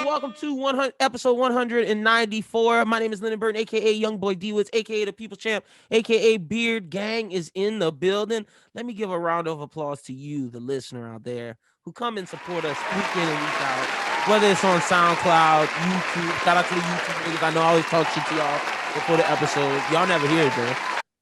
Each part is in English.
Welcome to episode 194. My name is Lyndon Burton, a.k.a. Young Boy D-Woods, a.k.a. the People Champ, a.k.a. Beard Gang is in the building. Let me give a round of applause to you, the listener out there, who come and support us week in and week out, whether it's on SoundCloud, YouTube. Shout out to the YouTube niggas. I know I always talk shit to y'all before the episodes. Y'all never hear it, though.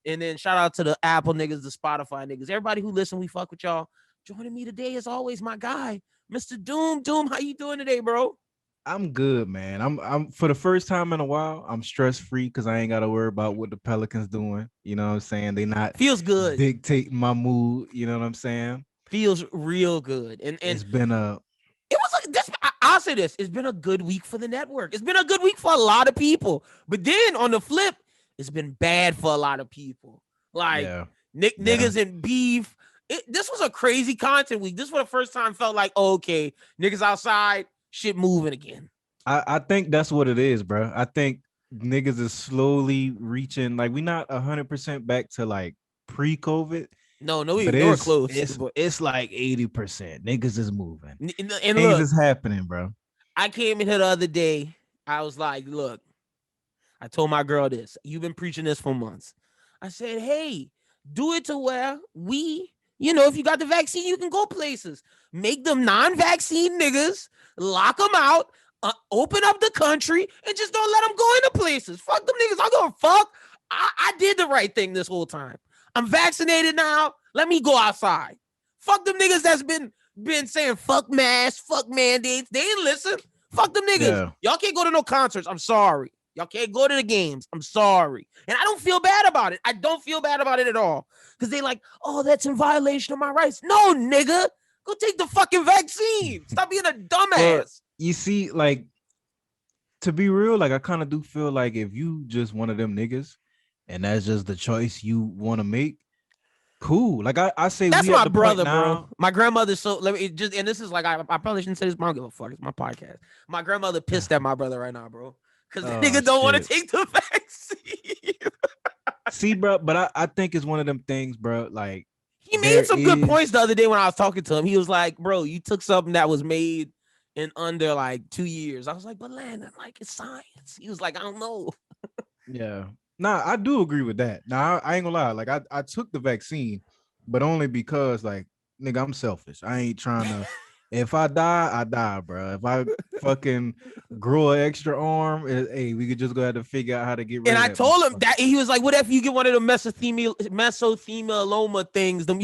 And then shout out to the Apple niggas, the Spotify niggas. Everybody who listen, we fuck with y'all. Joining me today, as always, my guy, Mr. Doom. Doom, how you doing today, bro? I'm good, man. I'm for the first time in a while, I'm stress-free because I ain't got to worry about what the Pelicans doing. You know what I'm saying? They not feels good dictating my mood. You know what I'm saying? Feels real good. And it's been I'll say this. It's been a good week for the network. It's been a good week for a lot of people. But then on the flip, it's been bad for a lot of people. Like niggas and beef. This was a crazy content week. This was the first time felt like, okay, niggas outside. Shit moving again. I think that's what it is, bro. I think niggas is slowly reaching, like, we not 100% back to like pre-COVID. No, we're close. It's like 80%. Niggas is moving. And things look, is happening, bro. I came in here the other day. I was like, look, I told my girl this. You've been preaching this for months. I said, hey, do it to where if you got the vaccine, you can go places. Make them non-vaccine niggas, lock them out, open up the country, and just don't let them go into places. Fuck them niggas. I don't give a fuck. I did the right thing this whole time. I'm vaccinated now. Let me go outside. Fuck them niggas that's been saying fuck masks, fuck mandates. They ain't listen. Fuck them niggas. Yeah. Y'all can't go to no concerts. I'm sorry. Y'all can't go to the games. I'm sorry. And I don't feel bad about it. I don't feel bad about it at all. Because they like, oh, that's in violation of my rights. No, nigga. Go take the fucking vaccine. Stop being a dumbass. You see, like, to be real, like, I kind of do feel like if you just one of them niggas and that's just the choice you want to make, cool. Like, I say that's my brother, bro. My grandmother, so let me just, and this is like, I probably shouldn't say this, but I don't give a fuck. It's my podcast. My grandmother pissed at my brother right now, bro. Because the nigga don't want to take the vaccine. See, bro, but I think it's one of them things, bro, like, he made some good points the other day when I was talking to him. He was like, bro, you took something that was made in under like 2 years. I was like, but Landon, like, it's science. He was like, I don't know. Yeah. Nah, I do agree with that. Nah, I ain't gonna lie. Like, I took the vaccine, but only because, like, nigga, I'm selfish. I ain't trying to. If I die, I die, bro. If I fucking grow an extra arm, hey, we could just go ahead to figure out how to get rid of it. And I told him that he was like, what if you get one of the mesothelioma things, them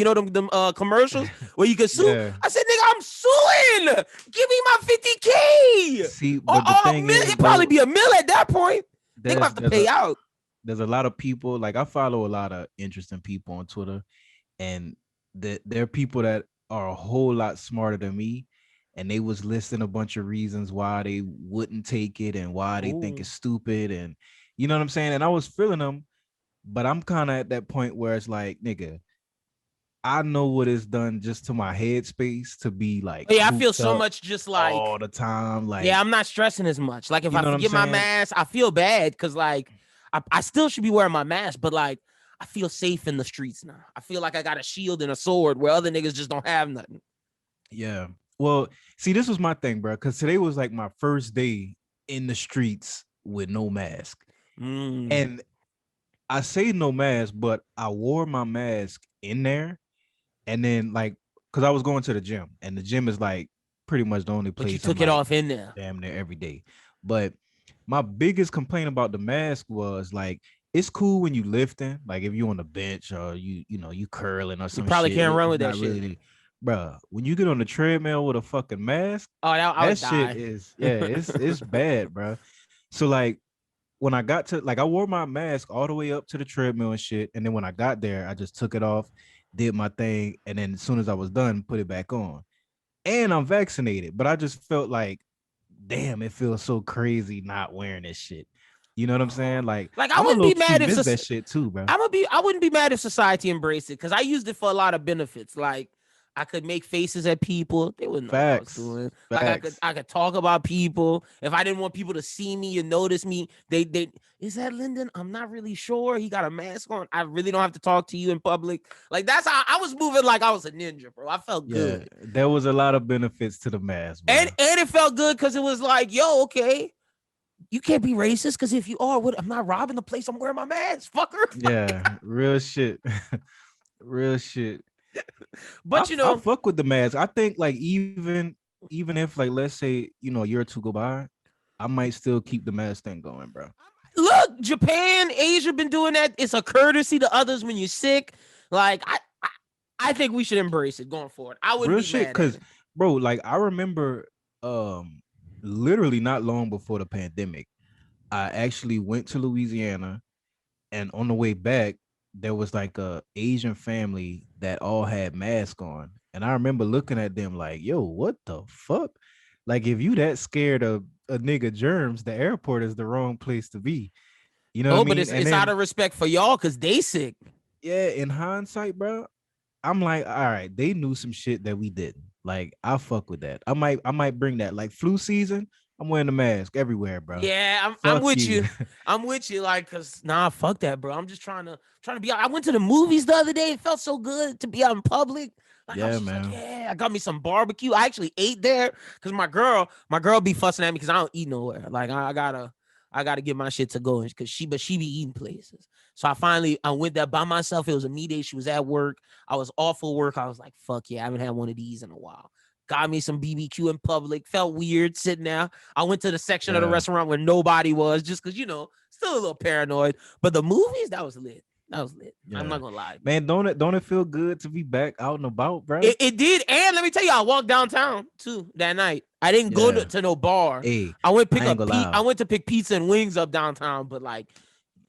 commercials where you can sue? Yeah. I said, nigga, I'm suing. Give me my 50K. See, but the thing is, it'd probably be $1 million at that point. They have to pay out. There's a lot of people, like, I follow a lot of interesting people on Twitter, and there are people that are a whole lot smarter than me, and they was listing a bunch of reasons why they wouldn't take it and why they think it's stupid, and you know what I'm saying? And I was feeling them, but I'm kind of at that point where it's like, nigga, I know what it's done just to my headspace to be like, I feel so much just like all the time. Like, yeah, I'm not stressing as much. Like, if I forget my mask, I feel bad because like I still should be wearing my mask, but like I feel safe in the streets now. I feel like I got a shield and a sword where other niggas just don't have nothing. Yeah. Well, see, this was my thing, bro, because today was like my first day in the streets with no mask. And I say no mask, but I wore my mask in there. And then, like, because I was going to the gym, and the gym is like pretty much the only place. But you took it off in there. Damn near every day. But my biggest complaint about the mask was like, it's cool when you lifting, like if you on the bench or you curling or something. You probably can't run with that shit. Really, bro, when you get on the treadmill with a fucking mask, that shit is it's bad, bro. So like when I got to, like, I wore my mask all the way up to the treadmill and shit, and then when I got there, I just took it off, did my thing, and then as soon as I was done, put it back on. And I'm vaccinated, but I just felt like, damn, it feels so crazy not wearing this shit. You know what I'm saying? Like I wouldn't be mad if that shit too, bro. I wouldn't be mad if society embraced it because I used it for a lot of benefits. Like I could make faces at people. They wouldn't know what I was Facts. doing. Facts. Like I could talk about people. If I didn't want people to see me and notice me, they is that Lyndon? I'm not really sure. He got a mask on. I really don't have to talk to you in public. Like that's how I was moving like I was a ninja, bro. I felt good. There was a lot of benefits to the mask, bro. And it felt good because it was like, yo, okay. You can't be racist because if you are, I'm not robbing the place. I'm wearing my mask, fucker. Yeah, real shit. Real shit. But I fuck with the mask. I think like even if like let's say a year or two go by, I might still keep the mask thing going, bro. Look, Japan, Asia been doing that. It's a courtesy to others when you're sick. Like I think we should embrace it going forward. I wouldn't real be shit mad because at it. bro, like I remember literally not long before the pandemic, I actually went to Louisiana, and on the way back, there was like a Asian family that all had masks on. And I remember looking at them like, yo, what the fuck? Like, if you that scared of a nigga germs, the airport is the wrong place to be. You know what I mean? But it's out of respect for y'all because they sick. Yeah, in hindsight, bro, I'm like, all right, they knew some shit that we didn't. Like, I fuck with that. I might bring that. Like flu season, I'm wearing the mask everywhere, bro. Yeah, I'm with you. I'm with you. Like, cause fuck that, bro. I'm just trying to be out. I went to the movies the other day. It felt so good to be out in public. Like, yeah, I was man. like, yeah, I got me some barbecue. I actually ate there because my girl be fussing at me because I don't eat nowhere. Like, I gotta get my shit to go because she be eating places. So I went there by myself. It was a me day. She was at work. I was off of work. I was like, fuck yeah, I haven't had one of these in a while. Got me some BBQ in public. Felt weird sitting there. I went to the section of the restaurant where nobody was just because, still a little paranoid. But the movies, that was lit. That was lit. Yeah. I'm not going to lie. Man, don't it feel good to be back out and about, bro? It did. And let me tell you, I walked downtown, too, that night. I didn't go to no bar. Hey, I went to pick pizza and wings up downtown, but like,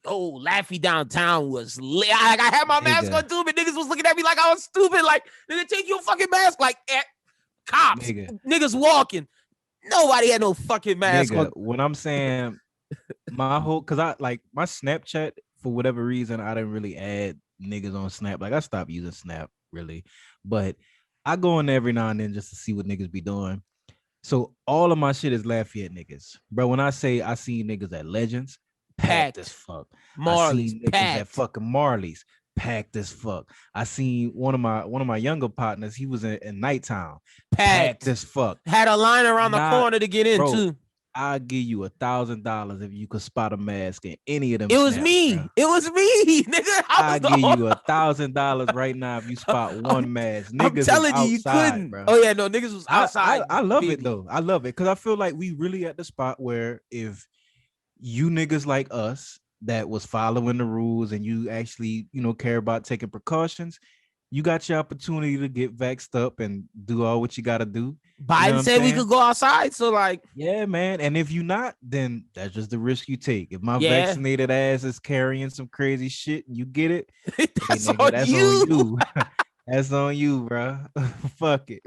Laffy downtown was lit. I had my mask on, too, but niggas was looking at me like I was stupid. Like, nigga, take your fucking mask. Like, cops, niggas walking. Nobody had no fucking mask on. When I'm saying my whole, cause I like my Snapchat for whatever reason, I didn't really add niggas on Snap. Like I stopped using Snap really, but I go in every now and then just to see what niggas be doing. So all of my shit is Lafayette niggas, bro. When I say I see niggas at Legends, packed as fuck. Marley's, I see niggas at fucking Marley's. Packed as fuck. I seen one of my younger partners. He was in Nightown. Packed as fuck. Had a line around the corner to get in too. I'll give you $1,000 if you could spot a mask in any of them. It was me. Bro. It was me, nigga. I'll give you $1,000 right now if you spot one mask. Niggas I'm telling you, you couldn't. Bro. Oh yeah, no, niggas was outside. I love it though. I love it because I feel like we really at the spot where if you niggas like us that was following the rules and you actually, care about taking precautions, you got your opportunity to get vaxxed up and do all what you got to do. Biden said we could go outside. So like, yeah, man. And if you're not, then that's just the risk you take. If my vaccinated ass is carrying some crazy shit and you get it, that's on you. That's on you, bro. Fuck it.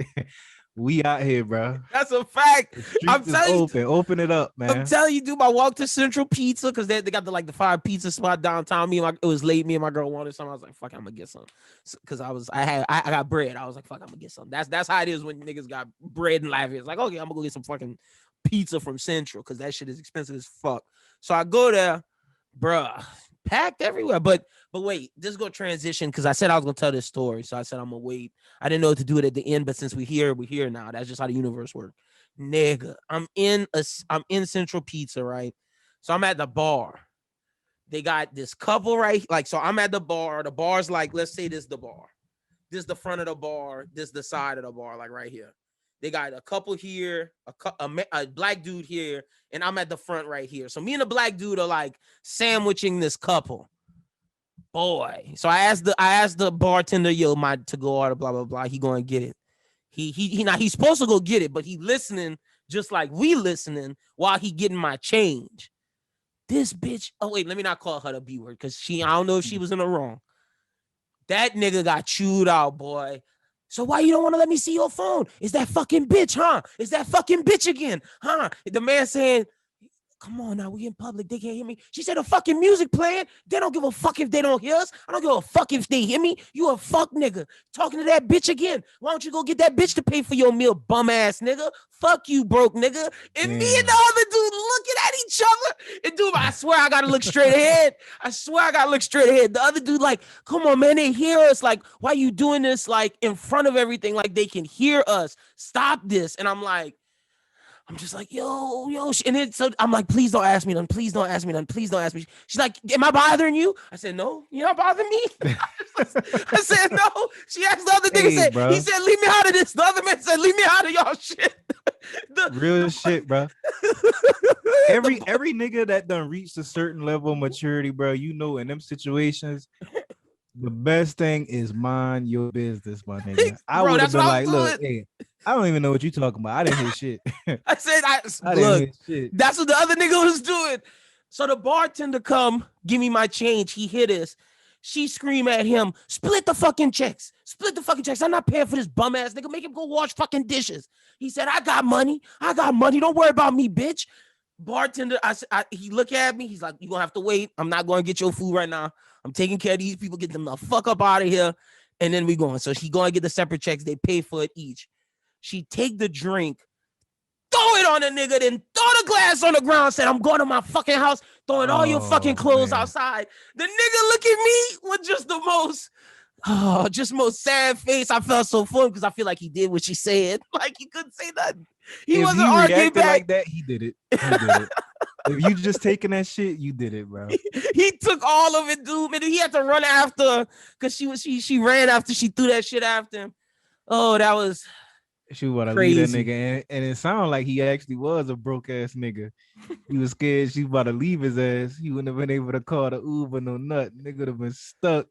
We out here, bro. That's a fact. I'm telling you, open it up, man. I'm telling you, dude. I walked to Central Pizza because they got the 5 pizza spot downtown. It was late. Me and my girl wanted some. I was like, fuck, I'm gonna get some. Because I got bread. I was like, fuck, I'm gonna get some. That's how it is when niggas got bread and life. It's like, okay, I'm gonna go get some fucking pizza from Central because that shit is expensive as fuck. So I go there, bruh. Packed everywhere, but wait, this is gonna transition because I said I was gonna tell this story, so I said I'm gonna wait. I didn't know what to do it at the end, but since we're here now. That's just how the universe works, nigga. I'm in Central Pizza, right? So I'm at the bar. They got this couple right, like so. I'm at the bar. The bar's like, let's say this is the bar. This is the front of the bar. This is the side of the bar, like right here. They got a couple here, a black dude here, and I'm at the front right here. So me and the black dude are like sandwiching this couple. Boy. So I asked the bartender, yo, my to-go order, blah, blah, blah. He going to get it. He's supposed to go get it, but he listening just like we listening while he getting my change. This bitch, oh wait, let me not call her the B word because I don't know if she was in the wrong. That nigga got chewed out, boy. So why you don't want to let me see your phone? Is that fucking bitch, huh? Is that fucking bitch again, huh? The man saying, come on now, we in public, they can't hear me. She said the fucking music playing, they don't give a fuck if they don't hear us. I don't give a fuck if they hear me. You a fuck nigga. Talking to that bitch again. Why don't you go get that bitch to pay for your meal, bum ass nigga? Fuck you, broke nigga. And me and the other dude looking at each other. And dude, I swear I gotta look straight ahead. The other dude like, come on, man, they hear us. Like, why you doing this like in front of everything? Like they can hear us. Stop this. And I'm just like, yo. And then so I'm like, please don't ask me none. Please don't ask me. She's like, am I bothering you? I said, no, you're not bothering me. I said, no. She asked the other nigga, he said, leave me out of this. The other man said, leave me out of y'all shit. Real shit, bro. Every nigga that done reached a certain level of maturity, bro, you know, in them situations, the best thing is mind your business, my nigga. I would have been like, look, hey, I don't even know what you talking about. I didn't hear shit. I said, look, that's what the other nigga was doing. So the bartender come, give me my change. He hit us. She scream at him, split the fucking checks. I'm not paying for this bum ass nigga. Make him go wash fucking dishes. He said, I got money. Don't worry about me, bitch. Bartender, he look at me. He's like, you gonna have to wait. I'm not going to get your food right now. I'm taking care of these people. Get them the fuck up out of here. And then we going. So she going to get the separate checks. They pay for it each. She take the drink, throw it on the nigga, then throw the glass on the ground, said, I'm going to my fucking house, throwing all your fucking clothes outside. The nigga look at me with just the most sad face. I felt so funny because I feel like he did what she said. Like he couldn't say nothing. He wasn't arguing back. Like that, he did it. If you just taking that shit, you did it, bro. He took all of it, dude. And he had to run after her because she ran after she threw that shit after him. Oh, that was she was about to leave that nigga, and it sounded like he actually was a broke ass nigga. He was scared she was about to leave his ass. He wouldn't have been able to call the Uber, no nut. Nigga would have been stuck.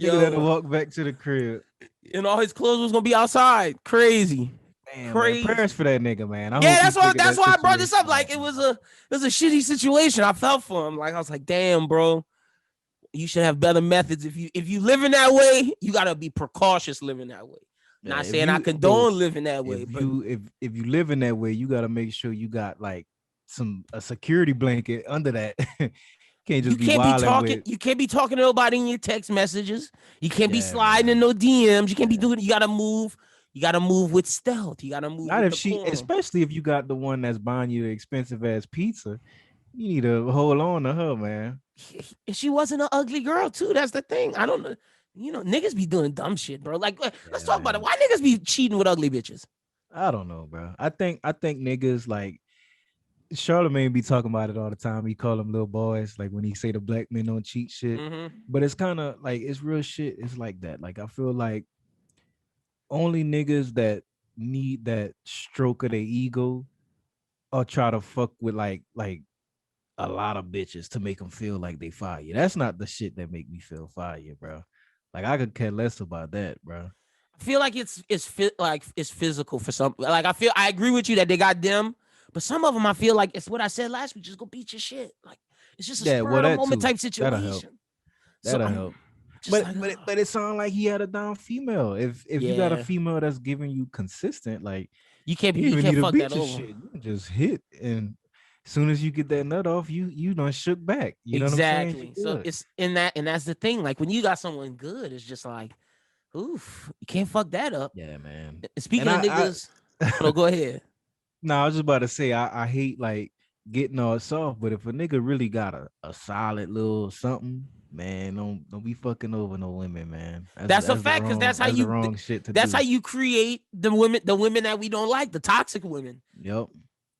Nigga had to walk back to the crib, and all his clothes was gonna be outside. Crazy. Damn, crazy. Man, prayers for that nigga, man. That's why I brought this up. Like it was a shitty situation. I felt for him. Like I was like, damn, bro. You should have better methods. If you live in that way, you gotta be precautious living that way. Not saying I condone living that way, but if you live in that way, you gotta make sure you got like a security blanket under that. You can't be talking to nobody in your text messages. You can't be sliding in no DMs. You can't be doing. You gotta move. You gotta move with stealth. You gotta move. Especially if you got the one that's buying you the expensive ass pizza. You need to hold on to her, man. She wasn't an ugly girl too. That's the thing. I don't know. You know, niggas be doing dumb shit, bro. Like, let's talk about it. Why niggas be cheating with ugly bitches? I don't know, bro. I think niggas like Charlamagne be talking about it all the time. He call them little boys, like when he say the black men don't cheat shit. Mm-hmm. But it's kind of like it's real shit. It's like that. Like I feel like only niggas that need that stroke of their ego or try to fuck with like a lot of bitches to make them feel like they fire. That's not the shit that make me feel fire, bro. Like I could care less about that, bro. I feel like it's physical for some. Like I agree with you that they got them, but some of them I feel like it's what I said last week. Just go beat your shit. Like it's just a spur of the moment type situation. That'll help. But it sounded like he had a down female. If you got a female that's giving you consistent, like you can't fuck that over. Shit. You can just hit, and as soon as you get that nut off, you done shook back. You know what I'm saying? So it's in that, and that's the thing. Like when you got someone good, it's just like, oof, you can't fuck that up. Yeah, man. Speaking of niggas, go ahead. No, I was just about to say I hate like getting all soft, but if a nigga really got a solid little something, man, don't be fucking over no women, man. That's a fact, because that's how you create the women that we don't like, the toxic women. Yep.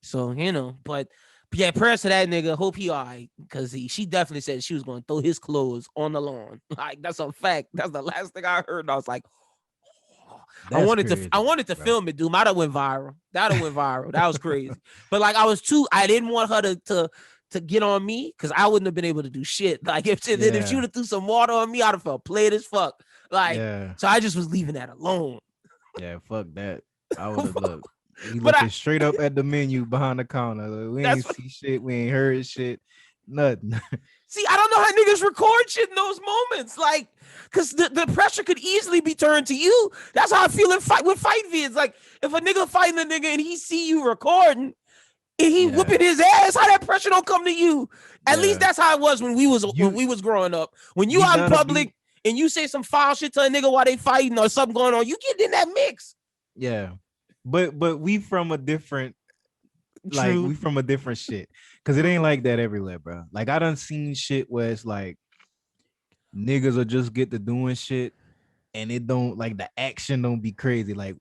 So but yeah, prayers to that nigga. Hope he all right, because she definitely said she was going to throw his clothes on the lawn. Like that's a fact. That's the last thing I heard. And I was like, I wanted to film it, dude. Might have went viral. That'll went viral. That was crazy. But like I didn't want her to get on me, because I wouldn't have been able to do shit. Like if she would have threw some water on me, I'd have felt played as fuck. Like so I just was leaving that alone. Yeah, fuck that. I would have looked. He looking straight up at the menu behind the counter. Like, we ain't see shit. We ain't heard shit. Nothing. See, I don't know how niggas record shit in those moments. Like, because the pressure could easily be turned to you. That's how I feel with fight vids. Like, if a nigga fighting a nigga and he see you recording, and he whipping his ass. How that pressure don't come to you? At least that's how it was when we was growing up. When you out in public and you say some foul shit to a nigga while they fighting or something going on, you get in that mix. Yeah, but we from a different, like we from a different shit, because it ain't like that everywhere, bro. Like I done seen shit where it's like niggas will just get to doing shit and it don't, like, the action don't be crazy. Like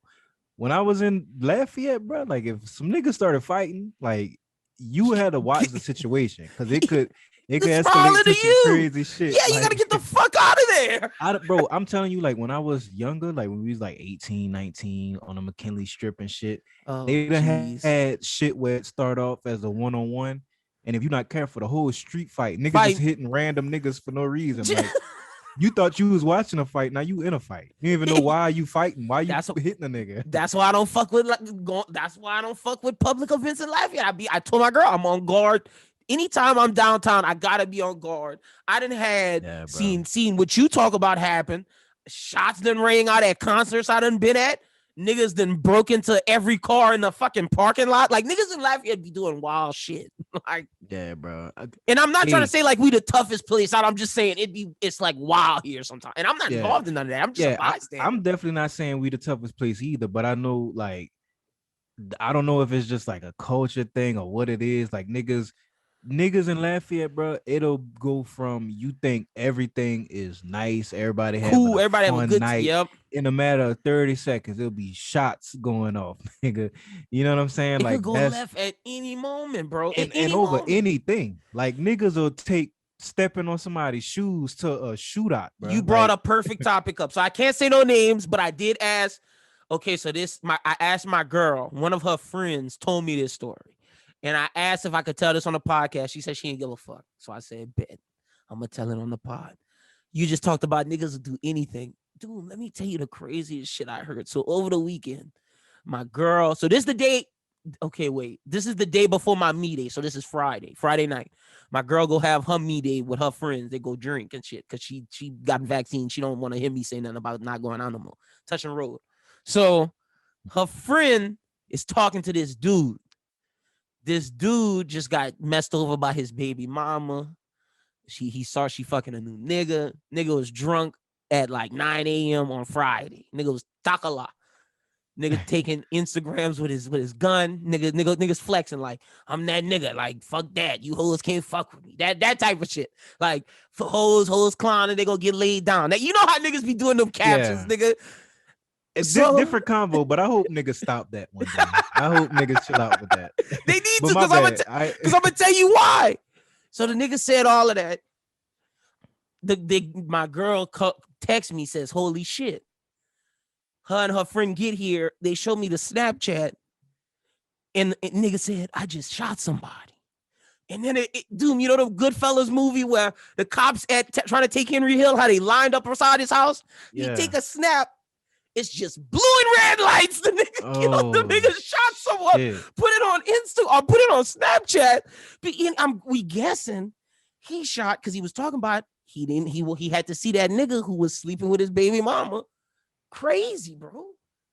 when I was in Lafayette, bro, like if some niggas started fighting, like you had to watch the situation because it could escalate to some crazy shit. Yeah, you gotta get the fuck out of there. Bro, I'm telling you, like when I was younger, like when we was like 18, 19 on a McKinley Strip and shit, they done had shit where it start off as a one-on-one. And if you're not careful, the whole street fight, niggas just hitting random niggas for no reason. Like you thought you was watching a fight, now you in a fight. You don't even know why you fighting. Why you hitting a nigga? That's why I don't fuck with that's why I don't fuck with public events in Lafayette. I told my girl I'm on guard. Anytime I'm downtown, I gotta be on guard. I done had seen what you talk about happen. Shots done rang out at concerts I done been at. Niggas done broke into every car in the fucking parking lot. Like niggas in Lafayette be doing wild shit. Like, yeah, bro. And I'm not trying to say like we the toughest place out. I'm just saying it's like wild here sometimes. And I'm not involved in none of that. I'm just a bystander. I'm definitely not saying we the toughest place either, but I know, like, I don't know if it's just like a culture thing or what it is. Like niggas in Lafayette, bro, it'll go from you think everything is nice, everybody cool, everybody have a good night. Yep. In a matter of 30 seconds, it'll be shots going off, nigga. You know what I'm saying? It like could go left at any moment, bro. And over anything. Like niggas will take stepping on somebody's shoes to a shootout, bro. You brought a perfect topic up. So I can't say no names, but I did ask. Okay, so I asked my girl, one of her friends told me this story. And I asked if I could tell this on the podcast. She said she didn't give a fuck. So I said, bet. I'm going to tell it on the pod. You just talked about niggas will do anything. Dude, let me tell you the craziest shit I heard. So over the weekend, my girl, so this is the day. Okay, wait. This is the day before my me day. So this is Friday night. My girl go have her me day with her friends. They go drink and shit because she got vaccine. She don't want to hear me say nothing about not going out no more. Touching road. So her friend is talking to this dude. This dude just got messed over by his baby mama. He saw she fucking a new nigga. Nigga was drunk at like 9 a.m. on Friday. Nigga was takala. Nigga taking Instagrams with his gun. Niggas flexing like, I'm that nigga. Like, fuck that. You hoes can't fuck with me. That type of shit. Like, for hoes clowning, they gonna get laid down. Now, you know how niggas be doing them captions, nigga. It's different combo, but I hope niggas stop that one day. I hope niggas chill out with that. They need to, because I'm gonna tell you why. So the nigga said all of that. My girl text me, says, holy shit. Her and her friend get here. They show me the Snapchat. And nigga said, I just shot somebody. And then dude, you know the Goodfellas movie where the cops trying to take Henry Hill, how they lined up beside his house? Yeah. He take a snap. It's just blue and red lights. The nigga killed. The nigga shot someone. Shit. Put it on Insta or put it on Snapchat. We guessing he shot because he was talking about he had to see that nigga who was sleeping with his baby mama. Crazy, bro.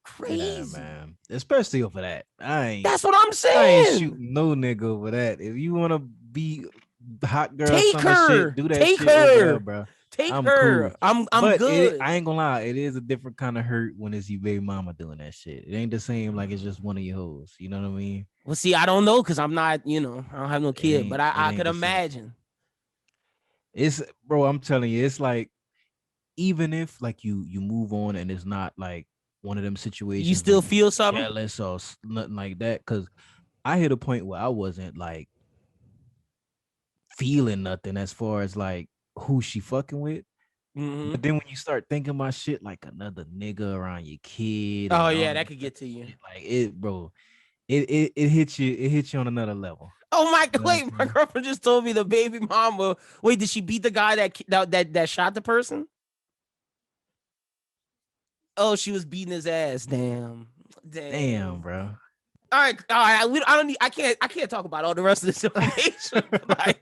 Crazy, yeah, man. Especially over that. That's what I'm saying. I ain't shooting no nigga over that. If you want to be hot girl, take her. Shit, do that take shit her, over there, bro. Take her. Cool. I'm good. I ain't gonna lie. It is a different kind of hurt when it's your baby mama doing that shit. It ain't the same like it's just one of your hoes. You know what I mean? Well, see, I don't know because I'm not, I don't have no kid, but I could imagine. It's, bro, I'm telling you, it's like, even if like you move on and it's not like one of them situations, you still feel something? Jealous or nothing like that. Because I hit a point where I wasn't like feeling nothing as far as like who she fucking with. Mm-hmm. But then when you start thinking about shit like another nigga around your kid, oh yeah, that could get to you. Like it, bro. It hits you. It hits you on another level. Oh my! Wait, my girlfriend just told me the baby mama. Wait, did she beat the guy that shot the person? Oh, she was beating his ass. Damn, bro. All right. I can't talk about all the rest of this information. Like,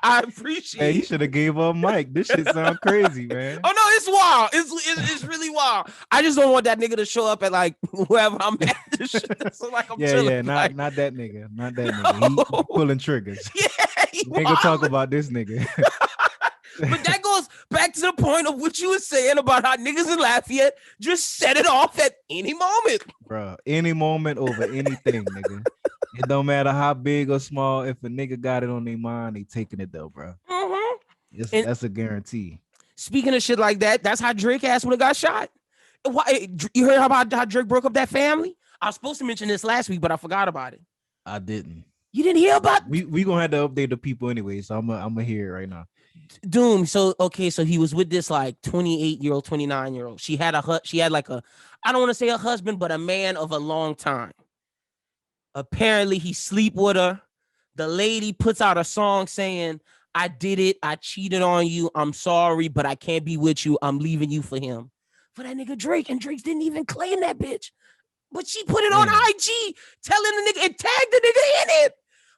I appreciate. Hey, you should have gave up Mike. This shit sound crazy, man. Oh no, It's wild. It's really wild. I just don't want that nigga to show up at like wherever I'm at. So like I'm chilling. Not that nigga. Not that nigga. He pulling triggers. Yeah, we ain't gonna talk about this nigga. But that goes back to the point of what you were saying about how niggas in Lafayette just set it off at any moment. Bro, any moment over anything, nigga. It don't matter how big or small. If a nigga got it on their mind, they taking it though, bro. That's a guarantee. Speaking of shit like that, that's how Drake ass would have got shot. Why, you heard about how Drake broke up that family? I was supposed to mention this last week, but I forgot about it. I didn't. You didn't hear about? We gonna have to update the people anyway, so I'm gonna hear it right now. Doom. So he was with this like 28-year-old, 29-year-old. She had like a, I don't want to say a husband, but a man of a long time. Apparently he sleep with her. The lady puts out a song saying, I did it. I cheated on you. I'm sorry, but I can't be with you. I'm leaving you for him. For that nigga Drake. And Drake didn't even claim that bitch. But she put it on IG, telling the nigga and tagged the nigga in it.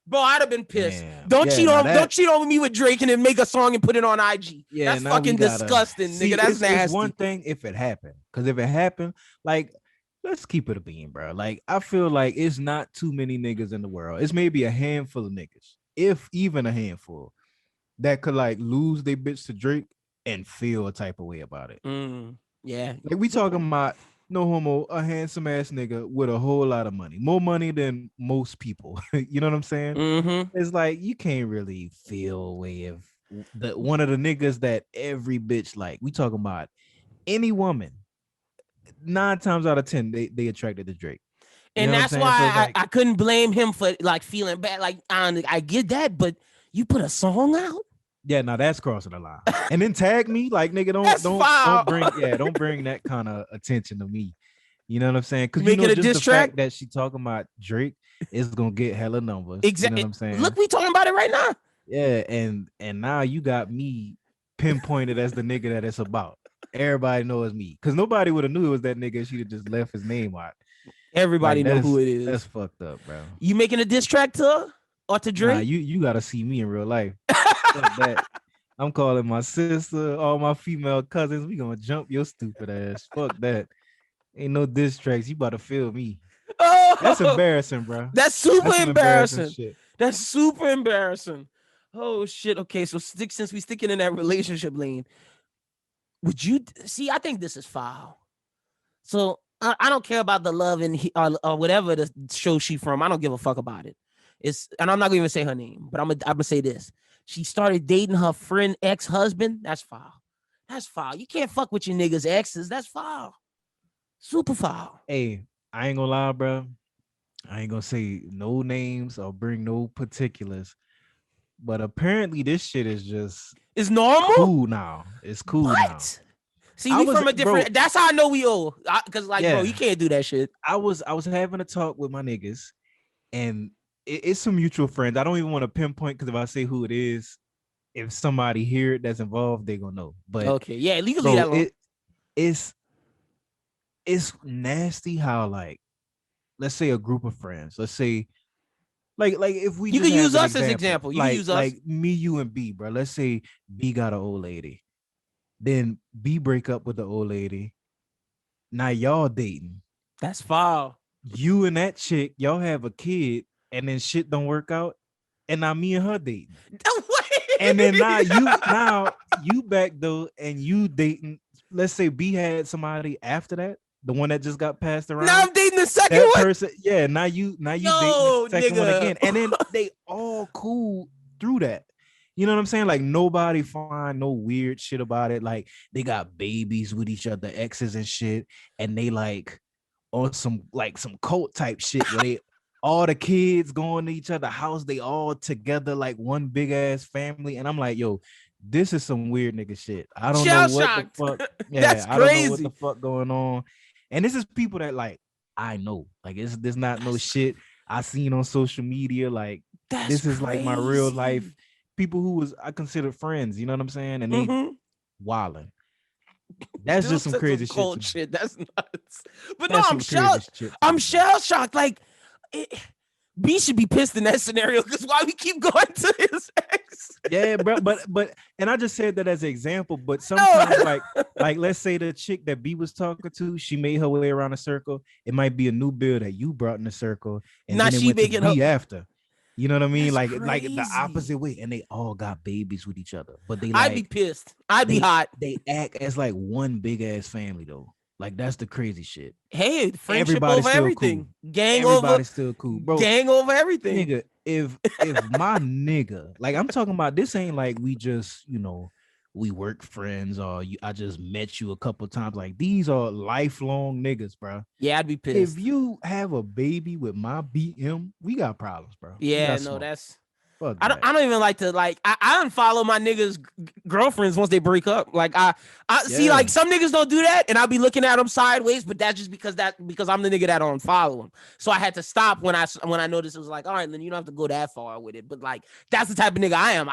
Bro, I'd have been pissed. Don't cheat on me with Drake and then make a song and put it on IG. Yeah, that's fucking disgusting, nigga. That's nasty. It's one thing if it happened. Because if it happened, like, let's keep it a bean, bro. Like, I feel like it's not too many niggas in the world. It's maybe a handful of niggas, if even a handful, that could like lose their bitch to Drake and feel a type of way about it. Yeah. Like we talking about no homo, a handsome ass nigga with a whole lot of money, more money than most people. You know what I'm saying? It's like you can't really feel a way of one of the niggas that every bitch like. We talking about any woman. 9 times out of 10, they attracted to Drake. You and that's why I couldn't blame him for like feeling bad. Like I get that, but you put a song out. Yeah, now that's crossing the line. And then tag me, like nigga, don't bring that kind of attention to me. You know what I'm saying? Because you know, just the fact that she talking about Drake is gonna get hella numbers. Exactly. You know what I'm saying? Look, we talking about it right now. Yeah, and now you got me pinpointed as the nigga that it's about. Everybody knows me because nobody would have knew it was that nigga. She'd have just left his name out. Everybody know who it is. That's fucked up, bro. You making a diss track to her or to Drake? Nah, you gotta see me in real life. That. I'm calling my sister, all my female cousins. We gonna jump your stupid ass. Fuck that. Ain't no diss tracks. You about to feel me. Oh, that's embarrassing, bro. That's super embarrassing. That's super embarrassing. Oh shit. Okay, so since we sticking in that relationship lane, would you see? I think this is foul. So I don't care about the love and or whatever the show she from. I don't give a fuck about it. And I'm not gonna even say her name, but I'm gonna say this. She started dating her friend ex-husband. That's foul. That's foul. You can't fuck with your niggas' exes. That's foul. Super foul. Hey, I ain't gonna lie, bro. I ain't gonna say no names or bring no particulars. But apparently this shit is just it's normal. Cool now. It's cool now. See, we from a different. Bro, that's how I know we old. Cause bro, you can't do that shit. I was having a talk with my niggas, and it's some mutual friends. I don't even want to pinpoint because if I say who it is, if somebody here that's involved, they gonna know. But okay, yeah, legally that long. It's nasty how like, let's say a group of friends. Let's say, like if we you can use us as example. You can use us like me, you, and B, bro. Let's say B got an old lady, then B break up with the old lady. Now y'all dating. That's foul. You and that chick, y'all have a kid. And then shit don't work out, and now me and her dating. And then now you back though, and you dating. Let's say B had somebody after that, the one that just got passed around. Now I'm dating the second one. Person, yeah. Now you dating the second one again, and then they all cool through that. You know what I'm saying? Like nobody find no weird shit about it. Like they got babies with each other, exes and shit, and they like on some cult type shit where they. All the kids going to each other's house, they all together like one big ass family. And I'm like, yo, this is some weird nigga shit. I don't know what the fuck. Yeah, that's crazy. I don't know what the fuck going on. And this is people that like I know. Like there's not no shit I seen on social media. Like this is like my real life. People who I consider friends, you know what I'm saying? And they wilding. That's just some crazy shit. That's nuts. But no, I'm shell shocked. Like B should be pissed in that scenario because why we keep going to his ex? Yeah, bro. But and I just said that as an example. But No. sometimes, like let's say the chick that B was talking to, she made her way around a circle. It might be a new bill that you brought in the circle, and Now then it she went to making B her. after. You know what I mean? That's Like the crazy. opposite way, and they all got babies with each other. But they I'd be pissed. I'd be hot. They act as like one big ass family though. Like that's the crazy shit. Hey, friendship Everybody's over still everything. cool. Gang Everybody's over. still cool, bro. Gang over everything. Nigga, if my nigga, like I'm talking about, this ain't like we just, we work friends or I just met you a couple times. Like these are lifelong niggas, bro. Yeah, I'd be pissed. If you have a baby with my BM, we got problems, bro. Yeah, no, that's. Fuck I that. don't even like to I unfollow my niggas' girlfriends once they break up. Like I see, like some niggas don't do that, and I'll be looking at them sideways, but that's just because I'm the nigga that don't follow them. So I had to stop when I noticed it was like, all right, then you don't have to go that far with it. But like that's the type of nigga I am.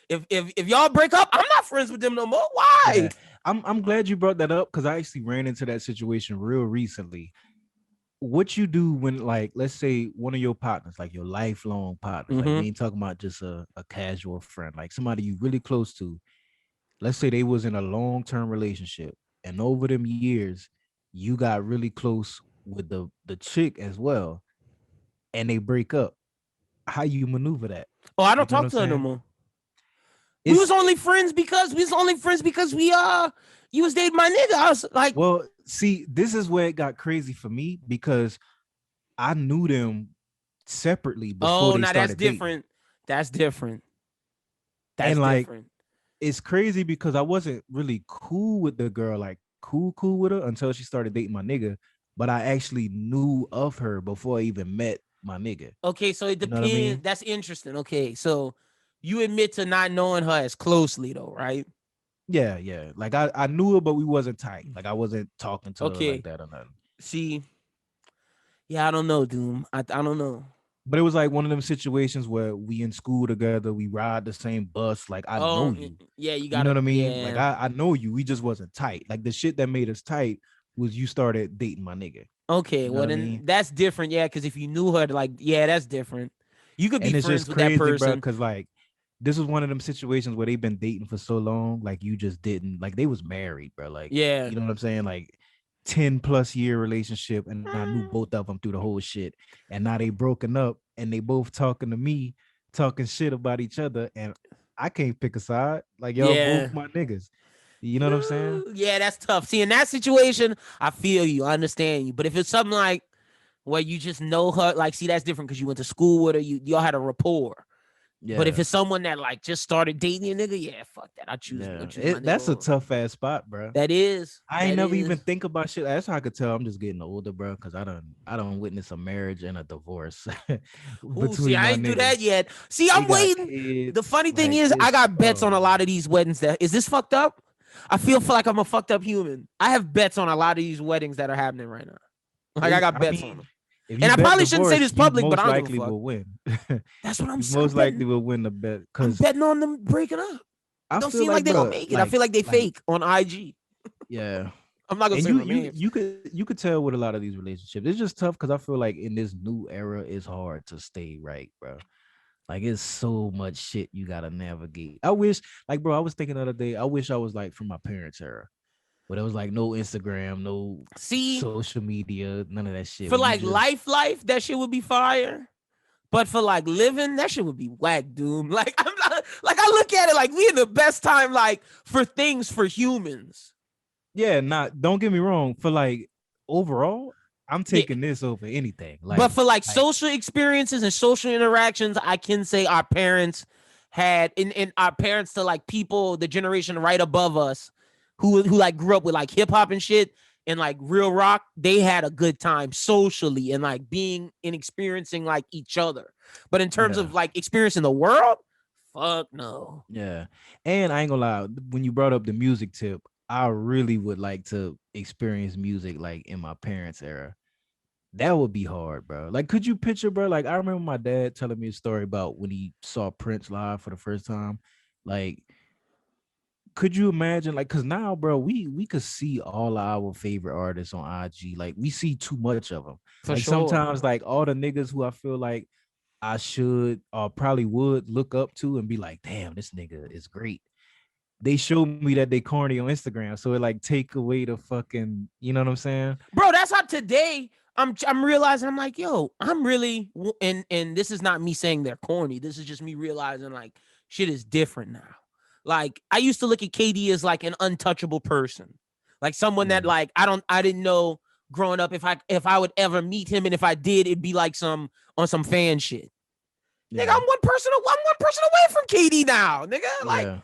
If y'all break up, I'm not friends with them no more. Why? Yeah. I'm glad you brought that up because I actually ran into that situation real recently. What you do when, like, let's say one of your partners, like your lifelong partners, like we ain't talking about just a casual friend, like somebody you really close to. Let's say they was in a long-term relationship, and over them years, you got really close with the chick as well, and they break up. How you maneuver that? Oh, I don't talk to her no more. We was only friends because you was dating my nigga. I was like, well, see, this is where it got crazy for me because I knew them separately before they started that's different. Dating. That's different. That's different. It's crazy because I wasn't really cool with the girl, like cool with her until she started dating my nigga. But I actually knew of her before I even met my nigga. Okay, so it depends. You know what I mean? That's interesting. Okay, so you admit to not knowing her as closely though, right? Yeah. Like I knew her, but we wasn't tight. Like I wasn't talking to her like that or nothing. See, yeah, I don't know, Doom. I don't know. But it was like one of them situations where we in school together, we ride the same bus. Like I know you. Yeah, you know what I mean? Yeah. Like I know you. We just wasn't tight. Like the shit that made us tight was you started dating my nigga. Okay, well then that's different. Yeah, because if you knew her, like, yeah, that's different. You could be friends with that person. Because like this was one of them situations where they've been dating for so long, like you just didn't, like they was married, bro. Like, yeah, you know what I'm saying? Like 10+ year relationship, and I knew both of them through the whole shit. And now they broken up and they both talking to me, talking shit about each other, and I can't pick a side. Like y'all both my niggas. You know what I'm saying? Yeah, that's tough. See, in that situation, I feel you, I understand you. But if it's something like where you just know her, like, see, that's different because you went to school with her, y'all had a rapport. Yeah. But if it's someone that like just started dating a nigga, yeah, fuck that. I choose. That's a tough ass spot, bro. That is. I ain't never even think about shit. That's how I could tell I'm just getting older, bro. Because I don't witness a marriage and a divorce. See, I ain't do that yet. See, I'm waiting. Kids, the funny thing is, I got bets on a lot of these weddings. Is this fucked up? I feel like I'm a fucked up human. I have bets on a lot of these weddings that are happening right now. Like I got bets on them. And I probably shouldn't say this public, but I don't give a fuck. Will win. That's what I'm saying. Most likely will win the bet. I'm betting on them breaking up. Don't seem like they're gonna make it. I feel like they fake on IG. Yeah. I'm not gonna say you could tell with a lot of these relationships. It's just tough because I feel like in this new era, it's hard to stay right, bro. Like it's so much shit you gotta navigate. I wish, like, bro, I was thinking the other day, I wish I was like from my parents' era. But it was like no Instagram, no social media, none of that shit. For like life, that shit would be fire. But for like living, that shit would be whack, dude. Like I'm not, like I look at it like we in the best time, like for things for humans. Yeah, don't get me wrong. For like overall, I'm taking this over anything. Like, but for like social experiences and social interactions, I can say our parents had in our parents to like people, the generation right above us. Who like grew up with like hip hop and shit and like real rock, they had a good time socially and like being and experiencing like each other. But in terms of like experiencing the world, fuck no. Yeah. And I ain't gonna lie, when you brought up the music tip, I really would like to experience music like in my parents' era. That would be hard, bro. Like, could you picture, bro? Like, I remember my dad telling me a story about when he saw Prince live for the first time. Like, could you imagine, like, because now, bro, we could see all our favorite artists on IG. Like, we see too much of them. For Like, sure. sometimes, like, all the niggas who I feel like I should or probably would look up to and be like, damn, this nigga is great. They show me that they corny on Instagram. So it like take away the fucking, you know what I'm saying? Bro, that's how today I'm realizing I'm like, yo, I'm really and this is not me saying they're corny. This is just me realizing like shit is different now. Like I used to look at KD as like an untouchable person. Like someone that like I didn't know growing up if I would ever meet him, and if I did, it'd be like some fan shit. Yeah. Nigga, I'm one person away from KD now, nigga. Like, yeah.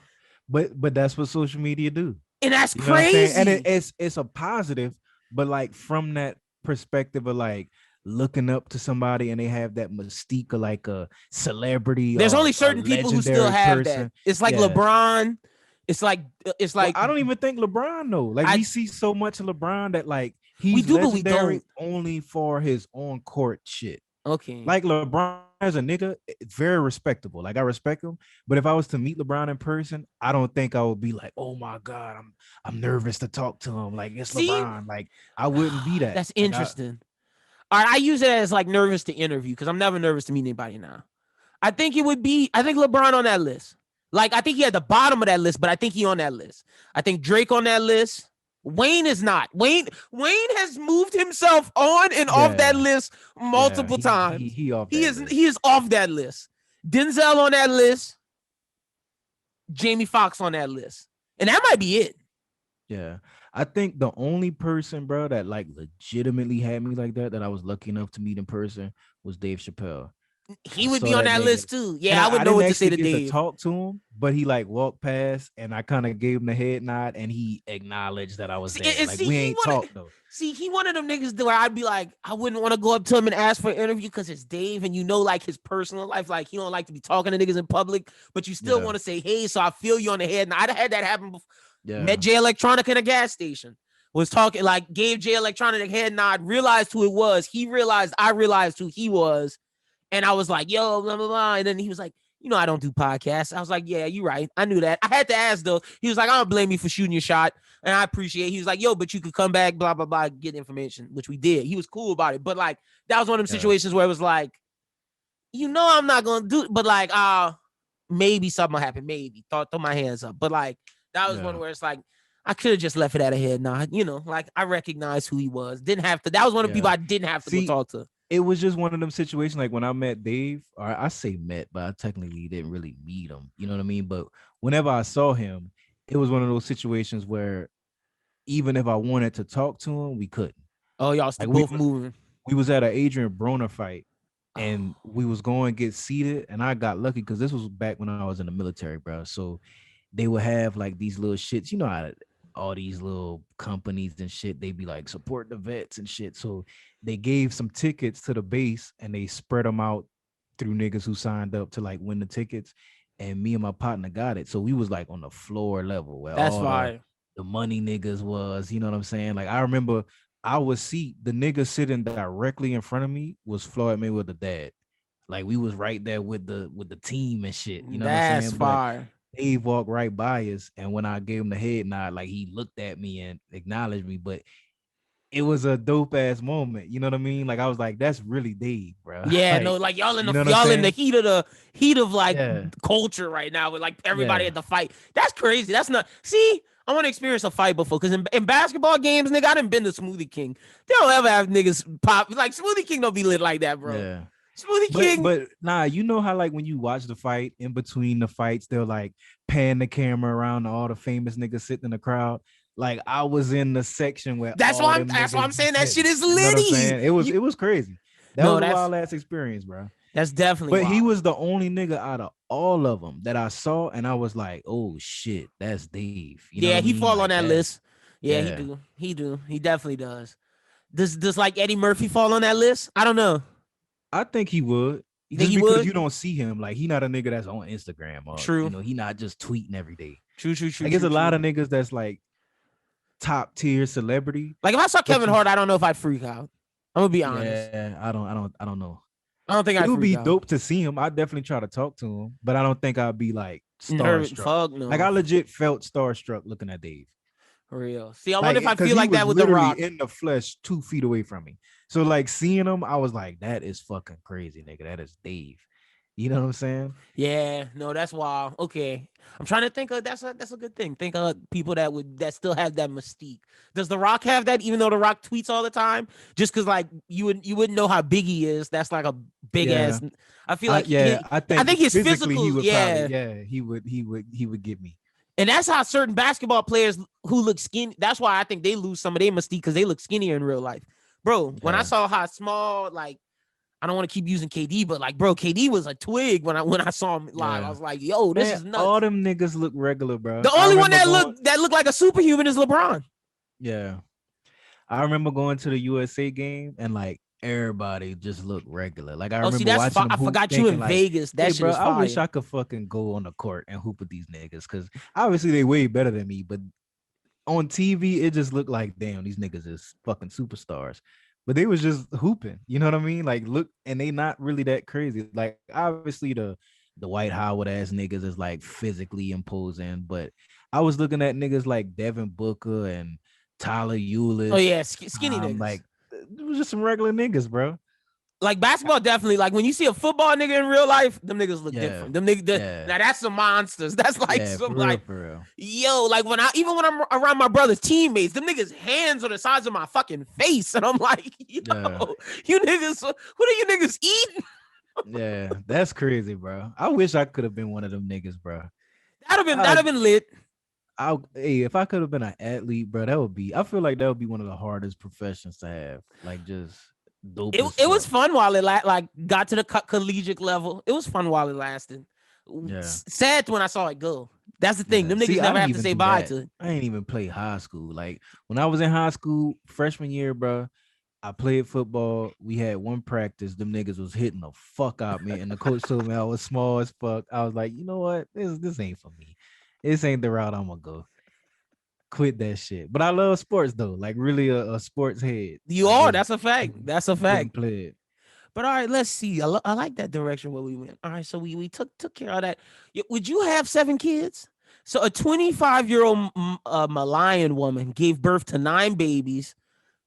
But that's what social media do. And that's crazy. And it's a positive, but like from that perspective of like looking up to somebody and they have that mystique of like a celebrity. There's only certain people who still have that. It's like LeBron. It's like well, I don't even think LeBron though. Like we see so much of LeBron that like he's legendary only for his on court shit. Okay. Like LeBron as a nigga, it's very respectable. Like I respect him, but if I was to meet LeBron in person, I don't think I would be like, oh my God, I'm nervous to talk to him. Like it's LeBron. Like I wouldn't be that. That's interesting. All right, I use it as like nervous to interview because I'm never nervous to meet anybody now. I think LeBron on that list. Like I think he at the bottom of that list, but I think he on that list. I think Drake on that list. Wayne is not. Wayne has moved himself on and off that list multiple times. He is off that list. Denzel on that list. Jamie Foxx on that list. And that might be it. Yeah. I think the only person, bro, that like legitimately had me like that I was lucky enough to meet in person was Dave Chappelle. He would be on that list too. Yeah, I would know what to say to Dave. To talk to him, but he like walked past and I kind of gave him the head nod and he acknowledged that I was there. Like we ain't talked though. See, he one of them niggas where I'd be like, I wouldn't want to go up to him and ask for an interview because it's Dave and you know like his personal life, like he don't like to be talking to niggas in public, but you still want to say, hey, so I feel you on the head. And I'd had that happen before. Yeah. Met Jay Electronica in a gas station. Was talking like gave Jay Electronica the head nod, realized who it was. He realized I realized who he was. And I was like, yo, blah, blah, blah. And then he was like, you know, I don't do podcasts. I was like, yeah, you're right. I knew that. I had to ask, though. He was like, I don't blame you for shooting your shot. And I appreciate it. He was like, yo, but you could come back, blah, blah, blah, get information, which we did. He was cool about it. But, like, that was one of them situations where it was like, you know, I'm not going to do it. But, like, maybe something will happen. Maybe. Throw my hands up. But, like, that was one where it's like, I could have just left it at a head nod. You know, like, I recognized who he was. Didn't have to. That was one of the people I didn't have to go talk to. It was just one of them situations like when I met Dave, or I say met, but I technically didn't really meet him. You know what I mean? But whenever I saw him, it was one of those situations where even if I wanted to talk to him, we couldn't. Oh, y'all still both moving. We was at an Adrian Broner fight and we was going to get seated. And I got lucky because this was back when I was in the military, bro. So they would have like these little shits, you know how all these little companies and shit, they be like support the vets and shit. So they gave some tickets to the base and they spread them out through niggas who signed up to like win the tickets. And me and my partner got it. So we was like on the floor level where that's why the money niggas was, you know what I'm saying? Like I remember our seat, the nigga sitting directly in front of me was Floyd Mayweather's dad. Like we was right there with the team and shit. You know what I'm saying? That's fire. Dave walked right by us, and when I gave him the head nod, like he looked at me and acknowledged me, but it was a dope ass moment. You know what I mean? Like I was like, "That's really Dave, bro." Yeah, like y'all in the heat of like culture right now with like everybody at the fight. That's crazy. That's not. See, I want to experience a fight before because in basketball games, nigga, I done been to Smoothie King. They don't ever have niggas pop like Smoothie King. Don't be lit like that, bro. Yeah. Smoothie King. But nah, you know how like when you watch the fight, in between the fights, they'll like pan the camera around to all the famous niggas sitting in the crowd. Like I was in the section where that's why I'm saying that shit is litty. You know it was crazy. That was a wild ass experience, bro. That's definitely. But wild. He was the only nigga out of all of them that I saw, and I was like, "Oh shit, that's Dave." You know he mean? fall like on that list. Yeah, he do. He definitely does. Does like Eddie Murphy fall on that list? I don't know. I think he would. You think just he because would? You don't see him, like he not a nigga that's on Instagram. Or, true. You know, he not just tweeting every day. True. I guess a lot of niggas that's like top tier celebrity. Like if I saw Kevin Hart, I don't know if I'd freak out. I'm gonna be honest. Yeah, I don't know. I don't think it would be dope to see him. I'd definitely try to talk to him, but I don't think I'd be like Nervous. starstruck. Fuck no. Like I legit felt starstruck looking at Dave. For real. See, I wonder if I 'cause feel he like was that with The literally Rock. in the flesh 2 feet away from me. So like seeing him, I was like, that is fucking crazy, nigga. That is Dave. You know what I'm saying? Yeah, no, that's wild. Okay, I'm trying to think of that's a good thing. Think of people that still have that mystique. Does The Rock have that? Even though The Rock tweets all the time, just because like you wouldn't know how big he is. That's like a big ass. I feel like I think his physically physical, he would yeah, probably, he would get me. and that's how certain basketball players who look skinny. That's why I think they lose some of their mystique because they look skinnier in real life, bro. When I saw how small, like, I don't want to keep using KD, but like, bro, KD was a twig when I saw him live. I was like, yo, this is nuts. All them niggas look regular, bro. The only one that looked like a superhuman is LeBron. Yeah. I remember going to the USA game and like everybody just looked regular. Like I remember watching them I forgot you in Vegas. That shit bro, was fire. I wish I could fucking go on the court and hoop with these niggas because obviously they way better than me, but on TV it just looked like, damn, these niggas is fucking superstars. But they was just hooping, you know what I mean? Like, look, and they not really that crazy. Like, obviously the White Howard ass niggas is like physically imposing, but I was looking at niggas like Devin Booker and Tyler Eulis. Oh yeah, skinny niggas. Like, it was just some regular niggas, bro. Like basketball, definitely. Like when you see a football nigga in real life, them niggas look different. Them niggas, now that's some monsters. That's like some for real. Yo, like when I'm around my brother's teammates, them niggas' hands are the size of my fucking face, and I'm like, yo, you niggas, who do you niggas eating? Yeah, that's crazy, bro. I wish I could have been one of them niggas, bro. That'd have been lit. If I could have been an athlete, bro, I feel like that would be one of the hardest professions to have. Like just dope. It was fun while it got to the collegiate level. It was fun while it lasted. Yeah. Sad when I saw it go. That's the thing. Them niggas never have to say bye to it. I ain't even play high school. Like when I was in high school, freshman year, bro, I played football. We had one practice. Them niggas was hitting the fuck out me, and the coach told me I was small as fuck. I was like, you know what? This ain't for me. This ain't the route I'm gonna go. Quit that shit. But I love sports though. Like really a sports head. You are. That's a fact. That's a fact. Play it. But all right, let's see. I like that direction where we went. All right, so we took care of that. Would you have 7 kids? So a 25-year-old Malayan woman gave birth to 9 babies,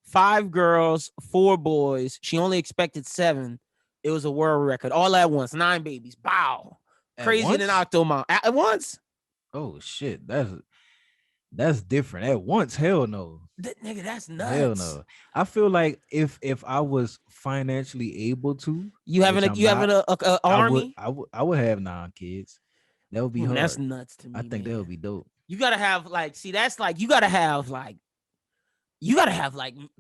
5 girls, 4 boys. She only expected 7. It was a world record all at once. 9 babies. Bow. Crazy than Octomom. At once. Oh shit, that's different. At once, hell no. Nigga, that's nuts. Hell no. I feel like if I was financially able to, you having an army, I would have 9 kids. That would be hard. That's nuts to me. I think that would be dope. You gotta have you gotta have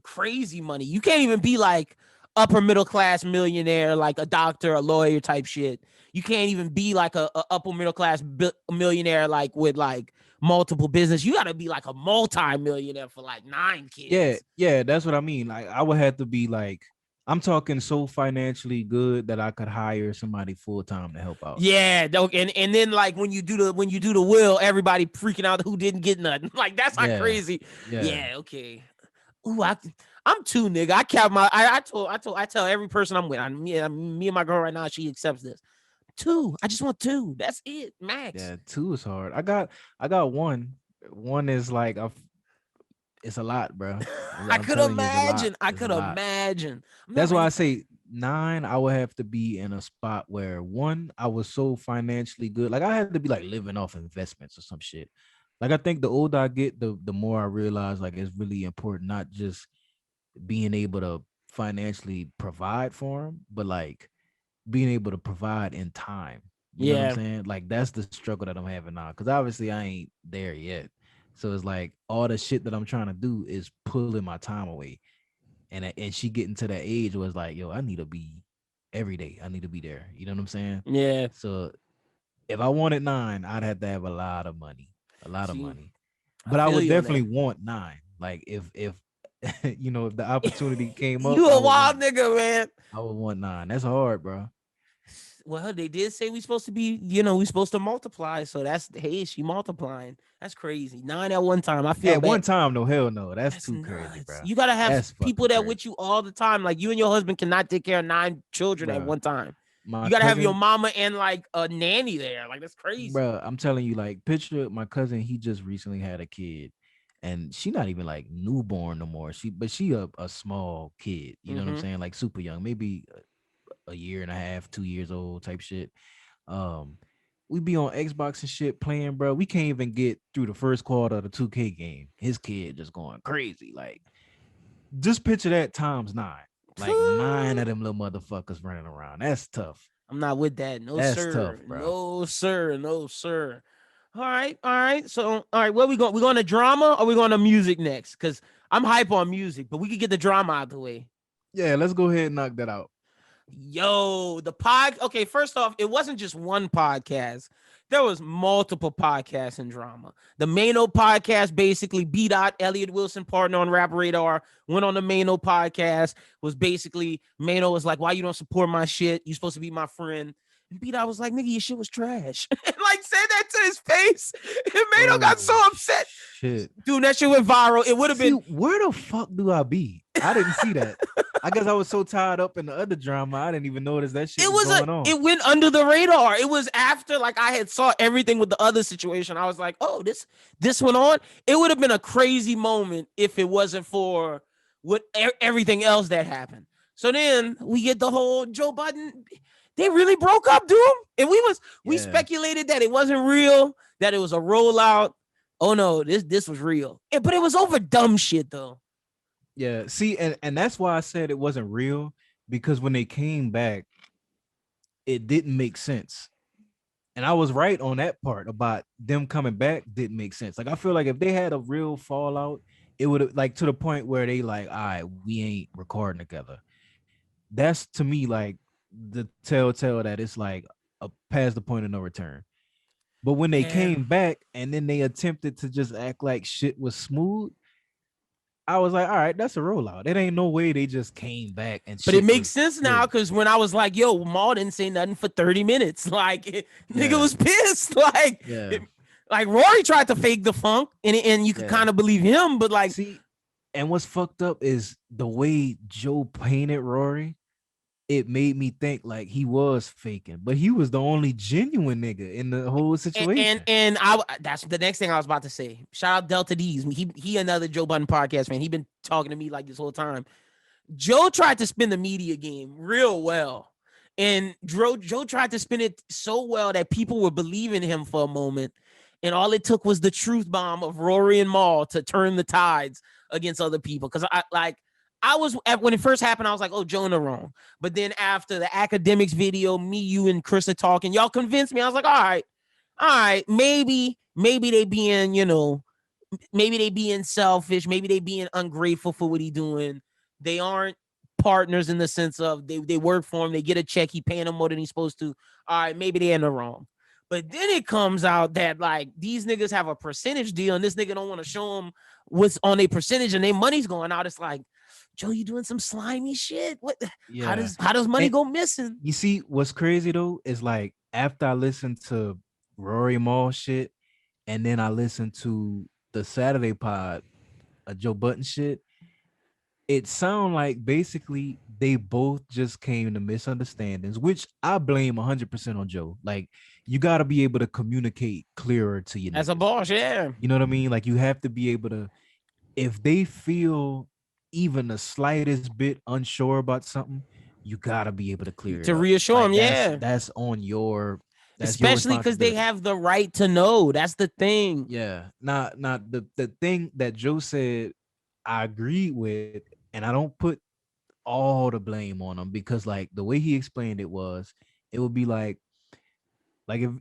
crazy money. You can't even be like upper middle class millionaire, like a doctor, a lawyer type shit. You can't even be like a upper middle class millionaire, like with like multiple business. You gotta be like a multi-millionaire for like 9 kids. Yeah, that's what I mean. Like I would have to be like, I'm talking so financially good that I could hire somebody full time to help out. Yeah, and then like when you do the will, everybody freaking out who didn't get nothing. Like that's like crazy. Yeah, okay. Ooh, I'm 2, nigga. I count I tell every person I'm with. Me and my girl right now, she accepts this. 2. I just want 2. That's it, max. Yeah, 2 is hard. I got 1. 1 is like it's a lot, bro. I could imagine. That's why I say 9. I would have to be in a spot where 1, I was so financially good. Like I had to be like living off investments or some shit. Like I think the older I get, the more I realize like it's really important, not just being able to financially provide for them, but like being able to provide in time. You know what I'm saying? Like that's the struggle that I'm having now. Cause obviously I ain't there yet. So it's like all the shit that I'm trying to do is pulling my time away. And she getting to that age where it's like, yo, I need to be every day. I need to be there. You know what I'm saying? Yeah. So if I wanted 9, I'd have to have a lot of money. But I would definitely want 9. Like if you know, if the opportunity came up, you a wild nigga, man. I would want 9. That's hard, bro. Well, they did say we supposed to be, we supposed to multiply. So she multiplying. That's crazy. 9 at one time. I feel at one time, no, hell no. That's too nuts. crazy, bro. You gotta have people that with you all the time. Like you and your husband cannot take care of 9 children at one time. My You gotta have your cousin, mama and like a nanny there. Like that's crazy. bro, I'm telling you, like, picture my cousin. He just recently had a kid, and she not even like newborn no more. She a small kid. You know what I'm Mm-hmm. saying? Like super young, maybe a year and a half, 2 years old type shit. Um, we be on Xbox and shit playing, bro. We can't even get through the first quarter of the 2K game. His kid just going crazy. Like, just picture that times nine. Like nine of them little motherfuckers running around. That's tough. I'm not with that. No, That's tough, sir. bro. No, sir. No, sir. All right. All right. So, all right. Where we going? We going to drama or we going to music next? Because I'm hype on music, but we could get the drama out the way. Yeah, let's go ahead and knock that out. Yo, the pod. Okay, first off, it wasn't just one podcast. There was multiple podcasts in drama. The Mano podcast, basically, B. Elliot Wilson, partner on Rap Radar, went on the Mano podcast. Was basically Mano was like, "Why you don't support my shit? You supposed to be my friend." And B. was like, "Nigga, your shit was trash." And like said that to his face. And Mano got so upset. Shit, dude, that shit went viral. It would have been. Where the fuck do I be? I didn't see that. I guess I was so tied up in the other drama, I didn't even notice that shit was going on. It went under the radar. It was after like I had saw everything with the other situation. I was like, oh, this went on. It would have been a crazy moment if it wasn't for what everything else that happened. So then we get the whole Joe Budden. They really broke up, dude. And we speculated that it wasn't real, that it was a rollout. Oh no, this was real. But it was over dumb shit though. Yeah, see, and that's why I said it wasn't real, because when they came back, it didn't make sense. And I was right on that part about them coming back didn't make sense. Like, I feel like if they had a real fallout, it would have, like, to the point where they like, all right, we ain't recording together. That's to me like the telltale that it's like past the point of no return. But when they came back and then they attempted to just act like shit was smooth, I was like, all right, that's a rollout. It ain't no way they just came back and but it makes sense now, because when I was like, yo, Maul didn't say nothing for 30 minutes. Like, nigga was pissed. Like, like Rory tried to fake the funk, and you could kind of believe him, but like, see, and what's fucked up is the way Joe painted Rory. It made me think like he was faking, but he was the only genuine nigga in the whole situation. And that's the next thing I was about to say. Shout out Delta D's. He another Joe Budden podcast fan. He been talking to me like this whole time. Joe tried to spin the media game real well. And Joe tried to spin it so well that people were believing him for a moment. And all it took was the truth bomb of Rory and Maul to turn the tides against other people. Because I was, when it first happened, I was like, oh, Jonah wrong. But then after the academics video, me, you, and Chris are talking, y'all convinced me. I was like, all right, maybe they being, maybe they being selfish. Maybe they being ungrateful for what he doing. They aren't partners in the sense of they work for him. They get a check. He paying them more than he's supposed to. All right, maybe they in the wrong. But then it comes out that like these niggas have a percentage deal and this nigga don't want to show them what's on their percentage and their money's going out. It's like, Joe, you doing some slimy shit? What? Yeah. How does money go missing? You see, what's crazy though is like after I listened to Rory Maul shit, and then I listened to the Saturday pod, Joe Budden shit, it sound like basically they both just came to misunderstandings, which I blame 100% on Joe. Like, you got to be able to communicate clearer to your as niggas. a boss, yeah. You know what I mean? Like, you have to be able to, if they feel even the slightest bit unsure about something, you got to be able to clear it to up. reassure them, yeah. That's on your... Especially because they have the right to know. That's the thing. Yeah. Now the thing that Joe said, I agree with, and I don't put all the blame on him, because like the way he explained it was, it would be like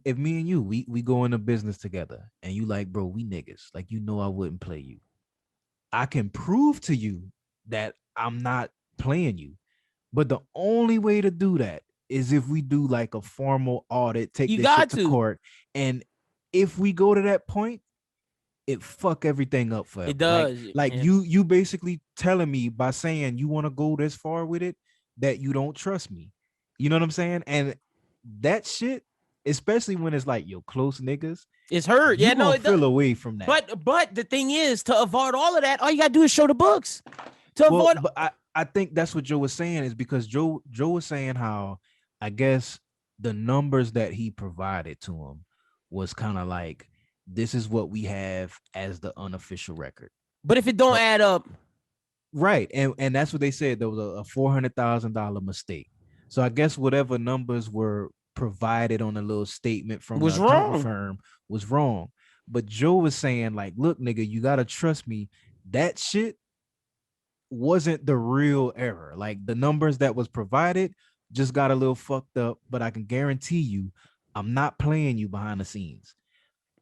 if me and you, we go into business together and you like, bro, we niggas, like, I wouldn't play you. I can prove to you that I'm not playing you. But the only way to do that is if we do like a formal audit, take this shit to court. And if we go to that point, it fuck everything up for it. Does. Like you basically telling me by saying you want to go this far with it that you don't trust me. You know what I'm saying? And that shit, especially when it's like your close niggas, it's hurt. Yeah, no, it feel away from that. But the thing is, to avoid all of that, all you gotta do is show the books. To avoid. But I think that's what Joe was saying, is because Joe was saying how I guess the numbers that he provided to him was kind of like, this is what we have as the unofficial record. But if it don't But add up, right, and that's what they said. There was a $400,000 mistake. So I guess whatever numbers were provided on a little statement from the was accounting wrong. firm was wrong. But Joe was saying, like, look, nigga, you gotta trust me. That shit wasn't the real error. Like the numbers that was provided just got a little fucked up, but I can guarantee you, I'm not playing you behind the scenes.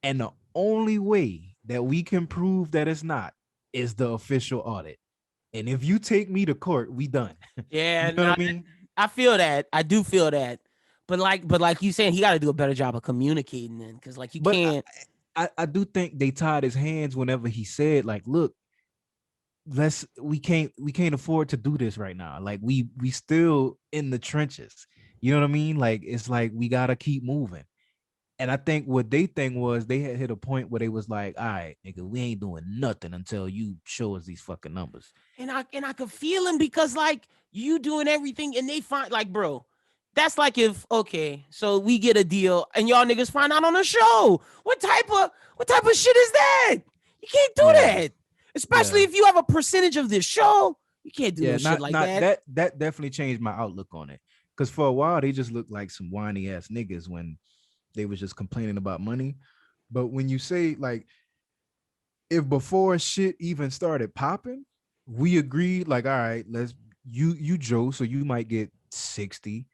And the only way that we can prove that it's not is the official audit. And if you take me to court, we done. Yeah, You know no, what I mean? I feel that. I do feel that. But like you saying, he got to do a better job of communicating then, because like you But can't. I do think they tied his hands whenever he said, like, look, we can't afford to do this right now. Like we still in the trenches. You know what I mean? Like it's like we gotta keep moving. And I think what they think was they had hit a point where they was like, all right, nigga, we ain't doing nothing until you show us these fucking numbers. And I could feel him because like you doing everything and they find like, bro, that's like if okay, so we get a deal and y'all niggas find out on the show. What type of shit is that? You can't do that. Especially if you have a percentage of this show. You can't do no shit like that. That definitely changed my outlook on it. Because for a while they just looked like some whiny ass niggas when they was just complaining about money. But when you say like, if before shit even started popping, we agreed like, all right, let's you Joe, so you might get 60,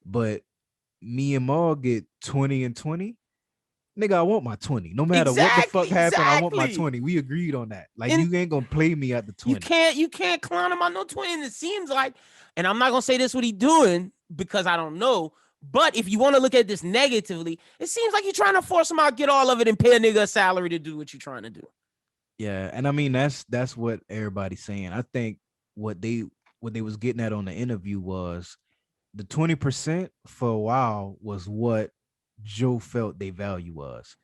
but me and Maul get 20 and 20. Nigga, I want my 20. No matter what the fuck happened, I want my 20. We agreed on that. Like you ain't gonna play me at the 20. You can't clown him on no 20. And it seems like, and I'm not gonna say this what he doing because I don't know. But if you want to look at this negatively, it seems like you're trying to force him out, get all of it, and pay a nigga a salary to do what you're trying to do. Yeah, and I mean that's what everybody's saying. I think what they was getting at on the interview was the 20% for a while was what Joe felt they value was.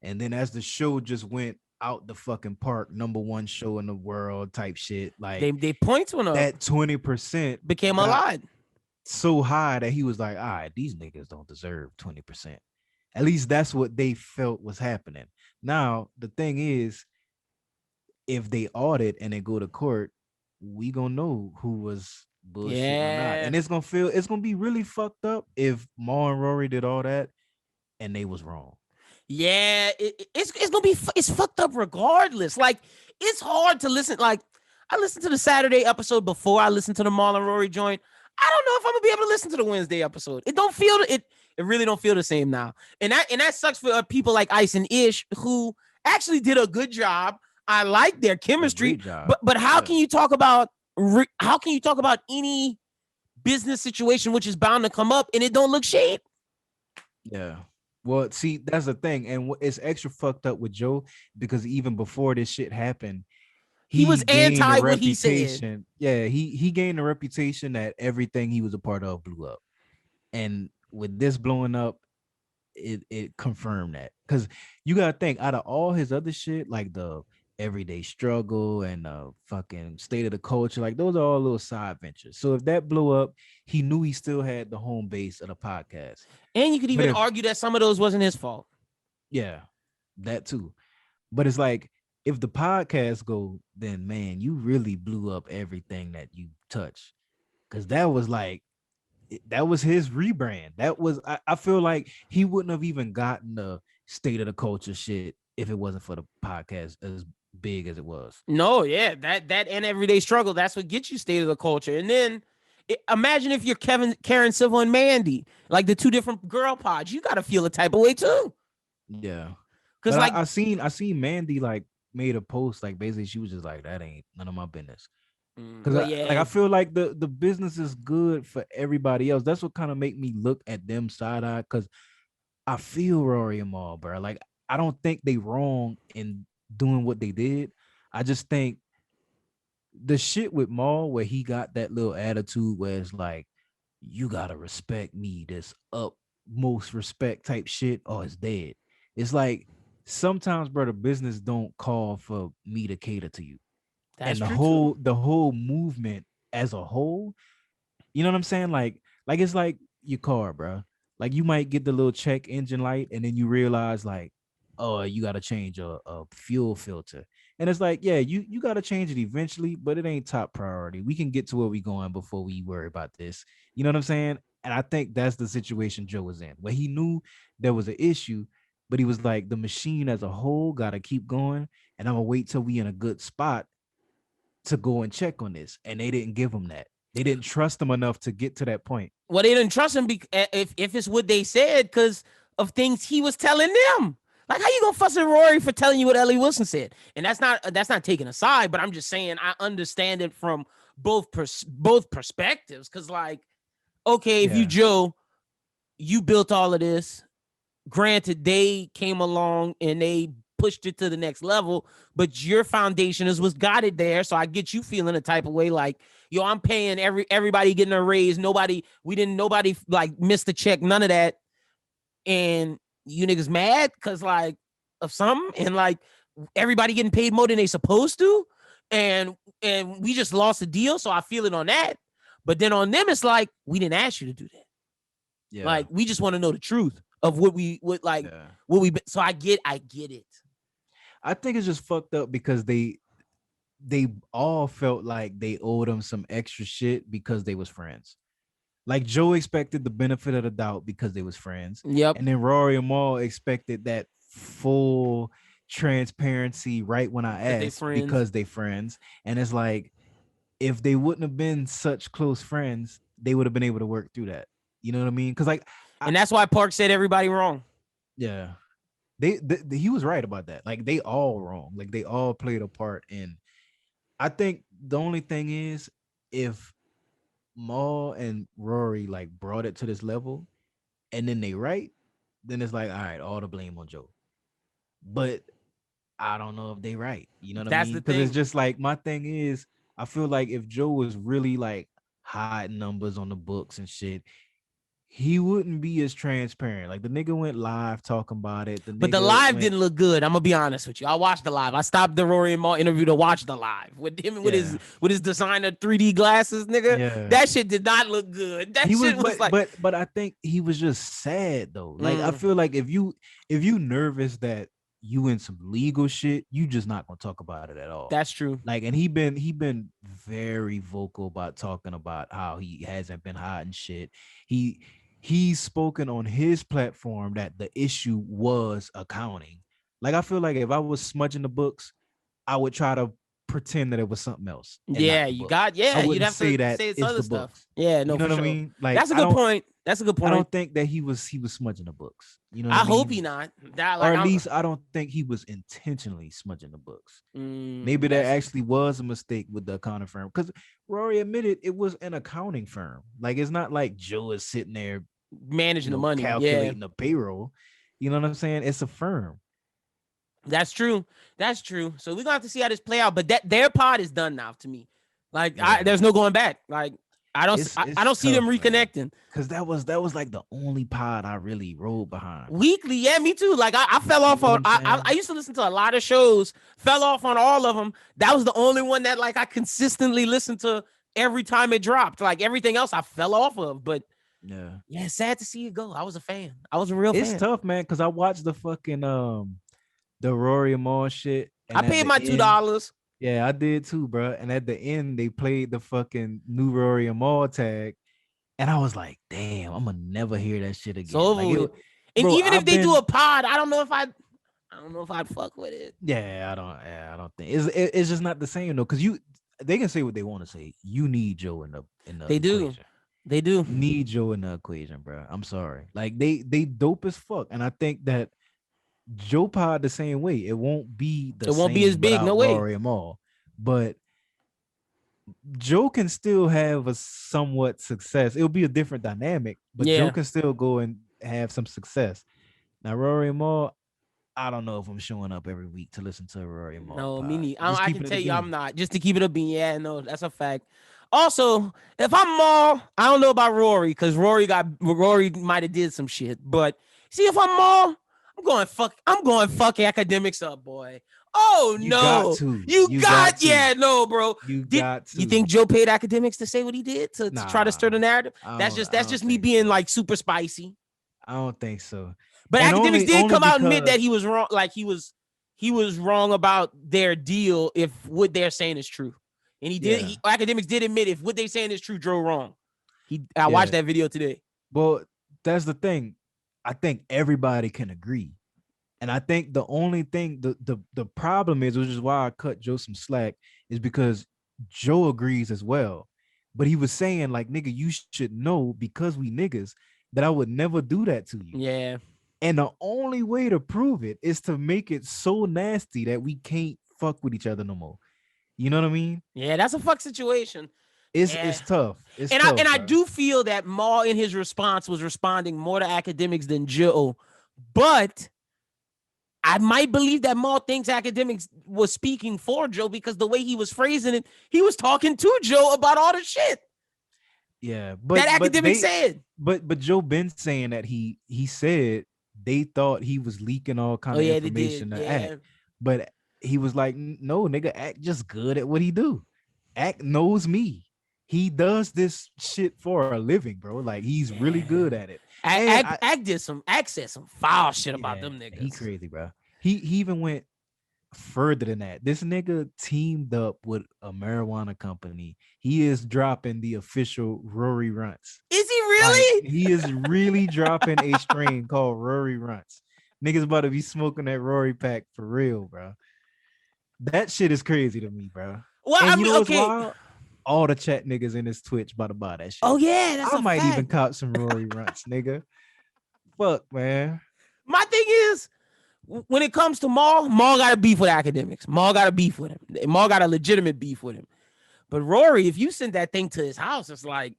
And then as the show just went out the fucking park, number one show in the world type shit, like they points went up. That 20% became a lot. So high that he was like, all right, these niggas don't deserve 20%. At least that's what they felt was happening. Now, the thing is, if they audit and they go to court, we gonna know who was bullshit or not. And it's gonna be really fucked up if Ma and Rory did all that and they was wrong. Yeah, it's gonna be it's fucked up regardless. Like it's hard to listen. Like I listened to the Saturday episode before I listened to the Marlon Rory joint. I don't know if I'm gonna be able to listen to the Wednesday episode. It don't feel it really don't feel the same now. And that sucks for people like Ice and Ish who actually did a good job. I like their chemistry, but how can you talk about any business situation which is bound to come up and it don't look shade? Yeah. Well, see, that's the thing, and it's extra fucked up with Joe because even before this shit happened, he was anti what he said. Yeah, he gained a reputation that everything he was a part of blew up, and with this blowing up, it confirmed that. Because you gotta think, out of all his other shit, like the everyday struggle and fucking state of the culture, like those are all little side ventures. So if that blew up, he knew he still had the home base of the podcast. And you could even argue that some of those wasn't his fault. Yeah, that too. But it's like, if the podcast go, then man, you really blew up everything that you touch. Cause that was his rebrand. That was, I feel like he wouldn't have even gotten the state of the culture shit if it wasn't for the podcast as big as it was. No, yeah, that and everyday struggle, that's what gets you state of the culture. And then imagine if you're Karen Civil and Mandy, like the two different girl pods, you got to feel a type of way too. Yeah. Cause like I seen Mandy like made a post, like basically she was just like, that ain't none of my business. Because I feel like the business is good for everybody else. That's what kind of make me look at them side eye, because I feel Rory and Mal, bro. Like I don't think they wrong in doing what they did. I just think the shit with Mal where he got that little attitude where it's like, you gotta respect me, this utmost respect type shit, or it's dead. It's like sometimes, bro, the business don't call for me to cater to you. That's and true the whole movement as a whole, you know what I'm saying? Like it's like your car, bro. Like you might get the little check engine light, and then you realize like, oh, you got to change a fuel filter, and it's like, yeah, you got to change it eventually, but it ain't top priority. We can get to where we going before we worry about this. You know what I'm saying? And I think that's the situation Joe was in, where he knew there was an issue, but he was like, the machine as a whole got to keep going, and I'm gonna wait till we in a good spot to go and check on this. And they didn't give him that. They didn't trust him enough to get to that point. Well, they didn't trust him if it's what they said because of things he was telling them. Like, how you gonna fuss at Rory for telling you what Ellie Wilson said? And that's not taking a side, but I'm just saying I understand it from both perspectives. Because, like, okay, if you Joe, you built all of this. Granted, they came along and they pushed it to the next level, but your foundation is what got it there. So I get you feeling a type of way like, yo, I'm paying everybody getting a raise. Nobody like missed a check, none of that. And you niggas mad because like of something, and like everybody getting paid more than they supposed to. And we just lost the deal. So I feel it on that. But then on them, it's like, we didn't ask you to do that. Yeah. Like, we just want to know the truth of what we. So I get it. I think it's just fucked up because they all felt like they owed him some extra shit because they was friends. Like Joe expected the benefit of the doubt because they was friends. Yep. And then Rory and Mal expected that full transparency right when I asked because they friends. And it's like, if they wouldn't have been such close friends, they would have been able to work through that. You know what I mean? Because like, and that's why Park said everybody wrong. Yeah. He was right about that. Like, they all wrong. Like, they all played a part. And I think the only thing is, if Mal and Rory like brought it to this level and then they right, then it's like, all right, all the blame on Joe. But I don't know if they right. You know what I mean? Because it's just like, my thing is, I feel like if Joe was really like hiding numbers on the books and shit, he wouldn't be as transparent. Like, the nigga went live talking about it. But the live didn't look good. I'm gonna be honest with you. I watched the live. I stopped the Rory and Mal interview to watch the live with him with his designer 3D glasses, nigga. Yeah. That shit did not look good. That shit was like. But I think he was just sad though. Like, I feel like if you nervous that you in some legal shit, you just not gonna talk about it at all. That's true. Like, and he been very vocal about talking about how he hasn't been hiding shit. He's spoken on his platform that the issue was accounting. Like, I feel like if I was smudging the books, I would try to pretend that it was something else. Yeah, you'd have to say it's other stuff. Books. Yeah, no, you know what I mean? Like, that's a good point. That's a good point. I don't think that he was smudging the books. You know, I hope he not. Or at least I don't think he was intentionally smudging the books. Maybe that actually was a mistake with the accounting firm, because Rory admitted it was an accounting firm. Like, it's not like Joe is sitting there managing the money, calculating the payroll. You know what I'm saying? It's a firm. That's true. So we're gonna have to see how this play out. But their pod is done now to me. Like, there's no going back. Like, I don't see them reconnecting. Because that was like the only pod I really rolled behind. Weekly, yeah, me too. Like, I fell off on. I used to listen to a lot of shows. Fell off on all of them. That was the only one that like I consistently listened to every time it dropped. Like, everything else I fell off of. But yeah, sad to see it go. I was a fan. I was a real fan. It's tough, man, because I watched the fucking the Rory and Mal shit. I paid my $2. Yeah, I did too, bro. And at the end, they played the fucking new Rory and Mal tag, and I was like, "Damn, I'm gonna never hear that shit again." And even if they do a pod, I don't know if I'd fuck with it. Yeah, I don't think it's just not the same though. Because they can say what they want to say. You need Joe in the they equation. They do need Joe in the equation, bro. I'm sorry. Like, they dope as fuck, and I think that Joe pod the same way. It won't be as big, no way. Rory and Mal, but Joe can still have a somewhat success. It'll be a different dynamic, but Joe can still go and have some success. Now, Rory and Mal, I don't know if I'm showing up every week to listen to Rory and Mal. No, me neither. I can tell you I'm not. Just to keep it a bean. Yeah, no, that's a fact. Also, if I'm Mal, I don't know about Rory, because Rory might have did some shit. But see, if I'm Mal, I'm going fuck academics up, boy. Oh You no, got to. you got to. Yeah, no, bro. You got to. You think Joe paid academics to say what he did to try to stir the narrative? That's just me being like super spicy. I don't think so. But and academics did come out and admit that he was wrong. Like he was wrong about their deal if what they're saying is true. And he did. Yeah. Academics did admit if what they're saying is true, Joe wrong. I watched that video today. Well, that's the thing. I think everybody can agree. And I think the only thing, the problem is, which is why I cut Joe some slack, is because Joe agrees as well. But he was saying, like, nigga, you should know because we niggas that I would never do that to you. Yeah. And the only way to prove it is to make it so nasty that we can't fuck with each other no more. You know what I mean? Yeah, that's a fuck situation. It's tough. I do feel that Maul in his response was responding more to academics than Joe. But I might believe that Maul thinks academics was speaking for Joe because the way he was phrasing it, he was talking to Joe about all the shit. Yeah, but that academic said. But Joe been saying that he said they thought he was leaking all kind of information to Act. But he was like, no, nigga, Act just good at what he do. Act knows me. He does this shit for a living, bro. Like he's really good at it. Act said some foul shit about them niggas. He crazy, bro. He even went further than that. This nigga teamed up with a marijuana company. He is dropping the official Rory Runts. Is he really? Like, he is really dropping a strain called Rory Runts. Niggas about to be smoking that Rory pack for real, bro. That shit is crazy to me, bro. Well, and I mean, okay. Wild? All the chat niggas in this Twitch about to buy that shit. Oh yeah, that's I might even cop some Rory Runts, nigga. Fuck, man. My thing is, when it comes to Maul got a beef with academics. Maul got a beef with him. Maul got a legitimate beef with him. But Rory, if you send that thing to his house, it's like,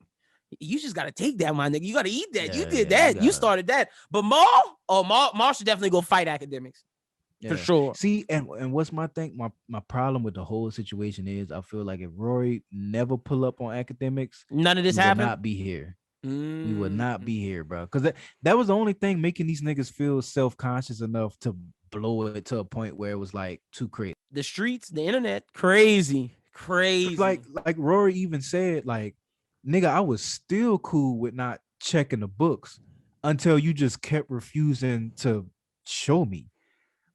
you just got to take that, my nigga. You got to eat that. You did that. You started that. But Maul should definitely go fight academics. For sure. See, and what's my thing? My problem with the whole situation is I feel like if Rory never pull up on academics, none of this happened. We would not be here. We would not be here, bro. Because that was the only thing making these niggas feel self-conscious enough to blow it to a point where it was like too crazy. The streets, the internet, crazy. Like Rory even said, like, nigga, I was still cool with not checking the books until you just kept refusing to show me.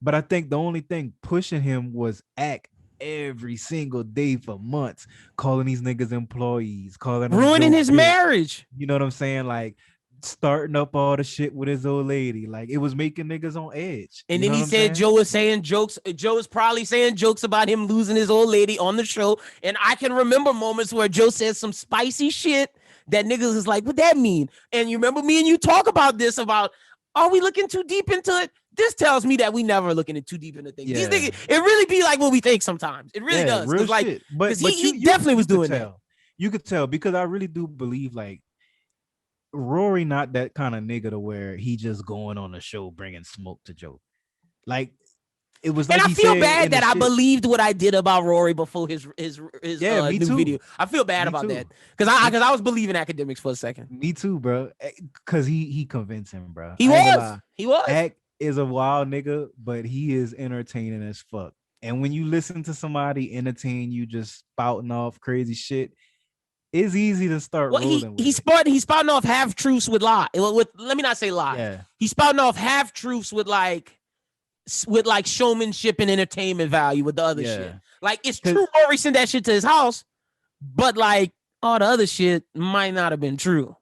But I think the only thing pushing him was Act every single day for months, calling these niggas employees, calling them ruining his marriage. You know what I'm saying? Like starting up all the shit with his old lady. Like it was making niggas on edge. And then he said Joe was saying jokes. Joe was probably saying jokes about him losing his old lady on the show. And I can remember moments where Joe said some spicy shit that niggas is like, what that mean? And you remember me and you talk about this about, are we looking too deep into it? This tells me that we never looking too deep into things. These niggas, it really be like what we think sometimes. It really does. Real like, shit. But he definitely was doing that. You could tell because I really do believe like Rory not that kind of nigga to where he just going on the show bringing smoke to Joe. Like it was like, and I feel bad that I believed what I did about Rory before his new video. I feel bad about that because I was believing academics for a second. Me too, bro. Because he convinced him, bro. He was. Act is a wild nigga, but he is entertaining as fuck. And when you listen to somebody entertain you just spouting off crazy shit, it's easy to start rolling with. He's spouting off half truths with lie. Let me not say lie. Yeah. He's spouting off half truths with showmanship and entertainment value with the other shit. Like it's true Rory sent that shit to his house, but like all the other shit might not have been true.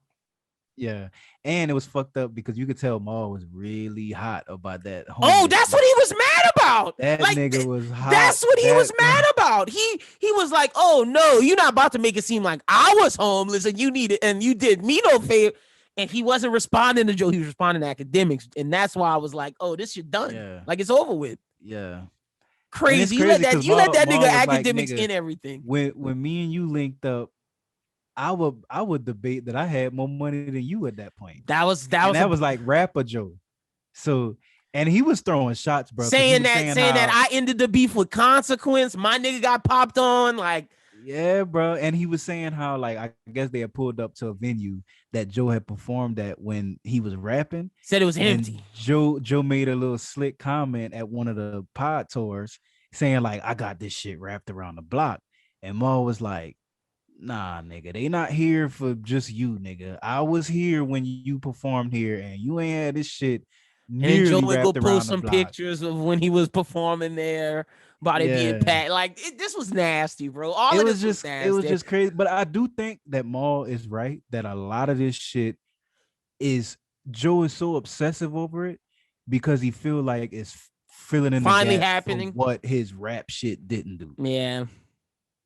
Yeah. And it was fucked up because you could tell Maul was really hot about that. Oh, that's what he was mad about. That nigga was hot. That's what he was mad about. He was like, oh no, you're not about to make it seem like I was homeless and you did me no favor. And he wasn't responding to Joe. He was responding to academics. And that's why I was like, oh, this shit done. Yeah. Like it's over with. Yeah. Crazy. You let that nigga academics in everything. When me and you linked up, I would debate that I had more money than you at that point. That was like rapper Joe. So, and he was throwing shots, bro. Saying that I ended the beef with consequence. My nigga got popped on. Like, yeah, bro. And he was saying how, like, I guess they had pulled up to a venue that Joe had performed at when he was rapping. Said it was empty. Joe made a little slick comment at one of the pod tours saying like, I got this shit wrapped around the block. And Maul was like, nah, nigga, they not here for just you, nigga. I was here when you performed here, and you ain't had this shit And then Joe nearly would go wrapped around post the some block. pictures of when he was performing there, body being Yeah. packed. Like this was nasty, bro. All of this was nasty. It was just crazy. But I do think that Maul is right that a lot of this shit is Joe is so obsessive over it because he feel like it's filling in Finally the gap happening. for what his rap shit didn't do. Yeah.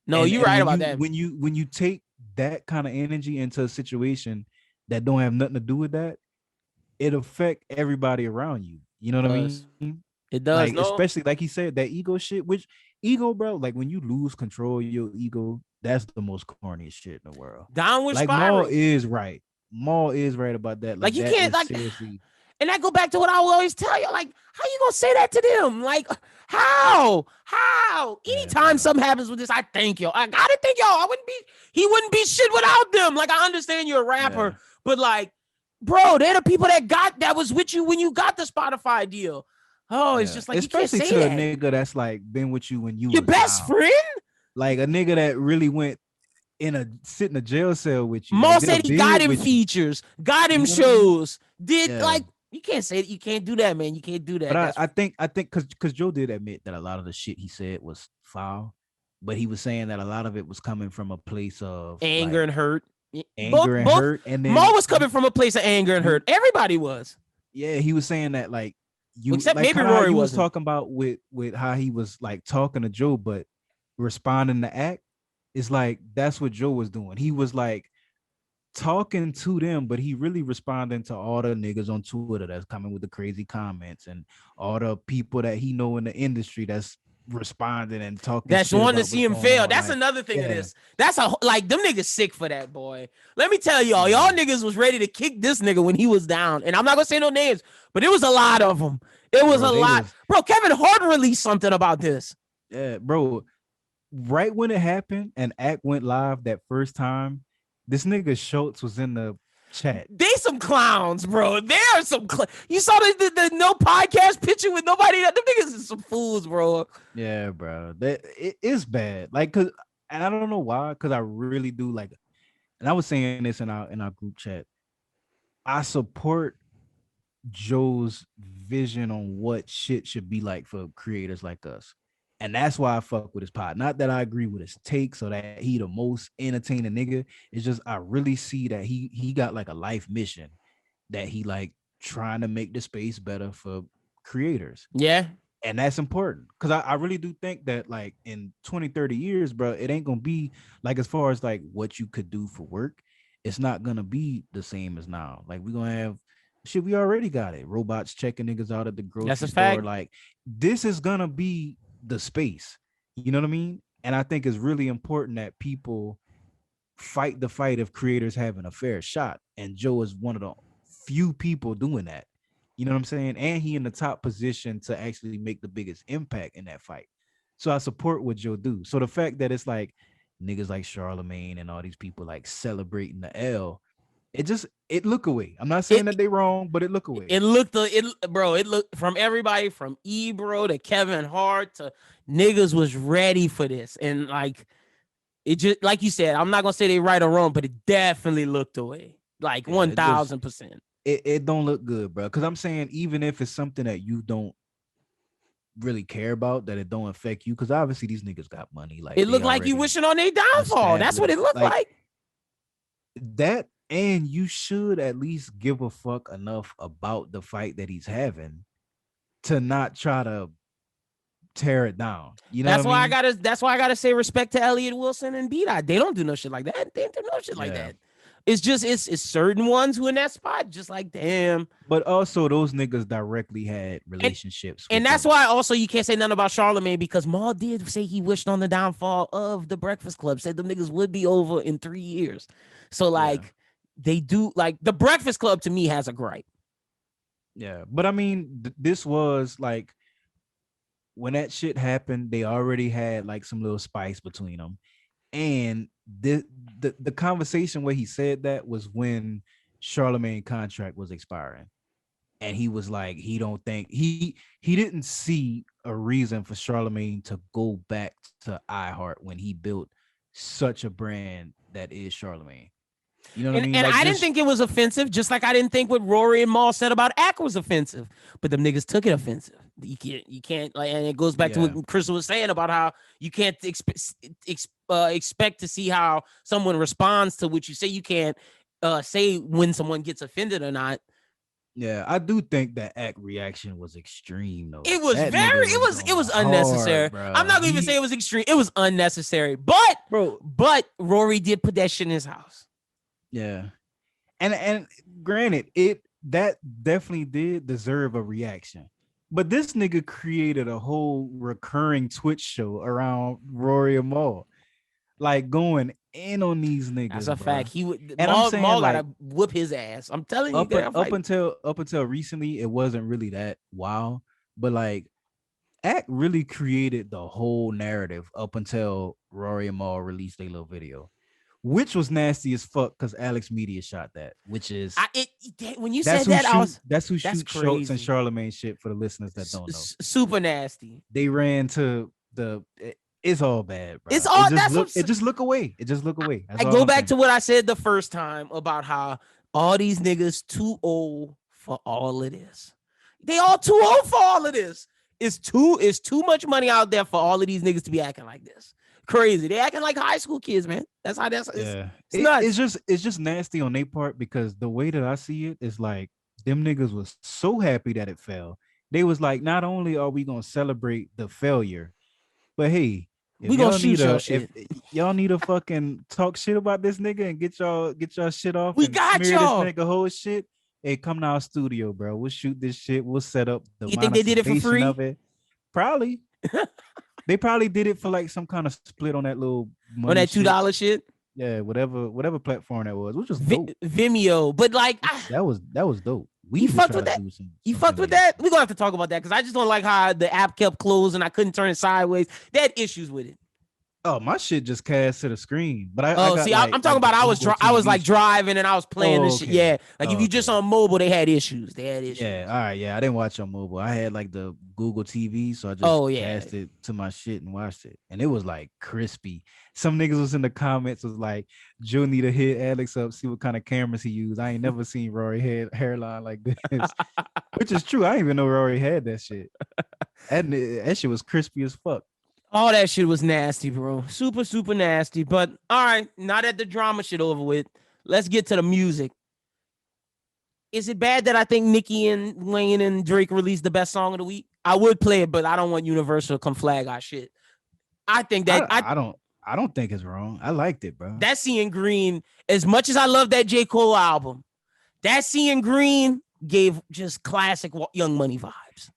No, you're right about that. When you take that kind of energy into a situation that don't have nothing to do with that, it affect everybody around you. You know what I mean? It does. Like, especially like he said, that ego shit, which ego, bro, like when you lose control of your ego, that's the most corniest shit in the world. Downward like spiral. Maul is right. Maul is right about that. Like you that can't like seriously. And I go back to what I will always tell you. Like, how you gonna say that to them? Like, how? Anytime something happens with this, I thank y'all. I gotta thank y'all. He wouldn't be shit without them. Like, I understand you're a rapper, but like, bro, they're the people that was with you when you got the Spotify deal. Oh, it's just like, especially you can't say to that. A nigga that's like been with you when you your best friend. Like a nigga that really went sit in a jail cell with you. Maul said he got him features, got him shows, like. You can't say that. You can't do that, man. You can't do that. But I think because Joe did admit that a lot of the shit he said was foul, but he was saying that a lot of it was coming from a place of anger and hurt. Hurt. And then Maul was coming from a place of anger and hurt. Everybody was. Yeah, he was saying that like you, except like maybe Rory was talking about with how he was like talking to Joe, but responding to Act. It's like that's what Joe was doing. He was like talking to them, but he really responding to all the niggas on Twitter that's coming with the crazy comments and all the people that he know in the industry that's responding and talking. That's one to see him fail. That's like, another thing of this. That's like them niggas sick for that, boy. Let me tell y'all, y'all niggas was ready to kick this nigga when he was down. And I'm not gonna say no names, but it was a lot of them. It was a lot. Bro, Kevin Hart released something about this. Yeah, bro. Right when it happened and Act went live that first time, this nigga Schultz was in the chat. They some clowns, bro. They are some. You saw the no podcast picture with nobody. Them niggas is some fools, bro. Yeah, bro. It is bad. Like, and I don't know why. Cause I really do like. And I was saying this in our group chat. I support Joe's vision on what shit should be like for creators like us. And that's why I fuck with his pod. Not that I agree with his takes or that he the most entertaining nigga. It's just I really see that he got like a life mission that he like trying to make the space better for creators. Yeah. And that's important. Because I really do think that like in 20, 30 years, bro, it ain't gonna be like as far as like what you could do for work, it's not gonna be the same as now. Like we're gonna have shit, we already got it. Robots checking niggas out at the grocery store. Fact. Like this is gonna be the space, you know what I mean? And I think it's really important that people fight the fight of creators having a fair shot. And Joe is one of the few people doing that. You know what I'm saying? And he in the top position to actually make the biggest impact in that fight. So I support what Joe do. So the fact that it's like niggas like Charlemagne and all these people like celebrating the L, it look away. I'm not saying that they wrong, but it look away. It looked from everybody from Ebro to Kevin Hart to niggas was ready for this. And like, it just, like you said, I'm not going to say they right or wrong, but it definitely looked away. Like 1000%. It don't look good, bro. Cause I'm saying, even if it's something that you don't really care about, that it don't affect you. Cause obviously these niggas got money. Like it looked like you wishing on their downfall. That's what it looked like. That. And you should at least give a fuck enough about the fight that he's having to not try to tear it down. You know, that's why I gotta say respect to Elliot Wilson and BWT. They don't do no shit like that. They don't do no shit like that. It's just it's certain ones who in that spot, just like damn. But also those niggas directly had relationships. And that's why also you can't say nothing about Charlemagne, because Maul did say he wished on the downfall of the Breakfast Club, said them niggas would be over in 3 years. So like they do, like the Breakfast Club to me has a gripe. Yeah, but I mean, this was like when that shit happened, they already had like some little spice between them. And the conversation where he said that was when Charlemagne contract was expiring. and he was like, he don't think he didn't see a reason for Charlemagne to go back to iHeart when he built such a brand that is Charlemagne. You know what I mean? And Like I didn't think it was offensive, just like I didn't think what Rory and Maul said about Ack was offensive. But them niggas took it offensive. You can't like, and it goes back to what Crystal was saying about how you can't expect to see how someone responds to what you say. You can't say when someone gets offended or not. Yeah, I do think that Ack reaction was extreme though. It was it was unnecessary. Bro. I'm not gonna even say it was extreme. It was unnecessary. But Rory did put that shit in his house. Yeah. And granted, that definitely did deserve a reaction. But this nigga created a whole recurring Twitch show around Rory and Maul. Like going in on these niggas. That's a fact. He would Maul gotta whoop his ass. I'm telling you, up until recently, it wasn't really that wild. But like Act really created the whole narrative up until Rory and Maul released their little video. Which was nasty as fuck because Alex Media shot that, which is when you said that, that's who shoots Schultz and Charlemagne shit for the listeners that don't know. Super nasty. They ran to it's all bad, bro. It's all it just look away. It just look away. I go back to what I said the first time about how all these niggas too old for all of this. They all too old for all of this. It's too much money out there for all of these niggas to be acting like this. Crazy. They acting like high school kids, man. That's how it's nuts. It's just nasty on their part because the way that I see it is like them niggas was so happy that it fell. They was like, not only are we gonna celebrate the failure, but hey, we gonna shoot y'all shit. If y'all need to fucking talk shit about this nigga and get y'all shit off. We got y'all. This nigga whole shit. Hey, come to our studio, bro. We'll shoot this shit. We'll set up the. You think they did it for free? Of it. Probably. They probably did it for like some kind of split on that little money on that $2 shit. Yeah, whatever platform that was, which was dope. Vimeo, but like that was dope. You fucked with that. You fucked with that. We're gonna have to talk about that because I just don't like how the app kept closed and I couldn't turn it sideways. They had issues with it. Oh, my shit just cast to the screen. But I'm talking about I was like driving and I was playing this shit. Yeah, like if you just on mobile, they had issues. Yeah, all right. Yeah, I didn't watch on mobile. I had like the Google TV, so I just cast it to my shit and watched it, and it was like crispy. Some niggas was in the comments was like, "Joe need to hit Alex up, see what kind of cameras he used." I ain't never seen Rory hairline like this, which is true. I didn't even know Rory had that shit. That shit was crispy as fuck. All that shit was nasty, bro. Super, super nasty. But all right, now that the drama shit over with, let's get to the music. Is it bad that I think Nicki and Wayne and Drake released the best song of the week? I would play it, but I don't want Universal to come flag our shit. I think that I don't think it's wrong. I liked it, bro. That Seeing Green, as much as I love that J. Cole album, that Seeing Green gave just classic Young Money vibes.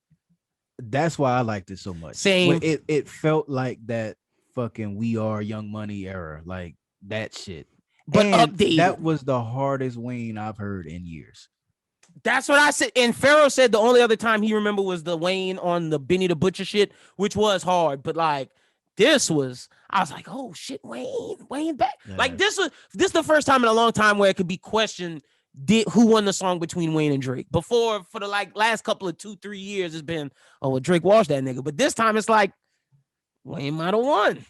That's why I liked it so much. Same. It felt like that fucking We Are Young Money era, like that shit. But and updated. That was the hardest Wayne I've heard in years. That's what I said. And Pharaoh said the only other time he remembered was the Wayne on the Benny the Butcher shit, which was hard. But like this was, I was like, oh shit, Wayne back. Yeah. Like this is the first time in a long time where it could be questioned. Who won the song between Wayne and Drake? Before, for the like last couple of 2-3 years, it's been, oh, well, Drake washed that nigga. But this time it's like Wayne might have won.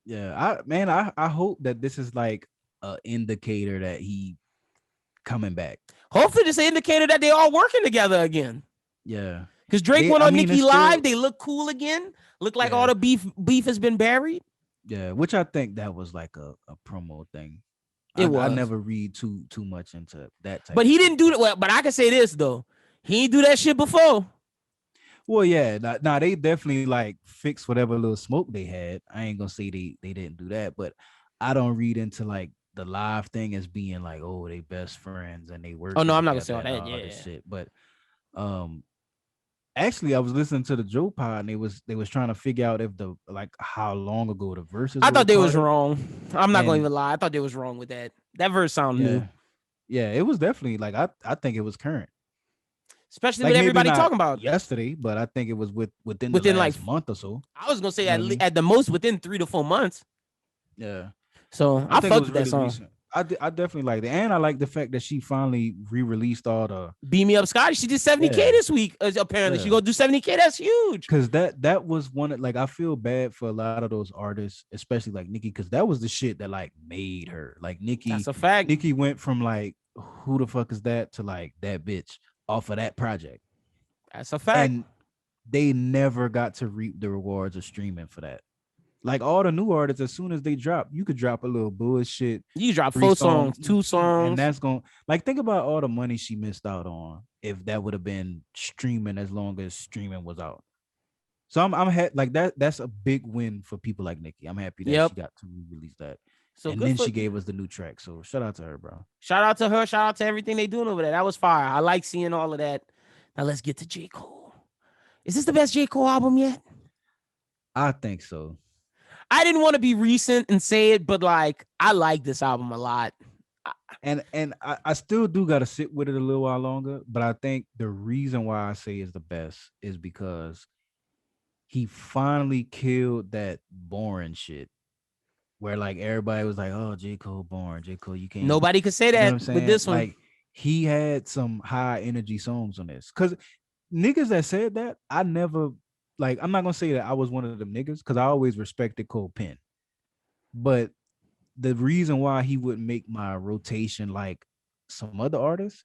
Yeah, I hope that this is like an indicator that he coming back. Hopefully this is an indicator that they all working together again. Yeah. Because Drake went on Nicki Live. They look cool again. Look like all the beef has been buried. Yeah, which I think that was like a promo thing. I never read too much into that type. But he didn't do that. Well, but I can say this though, he didn't do that shit before. Well, yeah, nah, they definitely like fixed whatever little smoke they had. I ain't gonna say they didn't do that, but I don't read into like the live thing as being like, oh, they best friends and they work. Oh no, I'm not gonna say all that. Yeah, shit. But actually, I was listening to the Joe Pod and they was trying to figure out if how long ago the verses. I thought they was wrong. I'm not going to even lie. I thought they was wrong with that. That verse sounded new. Yeah, it was definitely like I think it was current, especially like with everybody talking about yesterday. But I think it was within the last month or so. I was gonna say at the most within 3 to 4 months. Yeah. So I fucked with that song. Recent. I definitely like it, and I like the fact that she finally re-released all the Beat Me Up Scotty. She did 70K this week. Apparently, she gonna do 70K. That's huge. Because that was one of, like, I feel bad for a lot of those artists, especially like Nicki, because that was the shit that like made her. Like Nicki, that's a fact. Nicki went from like who the fuck is that to like that bitch off of that project. That's a fact. And they never got to reap the rewards of streaming for that. Like all the new artists, as soon as they drop, you could drop a little bullshit. You drop 4 songs, 2 songs, and that's going, like, think about all the money she missed out on if that would have been streaming as long as streaming was out. So I'm like that. That's a big win for people like Nicki. I'm happy that she got to release that. So and then she gave us the new track. So shout out to her, bro. Shout out to her. Shout out to everything they doing over there. That was fire. I like seeing all of that. Now let's get to J. Cole. Is this the best J. Cole album yet? I think so. I didn't want to be recent and say it, but like I like this album a lot. And I still do got to sit with it a little while longer. But I think the reason why I say it's the best is because he finally killed that boring shit where like everybody was like, oh, J. Cole boring. J. Cole, you can't. Nobody could say that with this one. Like he had some high energy songs on this. Because niggas that said that, I never, like, I'm not going to say that I was one of them niggas because I always respected Cole Penn. But the reason why he wouldn't make my rotation like some other artists,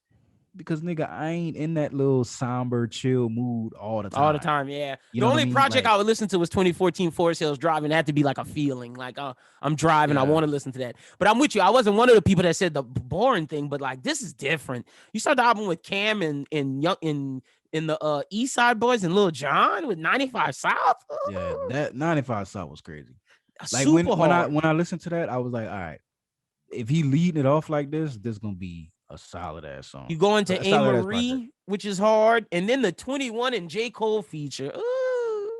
because nigga, I ain't in that little somber, chill mood all the time. All the time, yeah. The only project I would listen to was 2014 Forest Hills Drive, and it had to be like a feeling, like I'm driving, I want to listen to that. But I'm with you. I wasn't one of the people that said the boring thing, but like this is different. You start the album with Cam and Young in the East Side Boys and Lil Jon with 95 South. Yeah, that 95 South was crazy. Like Super when I listened to that, I was like, all right, if he leading it off like this gonna be a solid ass song. You go into A. Marie, which is hard, and then the 21 and J. Cole feature.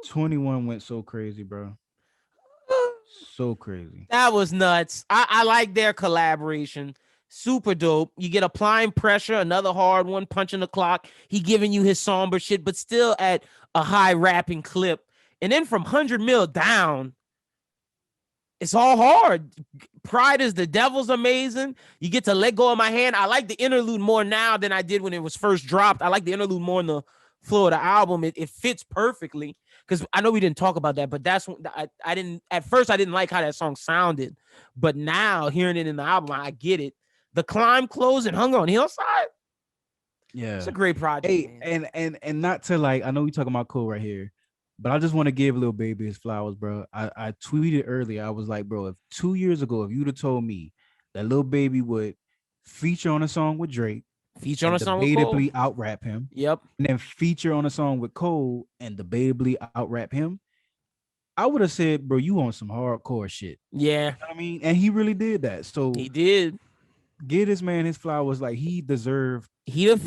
21 went so crazy, bro. So crazy. That was nuts. I like their collaboration. Super dope. You get Applying Pressure, another hard one, punching the clock. He giving you his somber shit, but still at a high rapping clip. And then from 100 Mil down, it's all hard. Pride is the Devil's amazing. You get to Let Go of My Hand. I like the interlude more now than I did when it was first dropped. I like the interlude more in the flow of the album. It fits perfectly because I know we didn't talk about that, but that's when I didn't at first. I didn't like how that song sounded, but now hearing it in the album, I get it. The Climb, Close, and Hunger on Hillside. Yeah, it's a great project. Hey, and not to like, I know we talking about Cole right here. But I just want to give Lil Baby his flowers, bro. I tweeted earlier. I was like, bro, if 2 years ago, if you'd have told me that Lil Baby would feature on a song with Drake, feature on a song with Cole, debatably out rap him, yep, and then feature on a song with Cole and debatably out rap him, I would have said, bro, you on some hardcore shit. Yeah, you know what I mean, and he really did that. So he did. Get this man his flowers. Like he deserved. He the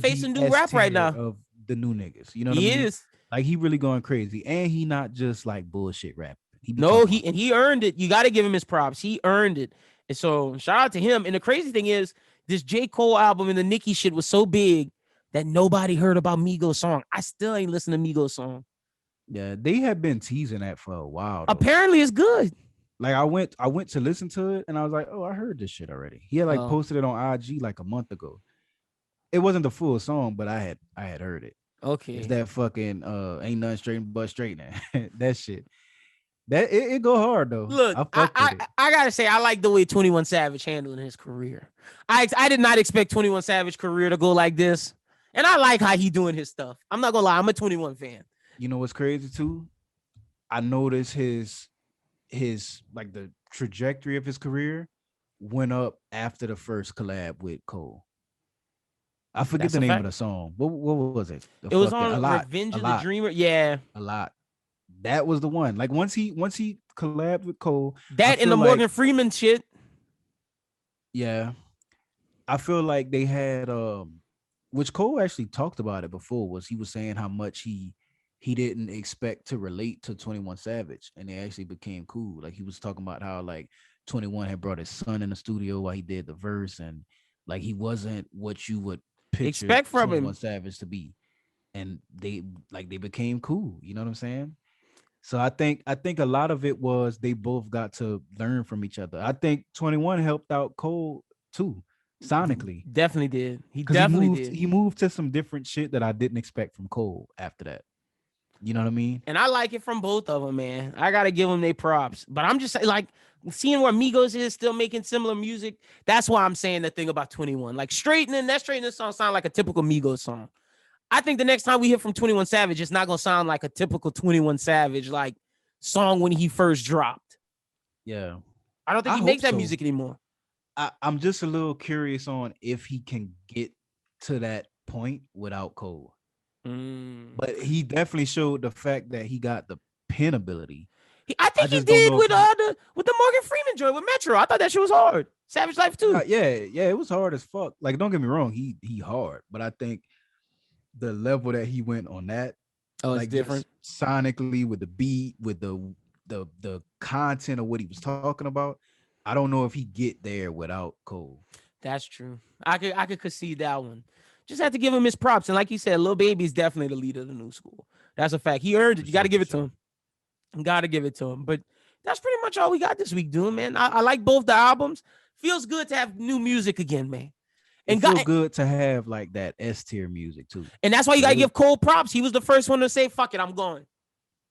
face of new rap right now of the new niggas. You know what I mean? He is. Like he really going crazy, and he not just like bullshit rap. He earned it. You got to give him his props. He earned it, and so shout out to him. And the crazy thing is, this J. Cole album and the Nicki shit was so big that nobody heard about Migos song. I still ain't listened to Migos song. Yeah, they have been teasing that for a while. Apparently, it's good. Like I went to listen to it, and I was like, oh, I heard this shit already. He had posted it on IG like a month ago. It wasn't the full song, but I had heard it. Okay. It's that fucking ain't nothing straight but straightening. That shit. That it go hard though. Look, I gotta say, I like the way 21 Savage handling his career. I did not expect 21 Savage career to go like this. And I like how he doing his stuff. I'm not gonna lie, I'm a 21 fan. You know what's crazy too? I noticed his like the trajectory of his career went up after the first collab with Cole. I forget the name of the song. What was it? It was on Revenge of the Dreamer. Yeah. A lot. That was the one. Like once he collabed with Cole. That and the Morgan Freeman shit. Yeah. I feel like they had which Cole actually talked about it before, was he was saying how much he didn't expect to relate to 21 Savage, and they actually became cool. Like he was talking about how like 21 had brought his son in the studio while he did the verse, and like he wasn't what you would expect from 21 Savage to be, and they became cool. You know what I'm saying? So I think a lot of it was they both got to learn from each other. I think 21 helped out Cole too, sonically. Definitely did. He Because he definitely moved did. he moved to some different shit that I didn't expect from Cole after that. You know what I mean? And I like it from both of them, man. I gotta give them their props. But I'm just saying, like, seeing where Migos is still making similar music. That's why I'm saying the thing about 21. Like, straightening song sound like a typical Migos song. I think the next time we hear from 21 Savage, it's not gonna sound like a typical 21 Savage like song when he first dropped. Yeah. I don't think I he hope makes that so. music anymore. I'm just a little curious on if he can get to that point without Cole. But he definitely showed the fact that he got the pen ability. I think he just don't did know with if the Morgan Freeman joint with Metro. I thought that shit was hard. Savage Life too. yeah, it was hard as fuck. Like, don't get me wrong, he hard, but I think the level that he went on that, Oh, it's like, different. just sonically with the beat, with the content of what he was talking about. I don't know if he get there without Cole. That's true. I could concede that one. Just have to give him his props. And like you said, Lil Baby is definitely the leader of the new school. That's a fact. He earned it. You got to give it to him. You got to give it to him. But that's pretty much all we got this week, dude, man. I like both the albums. Feels good to have new music again, man. And it feels good to have like that S tier music too. And that's why you got to give Cole props. He was the first one to say, fuck it, I'm going.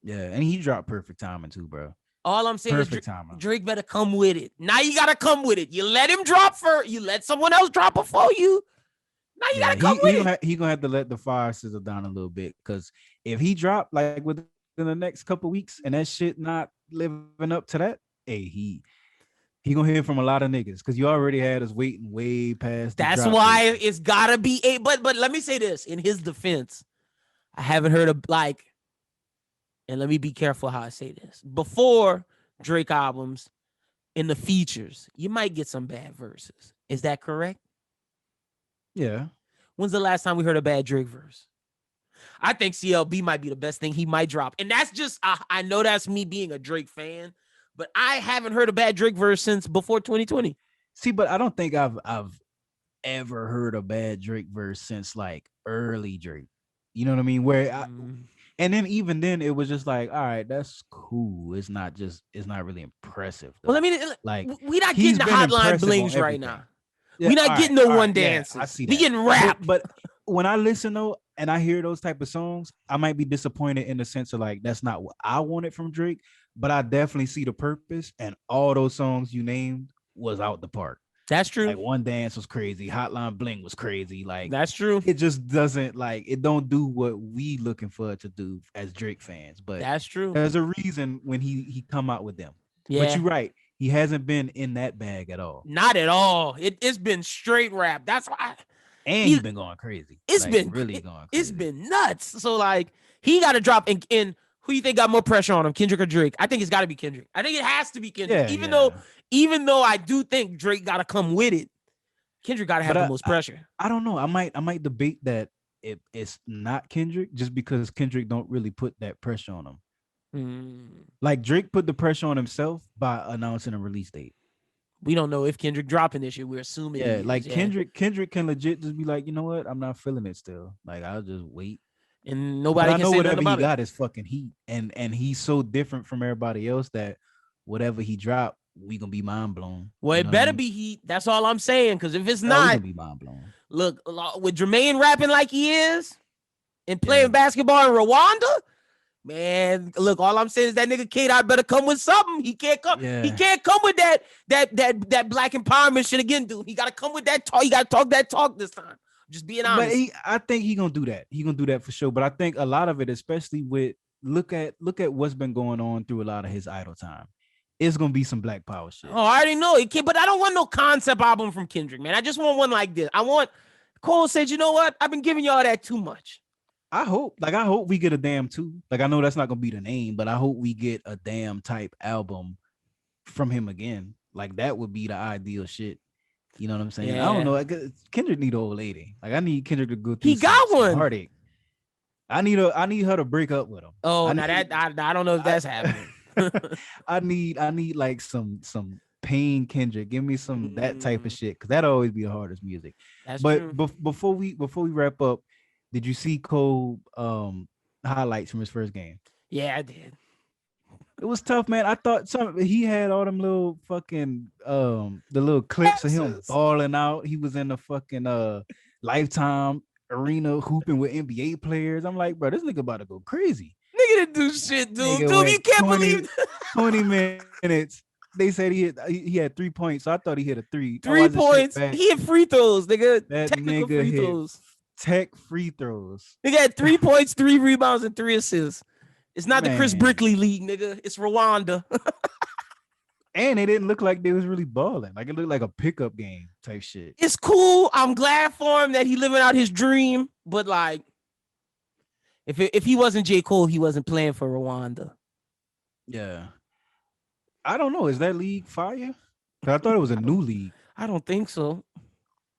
Yeah, and he dropped perfect timing too, bro. All I'm saying is Drake better come with it. Now you got to come with it. You let him drop first. You let someone else drop before you. Now you got to come with it. He's going to have to let the fire sizzle down a little bit, because if he dropped like within the next couple weeks and that shit not living up to that, hey, he gonna hear from a lot of niggas, because you already had us waiting way past. That's why it's gotta be a. But let me say this in his defense, I haven't heard of like, and let me be careful how I say this. Before Drake albums, in the features, you might get some bad verses. Is that correct? Yeah. When's the last time we heard a bad Drake verse? I think CLB might be the best thing he might drop, and that's just I know that's me being a Drake fan. But I haven't heard a bad Drake verse since before 2020. See, but I don't think I've ever heard a bad Drake verse since like early Drake. You know what I mean? And then even then it was just like, all right, that's cool. It's not really impressive, though. Well, I mean, like, we not getting the hotline blings right now. Yeah, we not getting the one dances. Yeah, I see that. We getting rap. But when I listen though, and I hear those type of songs, I might be disappointed in the sense of like, that's not what I wanted from Drake. But I definitely see the purpose, and all those songs you named was out the park. That's true. Like, One Dance was crazy, Hotline Bling was crazy. Like, that's true. It just doesn't it don't do what we looking for it to do as Drake fans. But that's true. There's a reason when he come out with them. Yeah. But you're right. He hasn't been in that bag at all. Not at all. It's been straight rap. That's why. And he's been going crazy. It's been really going crazy. It's been nuts. So like, he got to drop in. Who you think got more pressure on him, Kendrick or Drake? I think it's got to be Kendrick. I think it has to be Kendrick. Yeah, even though I do think Drake got to come with it, Kendrick got to have the most pressure. I don't know. I might debate that it's not Kendrick, just because Kendrick don't really put that pressure on him. Like, Drake put the pressure on himself by announcing a release date. We don't know if Kendrick dropping this year. We're assuming. Yeah, Kendrick can legit just be like, you know what? I'm not feeling it still. Like, I'll just wait. And nobody can say whatever he got is fucking heat, and he's so different from everybody else that whatever he dropped, we gonna be mind blown. Well, it better be heat. That's all I'm saying. Because if it's not, we gonna be mind blown. Look, with Jermaine rapping like he is and playing basketball in Rwanda, man. Look, all I'm saying is that nigga K Dot better come with something. He can't come. Yeah. He can't come with that black empowerment shit again, dude. He gotta come with that talk. He gotta talk that talk this time. Just being honest. But I think he gonna do that. He gonna do that for sure. But I think a lot of it, especially with look at what's been going on through a lot of his idle time, it's gonna be some Black Power shit. Oh, I already know it, but I don't want no concept album from Kendrick, man. I just want one like this. Cole said, you know what? I've been giving y'all that too much. I hope we get a Damn 2. Like, I know that's not gonna be the name, but I hope we get a Damn type album from him again. Like, that would be the ideal shit. You know what I'm saying? Yeah. I don't know. Kendrick need an old lady. Like, I need Kendrick to go through. He got one. Heartache. I need her to break up with him. Oh, I don't know if that's happening. I need like some pain Kendrick. Give me some that type of shit, because that'll always be the hardest music. That's but true. Before we wrap up, did you see Cole highlights from his first game? Yeah, I did. It was tough, man. I thought he had all them little fucking the little clips of him balling out. He was in the fucking Lifetime arena hooping with NBA players. I'm like, bro, this nigga about to go crazy. Nigga didn't do shit, dude. Nigga Dude, you can't 20, believe 20 minutes. They said he had 3 points, so I thought he hit a 3. 3 points. He hit free throws, nigga. That Technical nigga free hit throws. Tech free throws. Nigga had 3 points, 3 rebounds, and 3 assists. It's not the Chris Man. Brickley league, nigga. It's Rwanda. And they didn't look like they was really balling. Like it looked like a pickup game type shit. It's cool. I'm glad for him that he living out his dream. But like, if he wasn't J. Cole, he wasn't playing for Rwanda. Yeah. I don't know. Is that league fire? I thought it was a new league. I don't think so.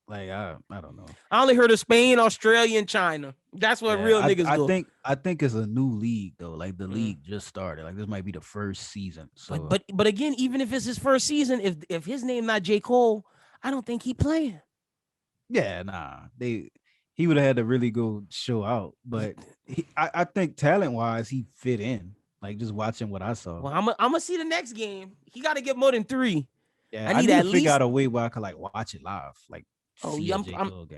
Like I don't know. I only heard of Spain, Australia, and China. That's what real niggas do. I think it's a new league though. Like the league just started. Like this might be the first season. So but again, even if it's his first season, if his name not J. Cole, I don't think he playing. Yeah, nah. He would have had to really go show out. But I think talent wise, he fit in. Like just watching what I saw. Well, I'm gonna see the next game. He got to get more than 3. Yeah, I need to figure out a way where I could like watch it live. Like, oh yeah, I'm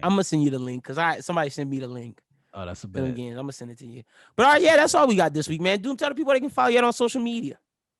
gonna send you the link because somebody sent me the link. Oh, that's a bad. Games. I'm gonna send it to you. But all right, yeah, that's all we got this week, man. Doom, tell the people they can follow you on social media.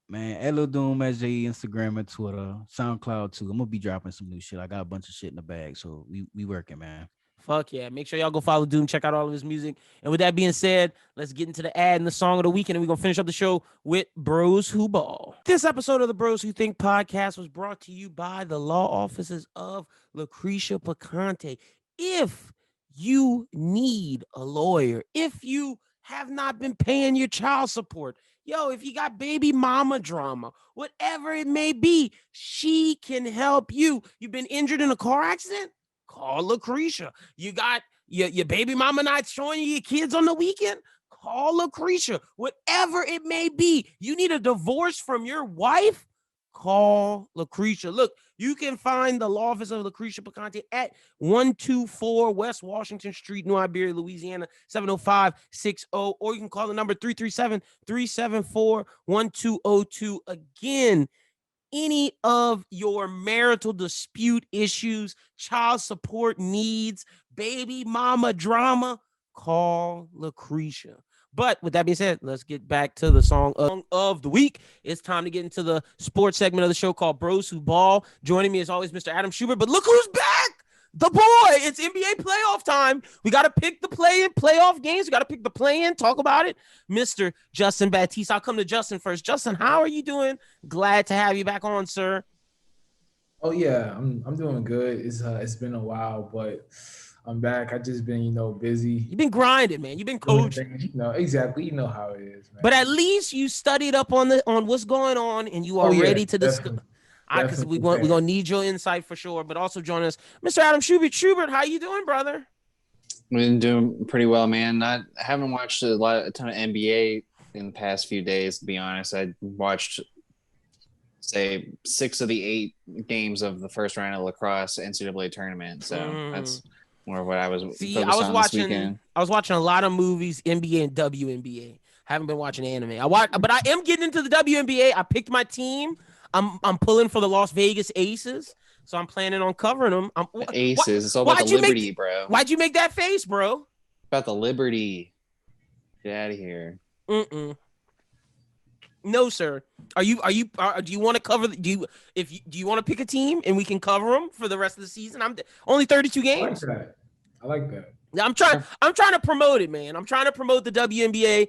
Man, at Lil Doom, SJ, Instagram and Twitter, SoundCloud too. I'm gonna be dropping some new shit. I got a bunch of shit in the bag, so we working, man. Fuck yeah. Make sure y'all go follow Doom, check out all of his music. And with that being said, let's get into the ad and the song of the week, and then we're going to finish up the show with Bros Who Ball. This episode of the Bros Who Think podcast was brought to you by the law offices of Lucretia Picante. If you need a lawyer, if you have not been paying your child support, if you got baby mama drama, whatever it may be, she can help you. You've been injured in a car accident? Call Lucretia. You got your baby mama not showing you your kids on the weekend? Call Lucretia. Whatever it may be, you need a divorce from your wife? Call Lucretia. Look, you can find the law office of Lucretia Picante at 124 West Washington Street, New Iberia, Louisiana, 70560, or you can call the number 337-374-1202. Again, any of your marital dispute issues, child support needs, baby mama drama, call Lucretia. But with that being said, let's get back to the song of the week. It's time to get into the sports segment of the show called Bros Who Ball. Joining me as always, Mr. Adam Schubert. But look who's back! The boy! It's NBA playoff time. We got to pick the playoff games. We got to pick the play-in, talk about it. Mr. Justin Baptiste. I'll come to Justin first. Justin, how are you doing? Glad to have you back on, sir. Oh yeah, I'm doing good. It's been a while, but I'm back. I just been busy. You've been grinding, man. You've been coaching. Exactly. You know how it is, man. But at least you studied up on what's going on, and you are ready to discuss. Because we're gonna need your insight for sure. But also join us, Mr. Adam Schubert. Schubert, how you doing, brother? I've been doing pretty well, man. I haven't watched a ton of NBA in the past few days, to be honest. I watched, say, 6 of the 8 games of the first round of lacrosse NCAA tournament. So that's more of what I was focused on this weekend. I was watching a lot of movies, NBA and WNBA. Haven't been watching anime. But I am getting into the WNBA. I picked my team. I'm pulling for the Las Vegas Aces, so I'm planning on covering them. Aces. It's all about the Liberty, bro. Why'd you make that face, bro? About the Liberty. Get out of here. No, sir. Do you want to cover? Do you want to pick a team and we can cover them for the rest of the season? I'm only 32 games. I like that. I'm trying to promote it, man. I'm trying to promote the WNBA.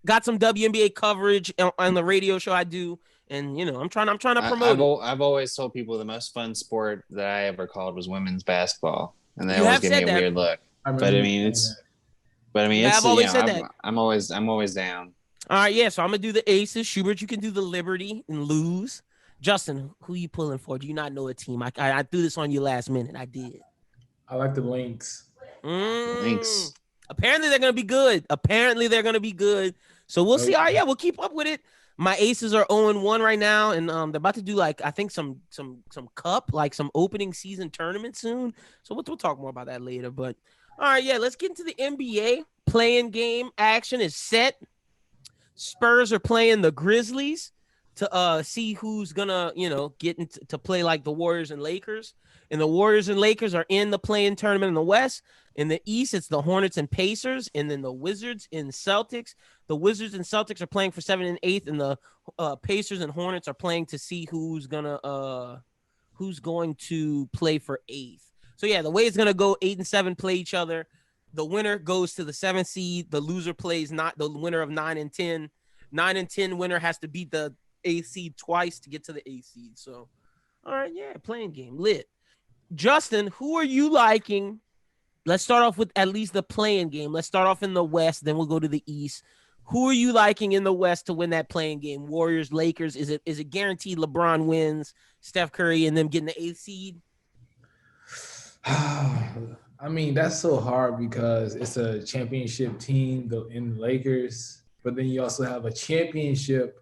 Got some WNBA coverage on the radio show I do. And I'm trying to promote it. I've always told people the most fun sport that I ever called was women's basketball, and they always give me a weird look. I've always said that. I'm always down. All right, yeah. So I'm gonna do the Aces. Schubert, you can do the Liberty and lose. Justin, who you pulling for? Do you not know a team? I threw this on you last minute. I did. I like the Lynx. Lynx. Apparently they're gonna be good. So we'll see. All right, yeah, we'll keep up with it. My Aces are 0-1 right now, and they're about to do I think some cup, some opening season tournament soon. So we'll talk more about that later. But all right, yeah, let's get into the NBA. Playing game action is set. Spurs are playing the Grizzlies to see who's gonna, get to play like the Warriors and Lakers. And the Warriors and Lakers are in the play-in tournament in the West. In the East, it's the Hornets and Pacers, and then the Wizards and Celtics. The Wizards and Celtics are playing for 7th and 8th, and the Pacers and Hornets are playing to see who's going to play for 8th. So yeah, the way it's gonna go, 8 and 7 play each other. The winner goes to the 7th seed. The loser plays not the winner of 9 and 10. 9 and 10 winner has to beat the 8th seed twice to get to the 8th seed. So, all right, yeah, playing game lit. Justin, who are you liking? Let's start off with at least the playing game. Let's start off in the West, then we'll go to the East. Who are you liking in the West to win that playing game? Warriors, Lakers? Is it guaranteed LeBron wins, Steph Curry, and them getting the 8th seed? I mean, that's so hard because it's a championship team in the Lakers, but then you also have a championship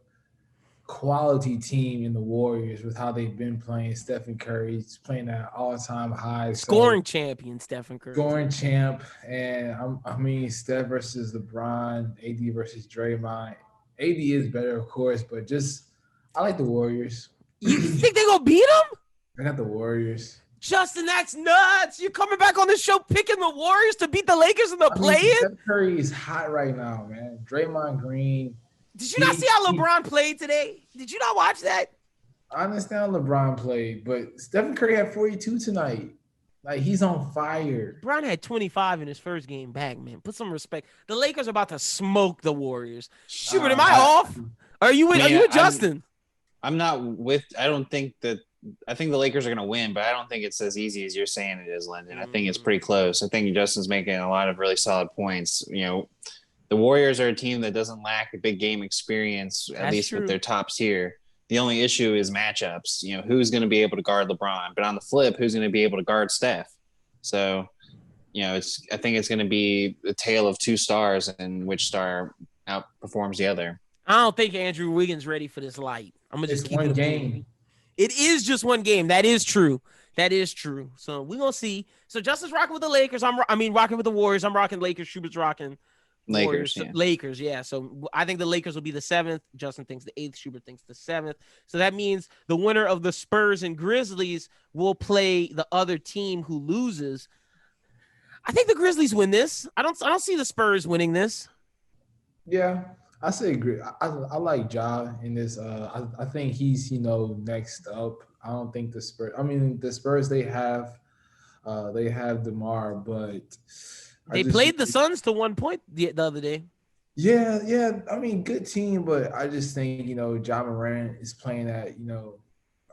quality team in the Warriors with how they've been playing. Stephen Curry's playing at all-time highs. Scoring champion, Stephen Curry. Scoring champ. And I mean, Steph versus LeBron, AD versus Draymond. AD is better, of course, but I like the Warriors. You think they're going to beat them? I got the Warriors. Justin, that's nuts. You're coming back on the show picking the Warriors to beat the Lakers in the play-in? Steph Curry is hot right now, man. Draymond Green. Did you not see how LeBron played today? Did you not watch that? I understand LeBron played, but Stephen Curry had 42 tonight. Like, he's on fire. LeBron had 25 in his first game back, man. Put some respect. The Lakers are about to smoke the Warriors. Schubert, am I off? Are you with Justin? I'm not with – I don't think that – I think the Lakers are going to win, but I don't think it's as easy as you're saying it is, Lyndon. I think it's pretty close. I think Justin's making a lot of really solid points. The Warriors are a team that doesn't lack a big game experience, at least with their top tier. The only issue is matchups. Who's going to be able to guard LeBron? But on the flip, who's going to be able to guard Steph? So, I think it's going to be a tale of two stars and which star outperforms the other. I don't think Andrew Wiggins ready for this light. I'm going to just keep one it game. It is just one game. That is true. So we're going to see. So Justin's rocking with the Lakers. Rocking with the Warriors. I'm rocking Lakers. Schubert's rocking Lakers. Yeah. Lakers, yeah. So I think the Lakers will be the 7th. Justin thinks the 8th. Schubert thinks the 7th. So that means the winner of the Spurs and Grizzlies will play the other team who loses. I think the Grizzlies win this. I don't see the Spurs winning this. Yeah. I say agree. I like Ja in this. I think he's next up. I don't think the Spurs. I mean, the Spurs they have DeMar, but they played the Suns to 1 point the other day. Yeah. I mean, good team, but I just think Ja Morant is playing at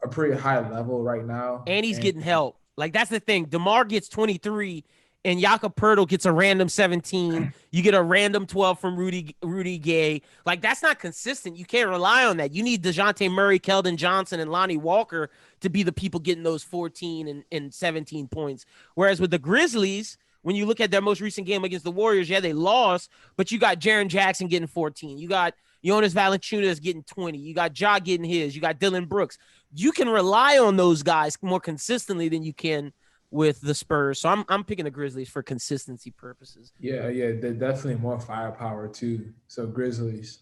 a pretty high level right now, and he's getting help. Like that's the thing. DeMar gets 23. And Jakob Poeltl gets a random 17. You get a random 12 from Rudy Gay. Like, that's not consistent. You can't rely on that. You need DeJounte Murray, Keldon Johnson, and Lonnie Walker to be the people getting those 14 and 17 points. Whereas with the Grizzlies, when you look at their most recent game against the Warriors, yeah, they lost, but you got Jaren Jackson getting 14. You got Jonas Valanciunas getting 20. You got Ja getting his. You got Dylan Brooks. You can rely on those guys more consistently than you can with the Spurs. So I'm picking the Grizzlies for consistency purposes. Yeah, they're definitely more firepower too. So Grizzlies.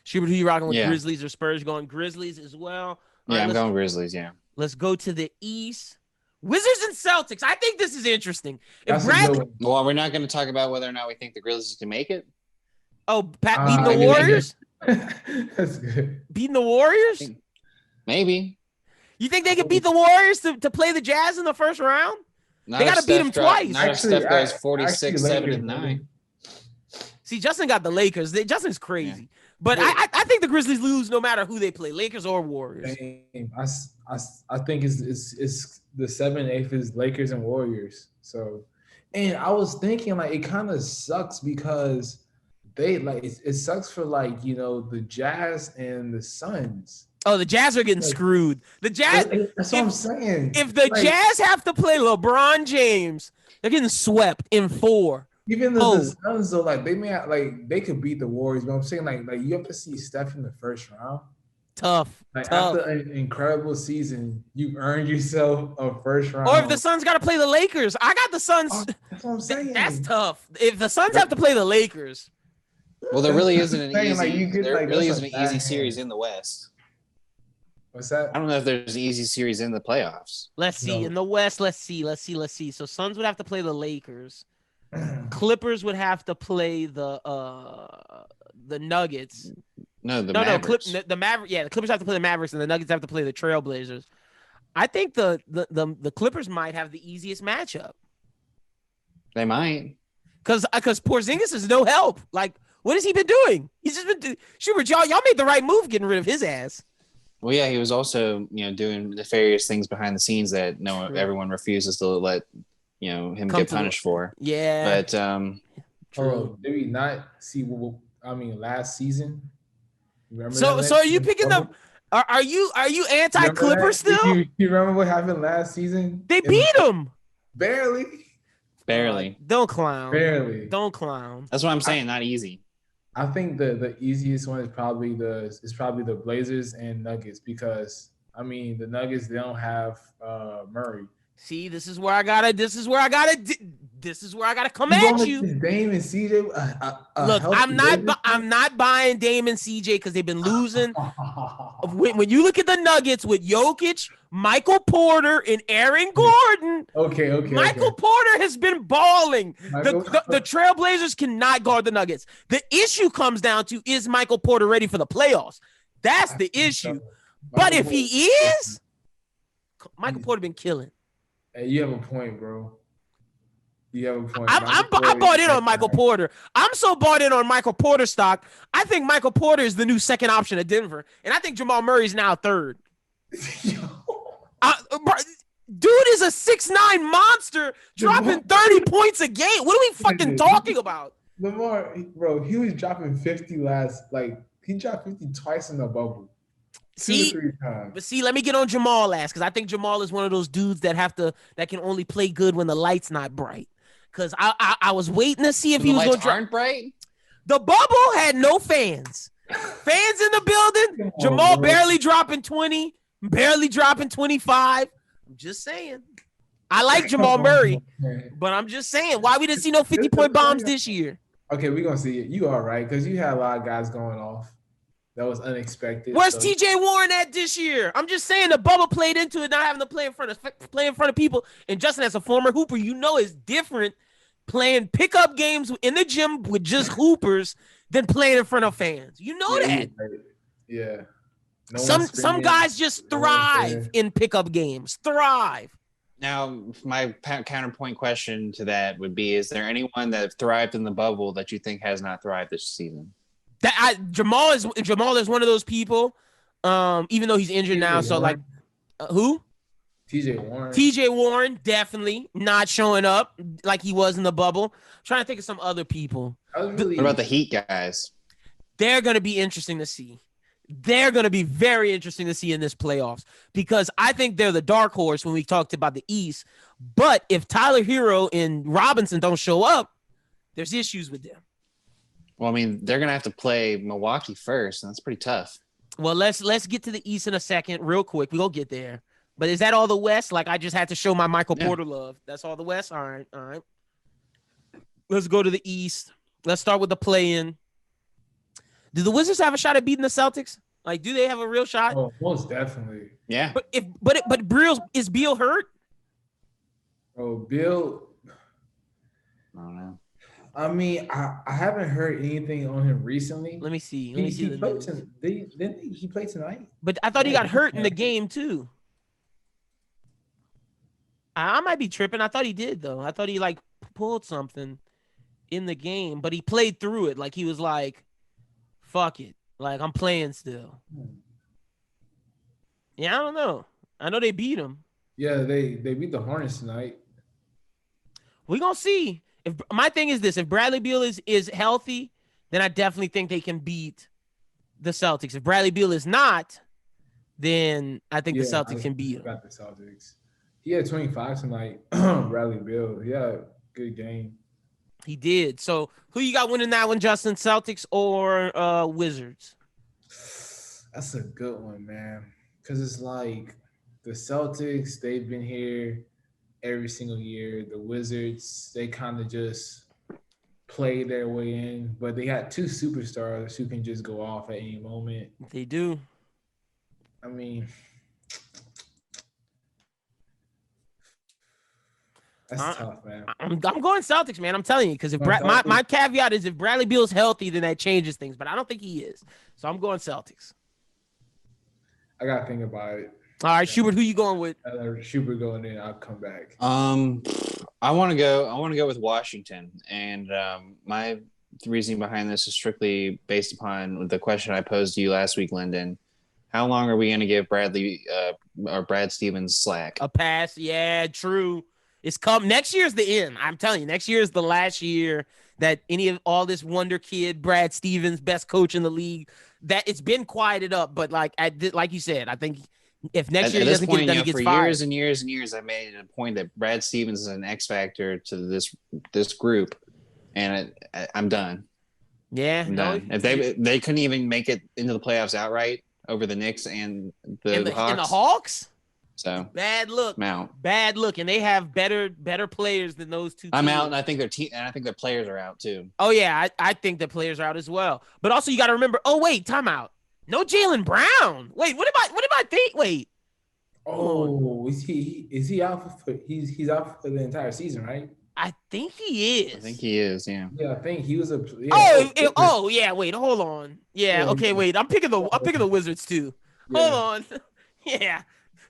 Schubert, who you rocking with, Grizzlies or Spurs? Going Grizzlies as well. Yeah, I'm going Grizzlies, yeah. Let's go to the East. Wizards and Celtics. I think this is interesting. Well, we're not going to talk about whether or not we think the Grizzlies can make it. Oh, Pat beating the Warriors? That's good. Beating the Warriors? Maybe. You think they can beat the Warriors to play the Jazz in the first round? They got to beat them twice. Not if Steph goes 46, 7, and 9. See, Justin got the Lakers. Justin's crazy. Yeah. But I think the Grizzlies lose no matter who they play, Lakers or Warriors. I think it's the 7 8 is Lakers and Warriors. So, and I was thinking it kind of sucks because it sucks for the Jazz and the Suns. Oh, the Jazz are getting screwed. The Jazz. That's what I'm saying. If the Jazz have to play LeBron James, they're getting swept in 4. Even the Suns, though, they could beat the Warriors, but I'm saying you have to see Steph in the first round. Tough. After an incredible season, you earned yourself a first round. Or if the Suns got to play the Lakers, I got the Suns. That's what I'm saying. That's tough. If the Suns have to play the Lakers, Well, there really isn't an Saying, easy. like, you get, There like, really that's isn't a an bad easy hand. series in the West. What's that? I don't know if there's an easy series in the playoffs. Let's see. No. In the West, let's see. So Suns would have to play the Lakers. Clippers would have to play the Nuggets. No, the Mavericks. The Mavericks. Yeah, the Clippers have to play the Mavericks, and the Nuggets have to play the Trailblazers. I think the Clippers might have the easiest matchup They might. because Porzingis is no help. Like, what has he been doing? He's just been Schubert. Y'all made the right move getting rid of his ass. Well, yeah, he was also, doing nefarious things behind the scenes that everyone refuses to let, him Come get to punished for. Yeah. But Oh, did we not see last season? Remember So that are you last picking season? them? Are you anti-Clipper Remember that? still? You remember what happened last season? They beat them. Barely. barely. Don't clown. Barely. Don't clown. That's what I'm saying. Not easy. I think the easiest one is probably the Blazers and Nuggets because the Nuggets, they don't have Murray. See, this is where I gotta come You at want you. Dame and CJ. Look, healthy I'm not buying Dame and CJ because they've been losing. When you look at the Nuggets with Jokic, Michael Porter, and Aaron Gordon, Okay. Michael Porter has been balling. Michael- The Trailblazers cannot guard the Nuggets. The issue comes down to, is Michael Porter ready for the playoffs? That's the issue. But if he is, Michael Porter been killing. Hey, you have a point, bro. You have a point. I bought in on Michael Porter. I'm so bought in on Michael Porter stock. I think Michael Porter is the new second option at Denver, and I think Jamal Murray is now third. Dude is a 6'9" monster dropping 30 points a game. What are we fucking talking about? Lamar, bro, he was dropping 50 he dropped 50 twice in the bubble. 2 to 3 times. But let me get on Jamal last, because I think Jamal is one of those dudes that can only play good when the light's not bright. Because I was waiting to see if he was going to aren't bright. The bubble had no fans. Fans in the building. Jamal barely dropping 20, barely dropping 25. I'm just saying. I like Jamal Murray, but I'm just saying, why we didn't see no 50-point bombs this year? Okay, we're going to see it. You are right, because you had a lot of guys going off. That was unexpected. Where's TJ Warren at this year? I'm just saying the bubble played into it, not having to play in front of people. And Justin, as a former hooper, is different playing pickup games in the gym with just hoopers than playing in front of fans. You know that. Yeah. Some guys just thrive in pickup games. Thrive. Now, my counterpoint question to that would be: is there anyone that thrived in the bubble that you think has not thrived this season? Jamal is one of those people. Even though he's injured now, so Warren. Who? TJ Warren definitely not showing up like he was in the bubble. I'm trying to think of some other people. What about the Heat guys? They're going to be interesting to see. They're going to be very interesting to see in this playoffs because I think they're the dark horse when we talked about the East. But if Tyler Hero and Robinson don't show up, there's issues with them. Well, they're going to have to play Milwaukee first, and that's pretty tough. Well, let's get to the East in a second real quick. We'll get there. But is that all the West? Like, I just had to show my Michael Porter love. That's all the West? All right. Let's go to the East. Let's start with the play-in. Do the Wizards have a shot at beating the Celtics? Like, do they have a real shot? Oh, most definitely. Yeah. But is Beal hurt? Oh, Bill. I don't know. I haven't heard anything on him recently. Let me see. He played tonight? But I thought he got hurt in the game too. I might be tripping. I thought he did though. I thought he pulled something in the game, but he played through it. Like he was like, "Fuck it, like I'm playing still." Yeah, I don't know. I know they beat him. Yeah, they beat the Hornets tonight. We're gonna see. If my thing is this, if Bradley Beal is healthy, then I definitely think they can beat the Celtics. If Bradley Beal is not, then I think the Celtics can beat him. Got the Celtics. He had 25 tonight. Bradley Beal. Yeah, good game. He did. So who you got winning that one, Justin? Celtics or Wizards? That's a good one, man. Because it's like the Celtics, they've been here every single year. The Wizards, they kind of just play their way in, but they got two superstars who can just go off at any moment. They do. I mean, that's tough, man. I'm going Celtics, man. I'm telling you, because if my caveat is if Bradley Beal's healthy, then that changes things. But I don't think he is, so I'm going Celtics. I gotta think about it. All right, Schubert, who you going with? Schubert going in. I'll come back. I want to go with Washington, and my reasoning behind this is strictly based upon the question I posed to you last week, Lyndon. How long are we going to give Brad Stevens slack? A pass? Yeah, true. It's come next year's the end. I'm telling you, next year is the last year that any of all this wonder kid, Brad Stevens, best coach in the league, that it's been quieted up. But like you said, I think if next year he doesn't get it done, he gets fired. For years and years and years, I made it a point that Brad Stevens is an X factor to this group, and I'm done. Yeah, I'm done. If they couldn't even make it into the playoffs outright over the Knicks and the Hawks. And the Hawks. So bad look. I'm out. Bad look, and they have better players than those two. I'm teams. out, and I think their players are out too. Oh yeah, I think the players are out as well. But also, you got to remember. Oh wait, timeout. No Jaylen Brown. Wait, what am I think? Wait. Oh, is he out for? He's out for the entire season, right? I think he is. I think he is. Yeah. Yeah, I think he was a. Yeah. Oh yeah. Wait, hold on. Yeah. Okay. Wait. I'm picking the Wizards too. Yeah. Hold on. Yeah.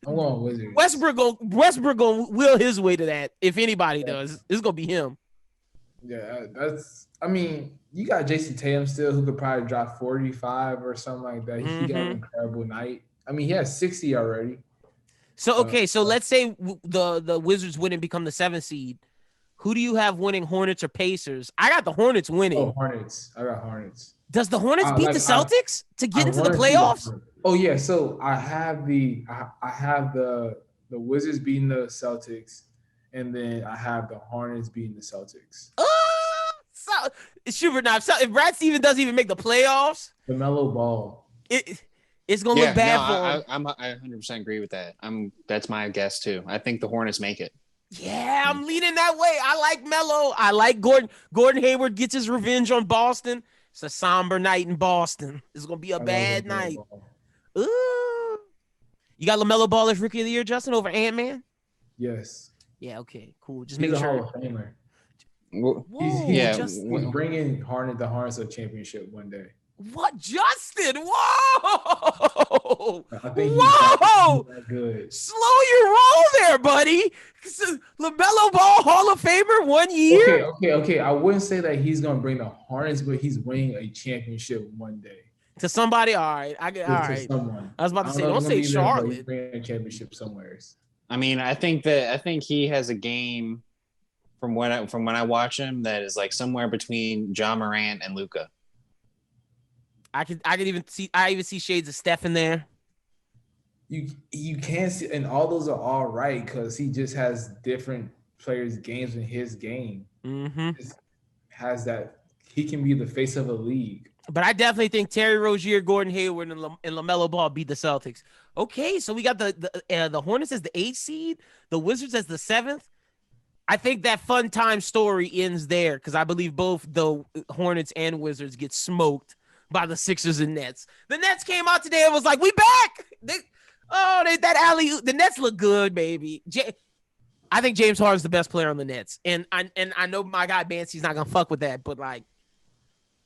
I'm going Wizards. Westbrook gonna will his way to that. If anybody does, it's gonna be him. Yeah, that's. I mean, you got Jason Tatum still, who could probably drop 45 or something like that. He got an incredible night. I mean, he has 60 already. So okay, so let's say the Wizards win and become the 7th seed. Who do you have winning, Hornets or Pacers? I got the Hornets winning. Oh, Hornets. I got Hornets. Does the Hornets beat the Celtics to get into the playoffs? Oh yeah, so I have the Wizards beating the Celtics, and then I have the Hornets beating the Celtics. So Schubert, now if Brad Stevens doesn't even make the playoffs, LaMelo Ball, it's gonna look bad for him. I 100% agree with that. That's my guess too. I think the Hornets make it. Yeah, I'm leaning that way. I like Melo. I like Gordon. Gordon Hayward gets his revenge on Boston. It's a somber night in Boston. It's gonna be a bad night. Ooh. You got LaMelo Ball as Rookie of the Year, Justin, over Ant-Man? Yes. Yeah, okay, cool. Just He's make a sure. Hall of Famer. Whoa, He's bringing the Hornets a championship one day. What, Justin? Whoa! I think whoa! He's that good. Slow your roll there, buddy. LaMelo Ball Hall of Famer 1 year. Okay. I wouldn't say that he's gonna bring the Hornets, but he's winning a championship one day. To somebody, all right. All right. Someone. I was about to say, don't say Charlotte. Bring a championship somewhere. I mean, I think he has a game from when I watch him that is like somewhere between John Morant and Luka. I can even see shades of Steph in there. You can't see, and all those are all right because he just has different players' games in his game. Has that he can be the face of a league. But I definitely think Terry Rozier, Gordon Hayward, and LaMelo Ball beat the Celtics. Okay, so we got the Hornets as the 8th seed, the Wizards as the 7th. I think that fun time story ends there because I believe both the Hornets and Wizards get smoked by the Sixers and Nets. The Nets came out today and was like, "We back!" That alley. The Nets look good, baby. I think James Harden's the best player on the Nets, and I know my guy Bancy's not gonna fuck with that, but like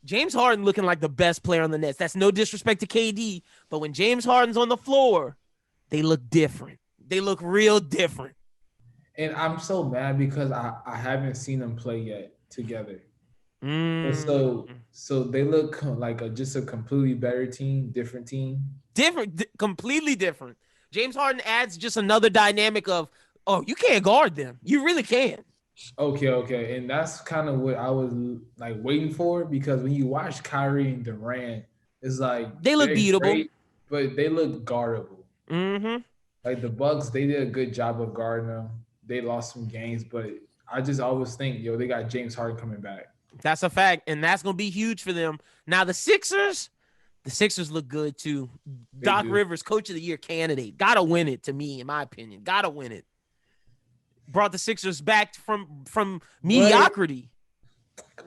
James Harden looking like the best player on the Nets. That's no disrespect to KD, but when James Harden's on the floor, they look different. They look real different. And I'm so mad because I haven't seen them play yet together. So they look like just a completely better team, different team. Completely different. James Harden adds just another dynamic of, you can't guard them. You really can. Okay. And that's kind of what I was like waiting for because when you watch Kyrie and Durant, it's like they look beatable, great, but they look guardable. Like the Bucks, they did a good job of guarding them. They lost some games, but I just always think, they got James Harden coming back. That's a fact, and that's going to be huge for them. Now, the Sixers look good, too. Doc Rivers, Coach of the Year candidate. Got to win it, to me, in my opinion. Got to win it. Brought the Sixers back from mediocrity.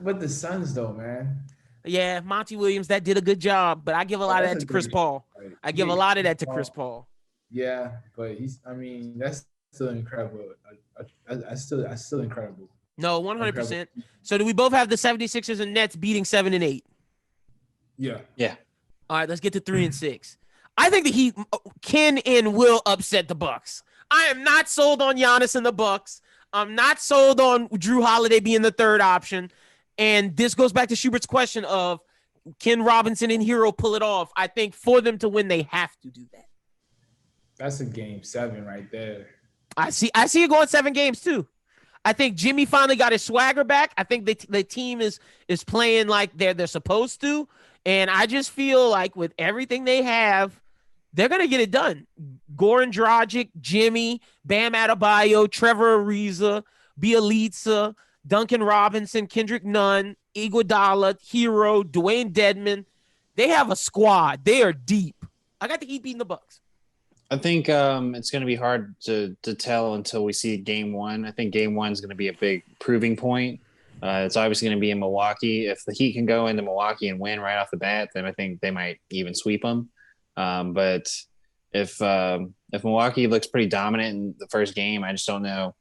But the Suns, though, man. Yeah, Monty Williams, that did a good job, but I give a lot of that to Chris Paul. I give a lot of that to Chris Paul. Yeah, but that's still incredible. I still incredible. No, 100%. So do we both have the 76ers and Nets beating 7 and 8? Yeah. All right, let's get to 3 and 6. I think the Heat can and will upset the Bucks. I am not sold on Giannis and the Bucks. I'm not sold on Drew Holiday being the third option. And this goes back to Schubert's question of, can Robinson and Hero pull it off? I think for them to win, they have to do that. That's a game 7 right there. I see it going 7 games too. I think Jimmy finally got his swagger back. I think the team is playing like they're supposed to. And I just feel like with everything they have, they're going to get it done. Goran Dragic, Jimmy, Bam Adebayo, Trevor Ariza, Bielitsa, Duncan Robinson, Kendrick Nunn, Iguodala, Hero, Dwayne Dedman. They have a squad. They are deep. I got the Heat beating the Bucks. I think it's going to be hard to tell until we see game 1. I think game 1 is going to be a big proving point. It's obviously going to be in Milwaukee. If the Heat can go into Milwaukee and win right off the bat, then I think they might even sweep them. But if Milwaukee looks pretty dominant in the first game, I just don't know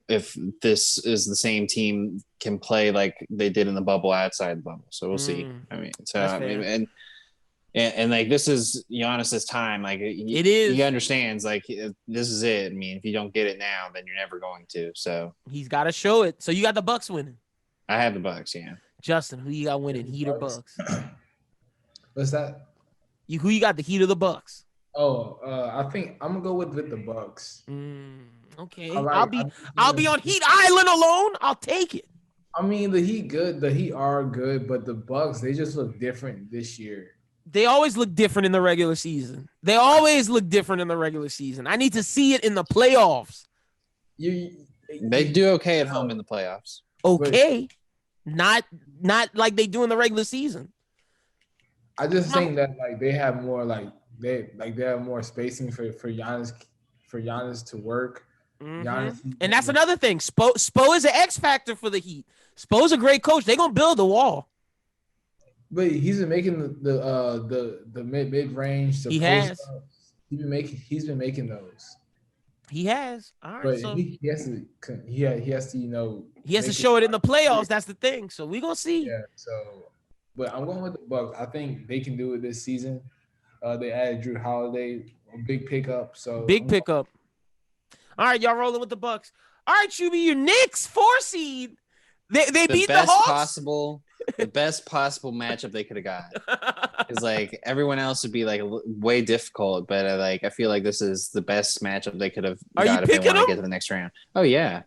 if this is the same team can play like they did in the bubble outside the bubble. So we'll see. I mean, and like this is Giannis's time. Like it is. He understands. Like this is it. I mean, if you don't get it now, then you're never going to. So he's got to show it. So you got the Bucks winning. I have the Bucks. Yeah. Justin, who you got winning? Heat or Bucks? What's that? Who you got? The Heat or the Bucks? Oh, I think I'm gonna go with the Bucks. Okay, I'll be on Heat Island alone. I'll take it. I mean, the Heat are good, but the Bucks, they just look different this year. They always look different in the regular season. I need to see it in the playoffs. They do okay at home in the playoffs. Okay, not like they do in the regular season. I just think that like they have more they have more spacing for Giannis to work. Mm-hmm. And that's another thing. Spo is an X factor for the Heat. Spo's a great coach. They're gonna build the wall. But he's been making the mid range. He has. He's been making those. He has. All right. But so he has to he has to show it in the playoffs. That's the thing. So we're gonna see. Yeah. So, but I'm going with the Bucks. I think they can do it this season. They added Drew Holiday, a big pickup. So big pickup. All right, y'all rolling with the Bucks. All right, Chuby, your Knicks 4 seed. They beat the Hawks. The best possible matchup they could have got is like everyone else would be like way difficult, but I feel like this is the best matchup they could have got if they want to get to the next round. Oh yeah,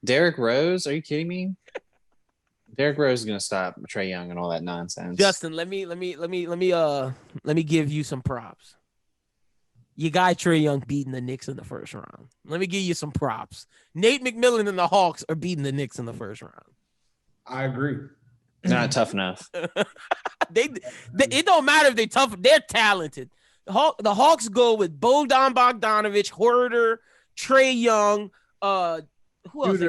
Derrick Rose? Are you kidding me? Derrick Rose is gonna stop Trae Young and all that nonsense. Justin, let me give you some props. Your guy Trae Young beating the Knicks in the first round. Let me give you some props. Nate McMillan and the Hawks are beating the Knicks in the first round. I agree. They're not tough enough. It don't matter if they're tough. They're talented. The Hawks go with Bogdan Bogdanović, Huerter, Trae Young. Who else?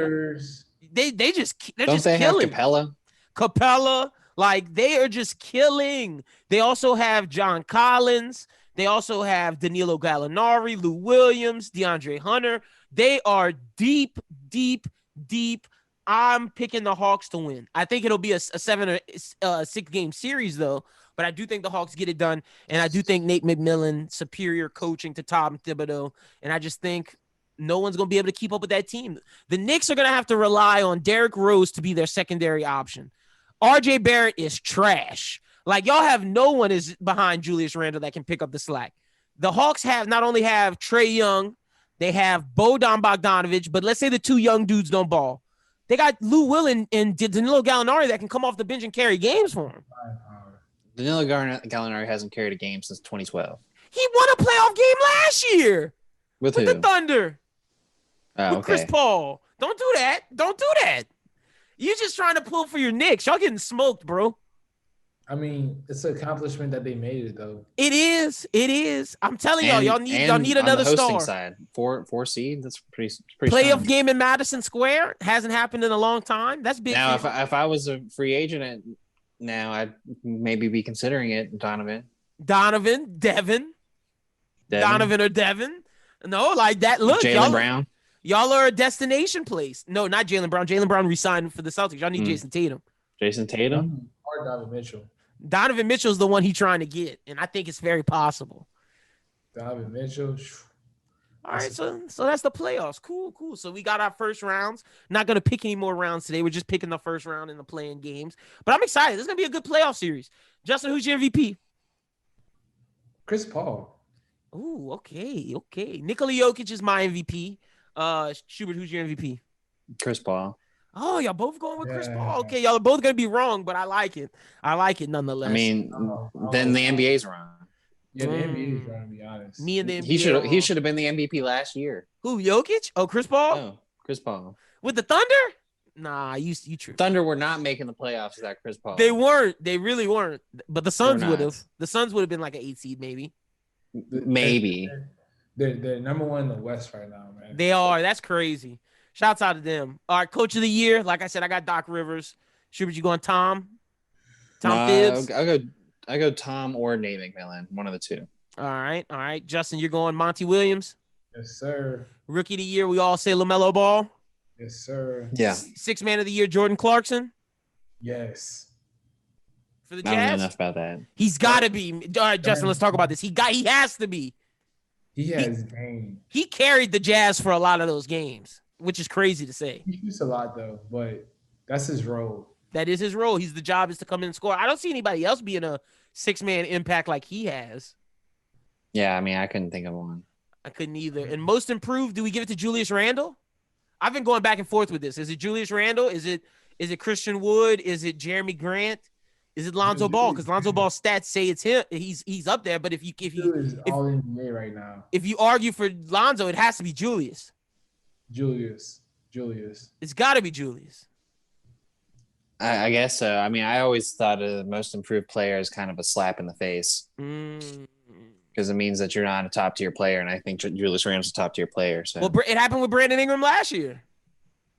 They're just killing. Have Capella, like they are just killing. They also have John Collins. They also have Danilo Gallinari, Lou Williams, DeAndre Hunter. They are deep, deep, deep. I'm picking the Hawks to win. I think it'll be a 7 or 6 game series though, but I do think the Hawks get it done. And I do think Nate McMillan, superior coaching to Tom Thibodeau. And I just think no one's going to be able to keep up with that team. The Knicks are going to have to rely on Derrick Rose to be their secondary option. RJ Barrett is trash. Like y'all have no one is behind Julius Randle that can pick up the slack. The Hawks not only have Trae Young, they have Bogdan Bogdanović, but let's say the 2 young dudes don't ball. They got Lou Will and Danilo Gallinari that can come off the bench and carry games for him. Danilo Gallinari hasn't carried a game since 2012. He won a playoff game last year with the Thunder. With Chris Paul. Don't do that. You're just trying to pull for your Knicks. Y'all getting smoked, bro. I mean, it's an accomplishment that they made it though. It is. I'm telling y'all, y'all need and another on the hosting star. side, four seed. That's pretty. Playoff strong. game in Madison Square hasn't happened in a long time. That's big. Now, if I was a free agent now, I'd maybe be considering it. Devin. Donovan or Devin. No, like that. Look, Jaylen Brown. Y'all are a destination place. No, not Jaylen Brown. Jaylen Brown resigned for the Celtics. Y'all need Jason Tatum. Jason Tatum or Donovan Mitchell. Donovan Mitchell's the one he's trying to get, and I think it's very possible. Donovan Mitchell. All right, so that's the playoffs. Cool. So we got our first rounds. Not going to pick any more rounds today. We're just picking the first round in the playing games. But I'm excited. This is going to be a good playoff series. Justin, who's your MVP? Chris Paul. Ooh, okay. Nikola Jokic is my MVP. Schubert, who's your MVP? Chris Paul. Oh, y'all both going with Chris Paul. Okay, y'all are both going to be wrong, but I like it. nonetheless. I mean, then the NBA's wrong. Yeah, the NBA is wrong, to be honest. Me and the NBA. He should have been the MVP last year. Who, Jokic? Oh, Chris Paul? No, Chris Paul. With the Thunder? Nah, you true. Thunder were not making the playoffs without Chris Paul. They weren't. They really weren't. But the Suns not. would have. The Suns would have been like an 8 seed, maybe. Maybe. They're number one in the West right now, man. They are. That's crazy. Shouts out to them. All right, Coach of the Year. Like I said, I got Doc Rivers. Schubert, you going Tom? Tibbs? I'll go Tom or Nate McMillan. One of the two. All right. Justin, you're going Monty Williams. Yes, sir. Rookie of the Year, we all say LaMelo Ball. Yes, sir. Yeah. Sixth Man of the Year, Jordan Clarkson. Yes. For the I don't know Jazz. enough about that. He's got to be. All right, Justin, let's talk about this. He has to be. He has game. He carried the Jazz for a lot of those games, which is crazy to say. He shoots a lot though, but that's his role. That is his role. The job is to come in and score. I don't see anybody else being a 6-man impact like he has. Yeah, I mean, I couldn't think of one. I couldn't either. And most improved, do we give it to Julius Randle? I've been going back and forth with this. Is it Julius Randle? Is it Christian Wood? Is it Jeremy Grant? Is it Lonzo Ball? Because Lonzo Ball's stats say it's him. He's up there. But if you all NBA right now. If you argue for Lonzo, it has to be Julius. Julius. It's got to be Julius. I guess so. I mean, I always thought of the most improved player as kind of a slap in the face because it means that you're not a top tier player, and I think Julius Randle's a top tier player. So, well, it happened with Brandon Ingram last year.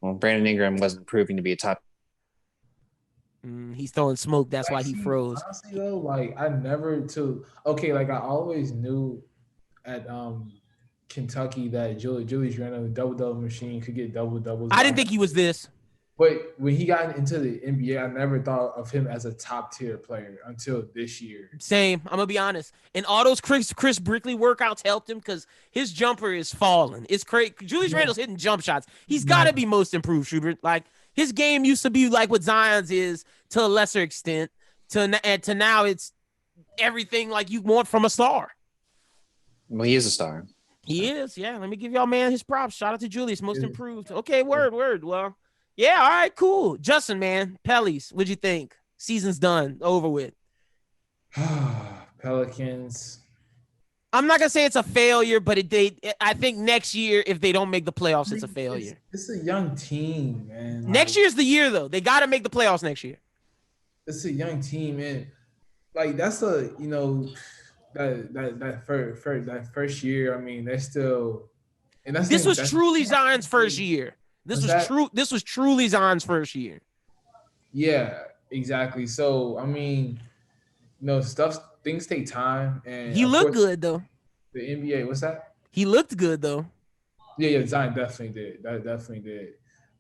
Well, Brandon Ingram wasn't proving to be a top. He's throwing smoke. That's why he froze. Honestly, though, like I always knew at Kentucky that Julius Randle, the double machine, could get doubles. I didn't think he was this. But when he got into the NBA, I never thought of him as a top tier player until this year. Same. I'm gonna be honest. And all those Chris Brickley workouts helped him because his jumper is falling. It's crazy. Julius Randle's hitting jump shots. He's got to be most improved, Schubert. Like his game used to be like what Zion's is to a lesser extent. To now, it's everything like you want from a star. Well, he is a star. He is. Yeah. Let me give y'all man his props. Shout out to Julius, most improved. Okay. Word. Well. Yeah, all right, cool. Justin, man, Pellies, what'd you think? Season's done, over with. Pelicans. I'm not gonna say it's a failure, but I think next year, if they don't make the playoffs, it's a failure. It's a young team, man. Next year's the year, though. They got to make the playoffs next year. It's a young team, man. Like that's that first year. I mean, they're still. And this was truly Zion's first year. This was truly Zion's first year. Yeah, exactly. So I mean, things take time, and he looked good though. The NBA, what's that? He looked good though. Yeah, Zion definitely did. That definitely did.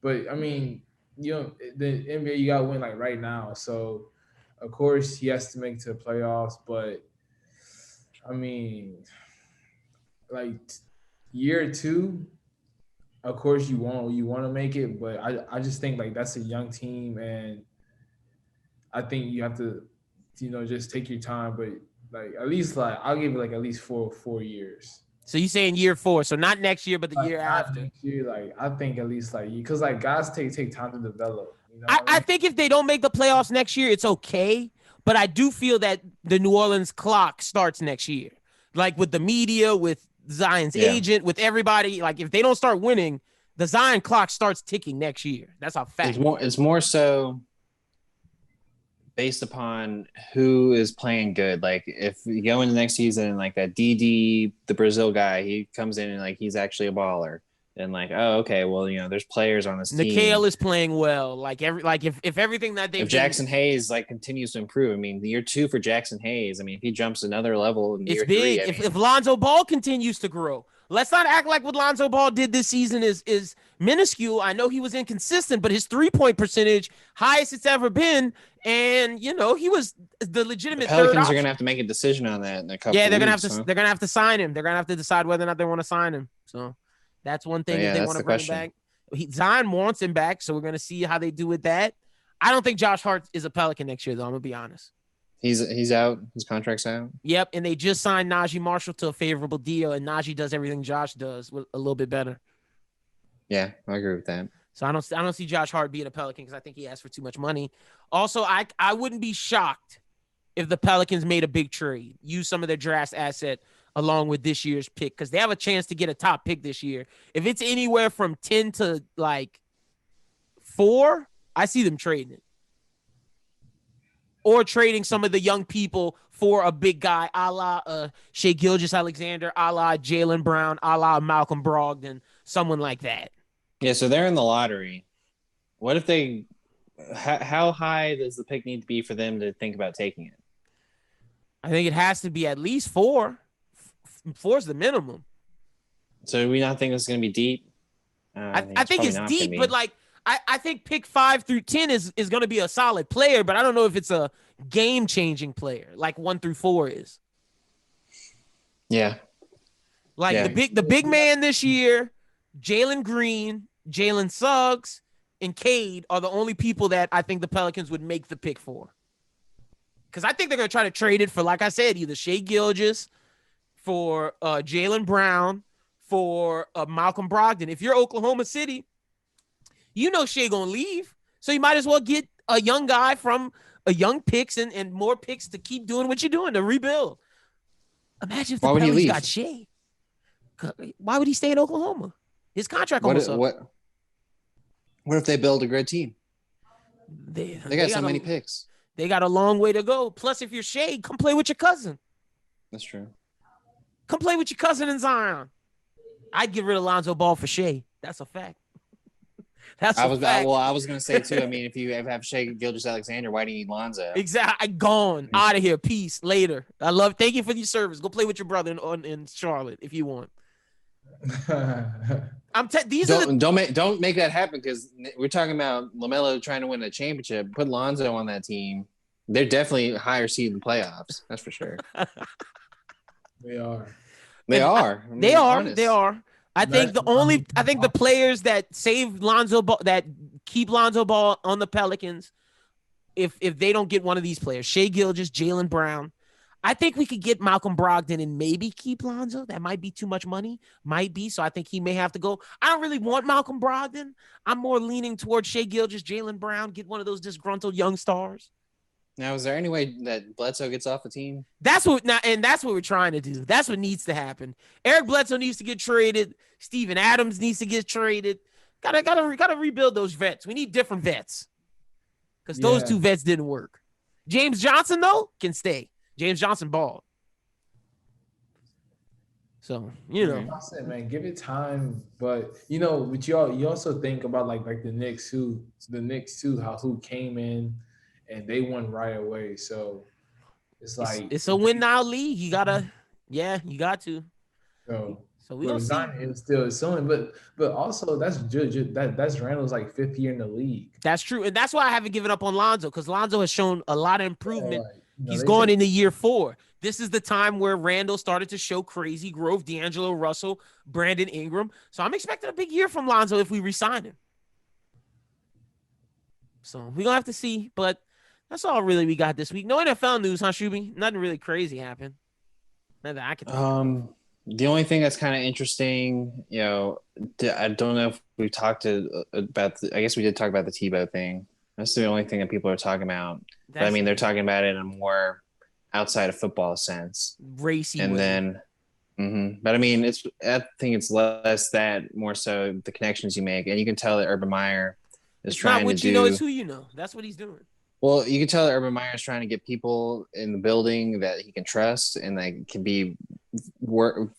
But I mean, the NBA, you got to win like right now. So of course he has to make it to the playoffs. But I mean, like year 2. Of course, you want to make it, but I just think like that's a young team, and I think you have to, just take your time. But like at least I'll give it like at least 4 years. So you saying year 4? So not next year, but the year after. Next year, I think at least because guys take time to develop. I think if they don't make the playoffs next year, it's okay. But I do feel that the New Orleans clock starts next year, like with the media, with Zion's agent, with everybody. Like if they don't start winning, the Zion clock starts ticking next year. That's how fast. It's more so based upon who is playing good. Like if you go into the next season, like that DD, the Brazil guy, he comes in and like he's actually a baller. And like, oh, okay, well, there's players on this team. Nikhil is playing well. Like if everything that they've Jackson Hayes like continues to improve. I mean, year 2 for Jackson Hayes. I mean, if he jumps another level in year 3, big. If Lonzo Ball continues to grow, let's not act like what Lonzo Ball did this season is minuscule. I know he was inconsistent, but his 3-point percentage highest it's ever been. And he was the legitimate. The Pelicans third are gonna have to make a decision on that in a couple. Yeah, they're gonna weeks, have to. They're gonna have to sign him. They're gonna have to decide whether or not they want to sign him. So that's one thing if they want to bring him back. Zion wants him back, so we're gonna see how they do with that. I don't think Josh Hart is a Pelican next year, though. I'm gonna be honest. He's out. His contract's out. Yep, and they just signed Najee Marshall to a favorable deal, and Najee does everything Josh does with a little bit better. Yeah, I agree with that. So I don't see Josh Hart being a Pelican because I think he asked for too much money. Also, I wouldn't be shocked if the Pelicans made a big trade, use some of their draft asset along with this year's pick because they have a chance to get a top pick this year. If it's anywhere from 10 to like 4, I see them trading it. Or trading some of the young people for a big guy, a la Shai Gilgeous-Alexander, a la Jaylen Brown, a la Malcolm Brogdon, someone like that. Yeah, so they're in the lottery. What if they – how high does the pick need to be for them to think about taking it? I think it has to be at least 4. 4 is the minimum. So do we not think it's going to be deep? I think it's deep, but like I think pick 5 through 10 is going to be a solid player, but I don't know if it's a game-changing player like 1 through 4 is. Yeah. Like the big man this year, Jalen Green, Jalen Suggs, and Cade are the only people that I think the Pelicans would make the pick for. Because I think they're going to try to trade it for, like I said, either Shai Gilgeous, for Jaylen Brown, for Malcolm Brogdon. If you're Oklahoma City, Shai going to leave. So you might as well get a young guy from a young picks and more picks to keep doing what you're doing to rebuild. Imagine if the Pelicans got Shai. Why would he stay in Oklahoma? His contract almost up. What if they build a great team? They got so many picks. They got a long way to go. Plus, if you're Shai, come play with your cousin. That's true. Come play with your cousin in Zion. I'd get rid of Lonzo Ball for Shai. That's a fact. I was going to say, too, I mean, if you have Shai Gilgeous-Alexander, why do you need Lonzo? Exactly. Gone. Out of here. Peace. Later. Thank you for your service. Go play with your brother in Charlotte if you want. Don't make that happen because we're talking about LaMelo trying to win a championship. Put Lonzo on that team. They're definitely higher seed in the playoffs. That's for sure. They are. They are. They are. I think the players that save Lonzo Ball, that keep Lonzo Ball on the Pelicans, if they don't get one of these players, Shai Gilgeous, Jaylen Brown, I think we could get Malcolm Brogdon and maybe keep Lonzo. That might be too much money. Might be. So I think he may have to go. I don't really want Malcolm Brogdon. I'm more leaning towards Shai Gilgeous, Jaylen Brown, get one of those disgruntled young stars. Now, is there any way that Bledsoe gets off the team? That's what we're trying to do. That's what needs to happen. Eric Bledsoe needs to get traded. Steven Adams needs to get traded. Gotta rebuild those vets. We need different vets because those 2 vets didn't work. James Johnson though can stay. James Johnson balled. So I said, man, give it time. But you also think about like the Knicks who came in. And they won right away. So it's like it's a win now league. You got to. So we don't see. It's still showing, but also that's Randall's like 5th year in the league. That's true, and that's why I haven't given up on Lonzo because Lonzo has shown a lot of improvement. He's going into year 4. This is the time where Randall started to show crazy growth. D'Angelo Russell, Brandon Ingram. So I'm expecting a big year from Lonzo if we re-sign him. So we're gonna have to see, but. That's all really we got this week. No NFL news, huh, Shuby? Nothing really crazy happened. Nothing I can think of. The only thing that's kind of interesting, I don't know if we talked about. I guess we did talk about the Tebow thing. That's the only thing that people are talking about. But I mean, they're talking about it in a more outside of football sense, racy. And way. then, but I mean, I think it's less that, more so the connections you make, and you can tell that Urban Meyer is trying to do. Not what you know, it's who you know. That's what he's doing. Well, you can tell that Urban Meyer's trying to get people in the building that he can trust, and that can be work.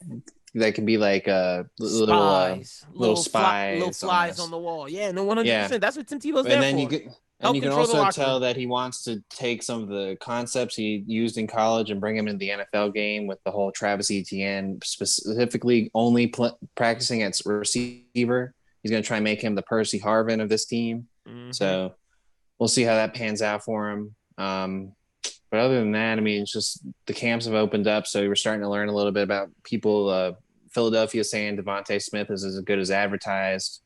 That can be like Spies, little spies, little flies on the wall. Yeah, no, 100%. That's what Tim Tebow's there And then for. you can also tell that he wants to take some of the concepts he used in college and bring them into the NFL game with the whole Travis Etienne, specifically only practicing at receiver. He's going to try and make him the Percy Harvin of this team. Mm-hmm. So we'll see how that pans out for him. But other than that, I mean, it's just the camps have opened up, so we're starting to learn a little bit about people. Philadelphia saying Devontae Smith is as good as advertised.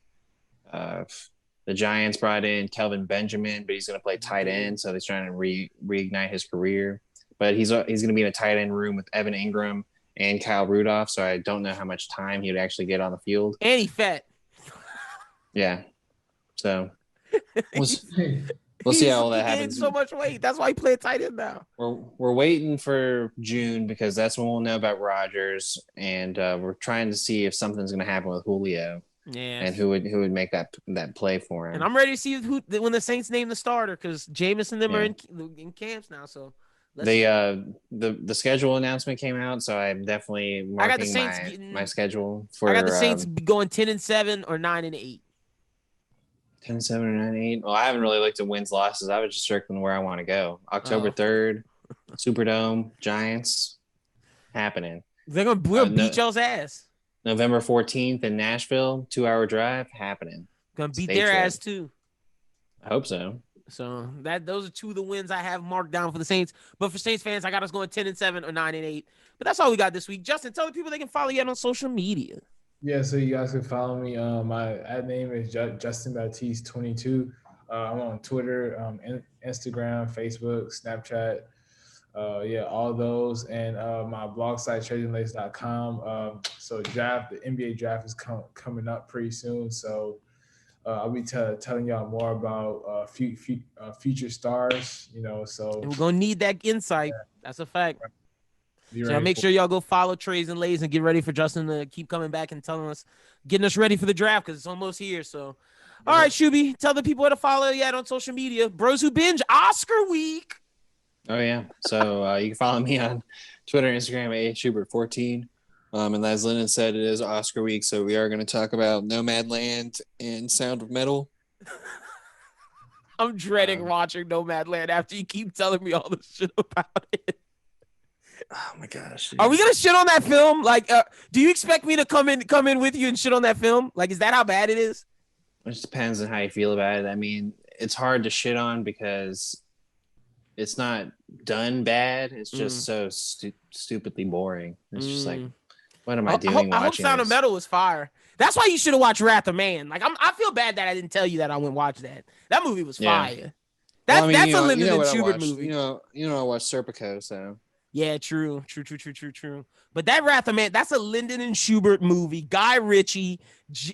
The Giants brought in Kelvin Benjamin, but he's going to play tight end, so they're trying to reignite his career. But he's going to be in a tight end room with Evan Ingram and Kyle Rudolph, so I don't know how much time he would actually get on the field. And he fat. Yeah. So we'll see how all that happens. So much weight. That's why he played tight end now. We're waiting for June because that's when we'll know about Rodgers, and we're trying to see if something's going to happen with Julio. Yeah, and who would make that play for him? And I'm ready to see when the Saints name the starter because Jameis and them are in camps now. So the schedule announcement came out, so I'm definitely marking my schedule for. I got the Saints going 10-7 or 9-8. 10-7 or 9-8. Well, I haven't really looked at wins losses. I was just circling where I want to go. October 3rd, Superdome, Giants, happening. They're gonna beat y'all's ass. November 14th in Nashville, 2-hour drive, happening. Gonna beat their ass too. I hope so. So those are two of the wins I have marked down for the Saints. But for Saints fans, I got us going 10-7 or 9-8. But that's all we got this week. Justin, tell the people they can follow you on social media. Yeah, so you guys can follow me. My ad name is Justin Baptiste 22. I'm on Twitter, Instagram, Facebook, Snapchat. All those, and my blog site tradinglace.com. So the NBA draft is coming up pretty soon. So I'll be telling y'all more about future stars. So and we're gonna need that insight. Yeah. That's a fact. So make sure y'all go follow Trades and Lays and get ready for Justin to keep coming back and getting us ready for the draft because it's almost here. So, all right, Shuby, tell the people where to follow you on social media. Bros Who Binge Oscar Week. Oh, yeah. So you can follow me on Twitter and Instagram at Schubert14. And as Lennon said, it is Oscar week, so we are going to talk about Nomadland and Sound of Metal. I'm dreading watching Nomadland after you keep telling me all this shit about it. Oh, my gosh. Dude. Are we going to shit on that film? Like, do you expect me to come in with you and shit on that film? Like, is that how bad it is? It just depends on how you feel about it. I mean, it's hard to shit on because it's not done bad. It's just so stupidly boring. It's just like, what am I doing? I hope Sound of Metal was fire. That's why you should have watched Wrath of Man. Like, I feel bad that I didn't tell you that I went watch that. That movie was fire. That's a Lyndon Schubert movie. You know, I watched Serpico, so. Yeah, true. But that Wrath of Man, that's a Lyndon and Schubert movie. Guy Ritchie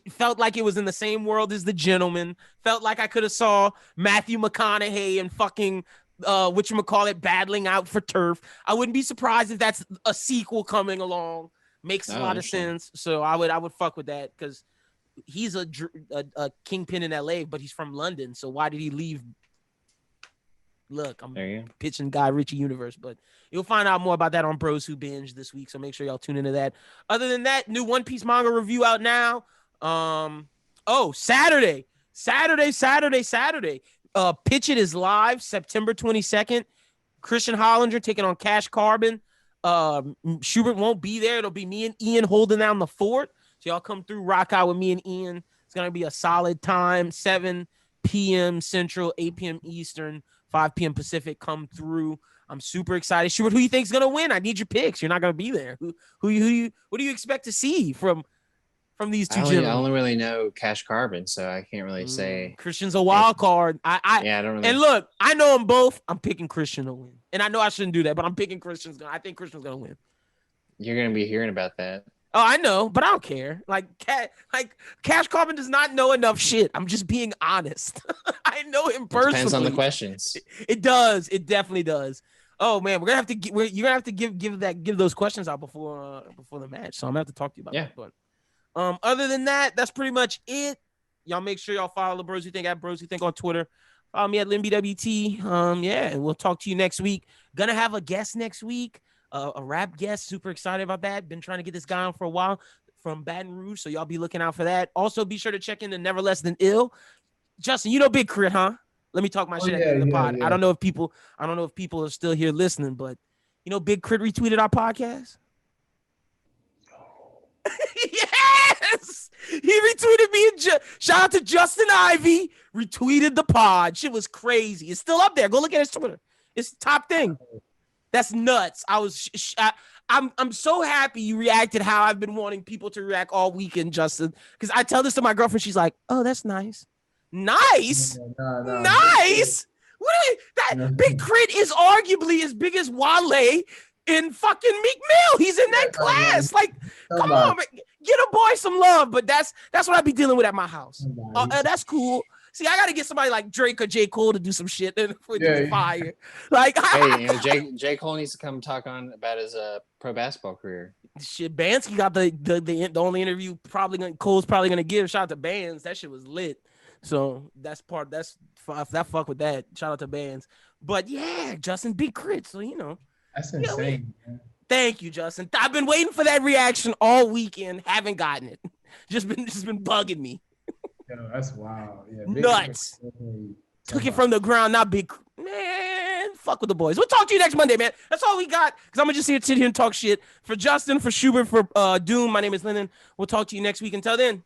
felt like it was in the same world as The Gentleman. Felt like I could have saw Matthew McConaughey and fucking battling out for turf. I wouldn't be surprised if that's a sequel coming along. Makes a lot of sense. So I would fuck with that because he's a kingpin in LA, but he's from London. So why did he leave? Look, I'm pitching Guy Ritchie universe, but you'll find out more about that on Bros Who Binge this week. So make sure y'all tune into that. Other than that, new One Piece manga review out now. Saturday. Pitch It is live September 22nd. Christian Hollinger taking on Cash Carbon. Schubert won't be there. It'll be me and Ian holding down the fort. So y'all come through, rock out with me and Ian. It's going to be a solid time. 7 p.m. Central, 8 p.m. Eastern, 5 p.m. Pacific. Come through. I'm super excited. Schubert, who you think's going to win? I need your picks. You're not going to be there. What do you expect to see from these two gentlemen? I only really know Cash Carbon, so I can't really say. Christian's a wild card. I don't really. And look, I know them both. I'm picking Christian to win. And I know I shouldn't do that, but I'm picking I think Christian's going to win. You're going to be hearing about that. Oh, I know, but I don't care. Like Cash Carbon does not know enough shit. I'm just being honest. I know him personally. Depends on the questions. It does. It definitely does. Oh man, you're gonna have to give those questions out before the match. So I'm gonna have to talk to you about that. But other than that, that's pretty much it. Y'all make sure y'all follow the Bros Who Think at Bros Who Think on Twitter. Follow me at BWT. Yeah, and we'll talk to you next week. Gonna have a guest next week, a rap guest. Super excited about that. Been trying to get this guy on for a while from Baton Rouge, so y'all be looking out for that. Also, be sure to check in the Never Less Than Ill. Justin, you know Big Crit, huh? Let me talk my shit at the end of the pod. Yeah. I don't know if people are still here listening, but you know Big Crit retweeted our podcast. Yes, he retweeted me. Shout out to Justin Ivy. Retweeted the pod. Shit was crazy. It's still up there. Go look at his Twitter. It's the top thing. That's nuts. I'm so happy you reacted how I've been wanting people to react all weekend, Justin. Because I tell this to my girlfriend, she's like, "Oh, that's nice." Nice. No. Nice. That Big Crit is arguably as big as Wale in fucking Meek Mill. He's in that class. Like, come on, man. Get a boy some love. But that's what I be dealing with at my house. That's cool. See, I gotta get somebody like Drake or J. Cole to do some shit for fire. Like, hey, J. Cole needs to come talk about his pro basketball career. Shit, Bansky got the only interview Cole's probably gonna give. Shout out to Bands. That shit was lit. So that fuck with that. Shout out to Bands. But yeah, Justin, Big Crit. So that's insane. Thank you, Justin. I've been waiting for that reaction all weekend. Haven't gotten it. Just been bugging me. Yo, that's wild. Yeah, nuts. Took it from the ground. Not Big man. Fuck with the boys. We'll talk to you next Monday, man. That's all we got. Because I'm gonna just sit here and talk shit. For Justin, for Schubert, for Doom. My name is Lennon. We'll talk to you next week. Until then.